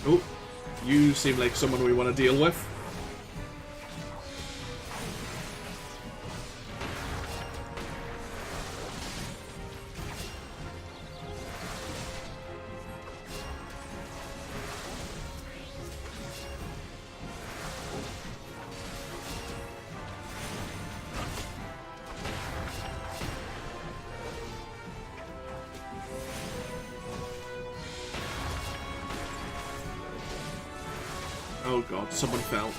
Oh. You seem like someone we want to deal with. god, someone fell.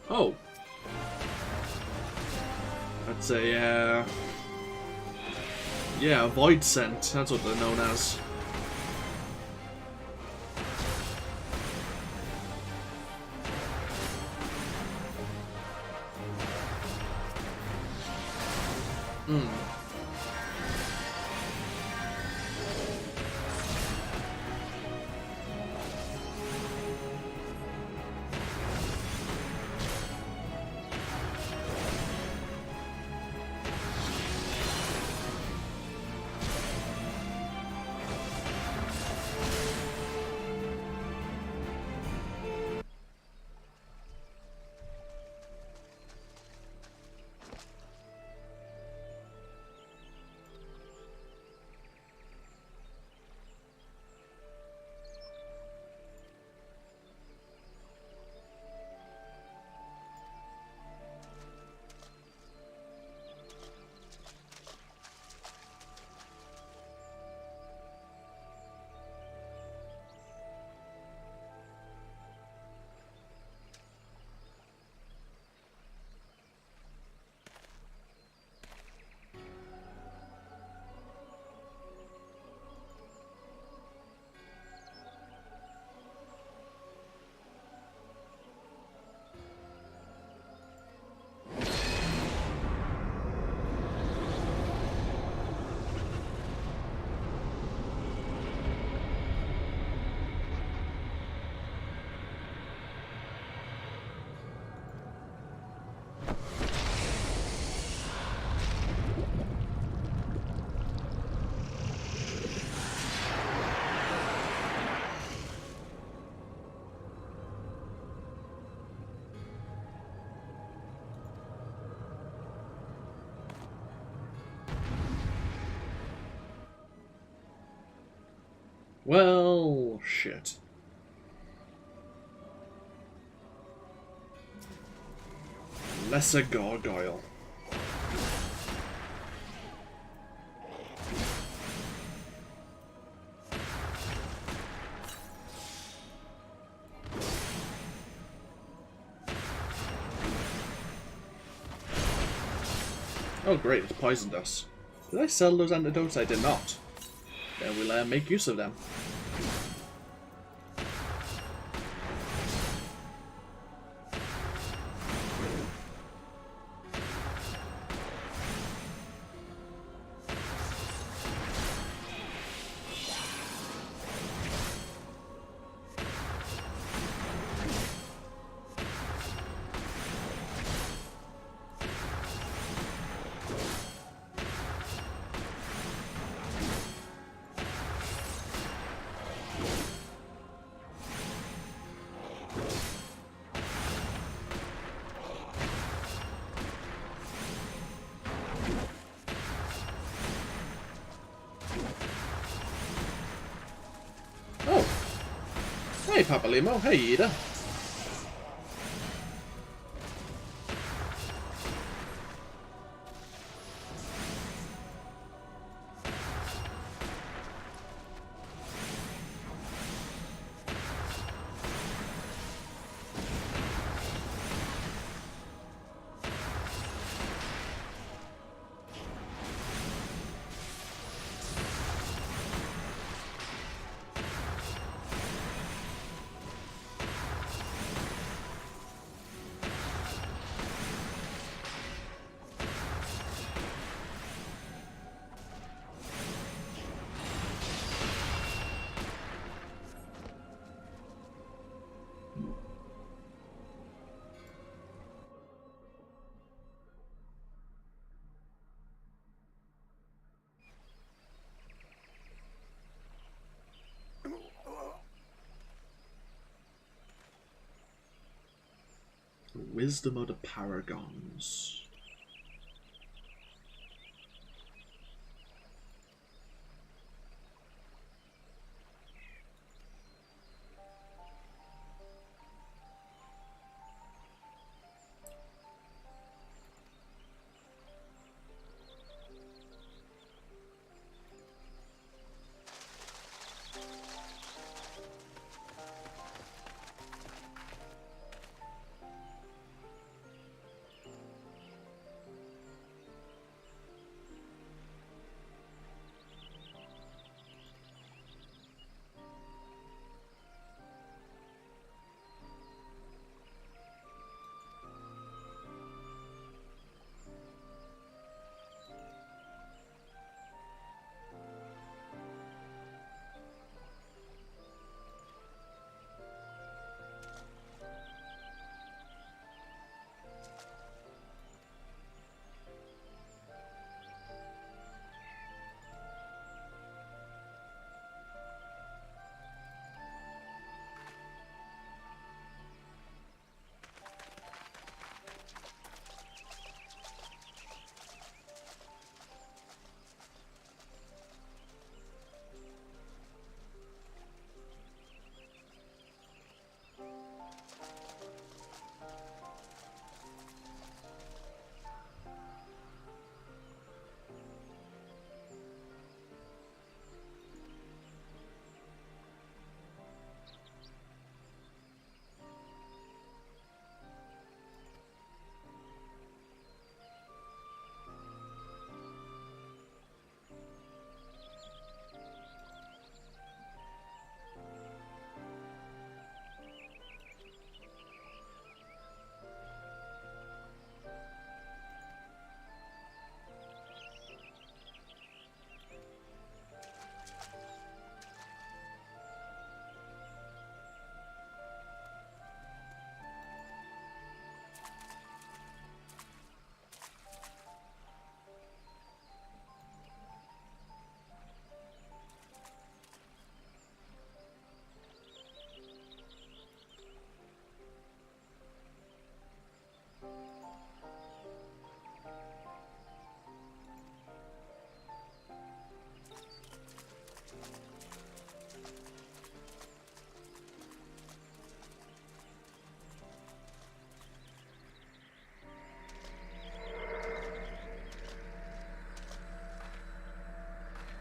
Oh. That's a, yeah, a void scent. That's what they're known as. Well, shit. Lesser gargoyle. Oh great, it's poisoned us. Did I sell those antidotes? I did not. Then we'll make use of them. Hey, Papa Limo. Hey, Ida. Wisdom of the Paragons.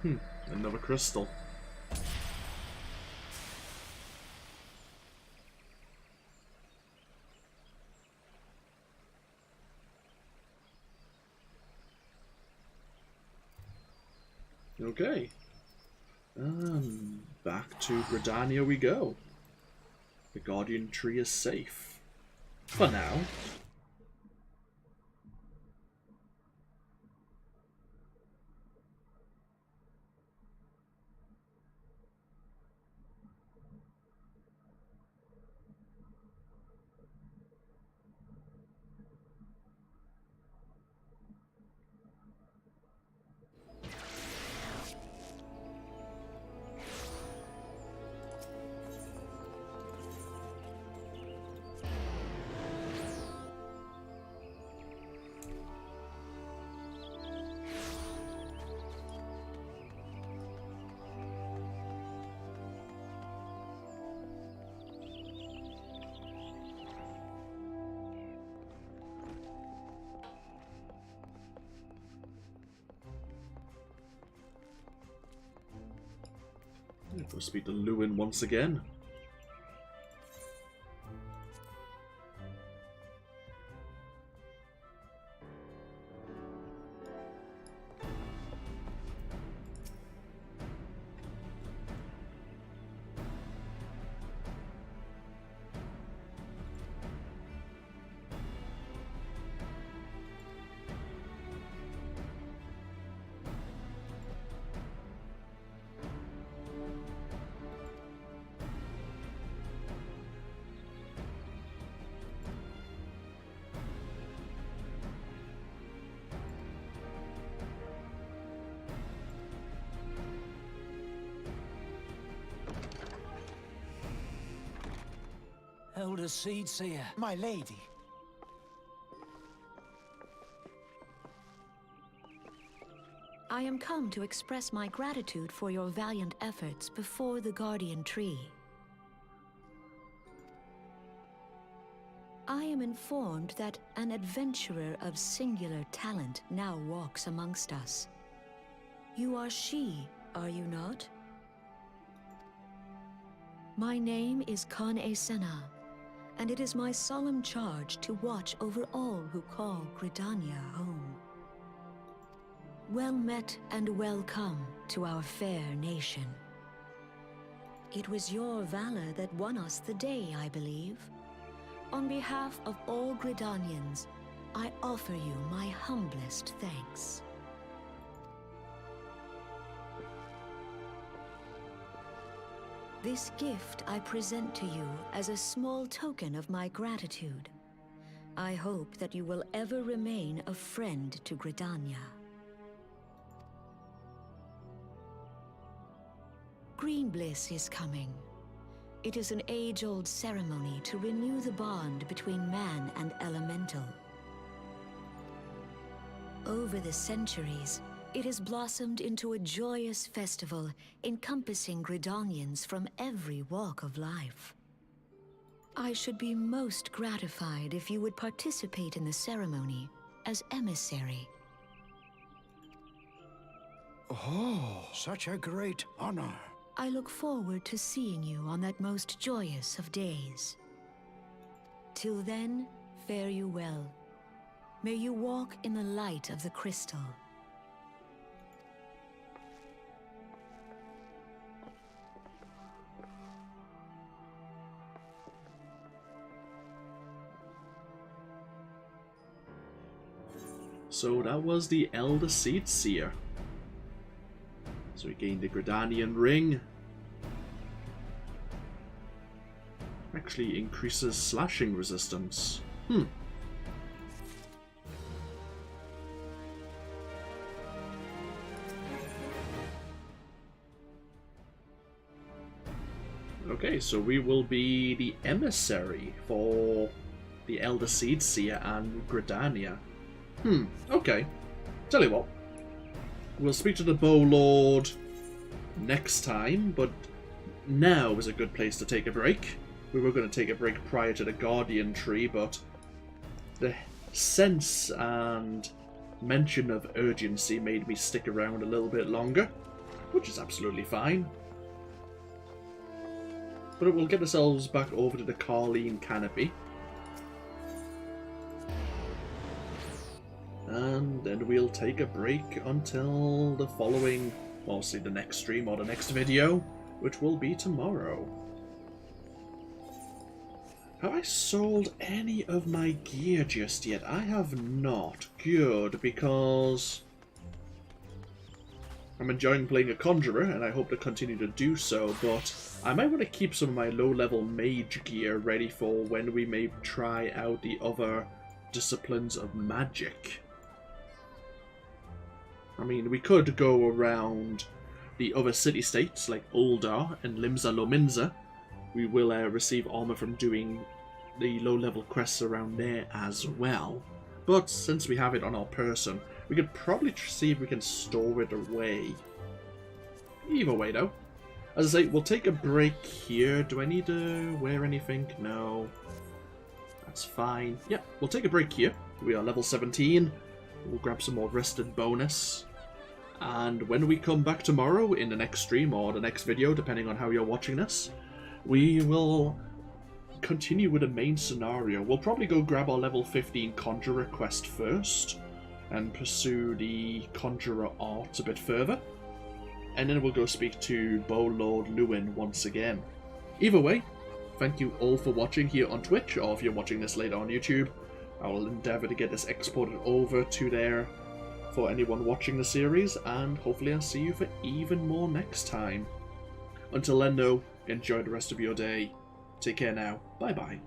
Another crystal. Okay. Back to Gridania we go. The Guardian Tree is safe. For now. Go speak to Lewin once again. Elder Seedseer, my lady. I am come to express my gratitude for your valiant efforts before the Guardian Tree. I am informed that an adventurer of singular talent now walks amongst us. You are she, are you not? My name is Eorzea, and it is my solemn charge to watch over all who call Gridania home. Well met and welcome to our fair nation. It was your valor that won us the day, I believe. On behalf of all Gridanians, I offer you my humblest thanks. This gift I present to you as a small token of my gratitude. I hope that you will ever remain a friend to Gridania. Green Bliss is coming. It is an age-old ceremony to renew the bond between man and elemental. Over the centuries, it has blossomed into a joyous festival encompassing Gridanians from every walk of life. I should be most gratified if you would participate in the ceremony as emissary. Oh, such a great honor. I look forward to seeing you on that most joyous of days. Till then, fare you well. May you walk in the light of the crystal. So that was the Elder Seedseer. So we gained the Gridanian ring. Actually increases slashing resistance. Okay, so we will be the emissary for the Elder Seedseer and Gridania. Okay. Tell you what. We'll speak to the Bow Lord next time, but now is a good place to take a break. We were going to take a break prior to the Guardian Tree, but the sense and mention of urgency made me stick around a little bit longer. which is absolutely fine. But we'll get ourselves back over to the Carline Canopy. And then we'll take a break until the following, mostly the next stream or the next video, which will be tomorrow. Have I sold any of my gear just yet? I have not. Good, because I'm enjoying playing a Conjurer, and I hope to continue to do so, but I might want to keep some of my low-level mage gear ready for when we may try out the other disciplines of magic. I mean, we could go around the other city-states, like Uldar and Limsa Lominsa. We will receive armor from doing the low-level quests around there as well. But since we have it on our person, we could probably see if we can store it away. Either way, though. As I say, we'll take a break here. Do I need to wear anything? No. That's fine. Yeah, we'll take a break here. We are level 17. We'll grab some more rested bonus. And when we come back tomorrow in the next stream or the next video, depending on how you're watching this, we will continue with the main scenario. We'll probably go grab our level 15 Conjurer quest first and pursue the Conjurer art a bit further. And then we'll go speak to Bow Lord Lewin once again. Either way, thank you all for watching here on Twitch, or if you're watching this later on YouTube, I will endeavour to get this exported over to there for anyone watching the series, and hopefully I'll see you for even more next time. Until then though, enjoy the rest of your day. Take care now. Bye bye.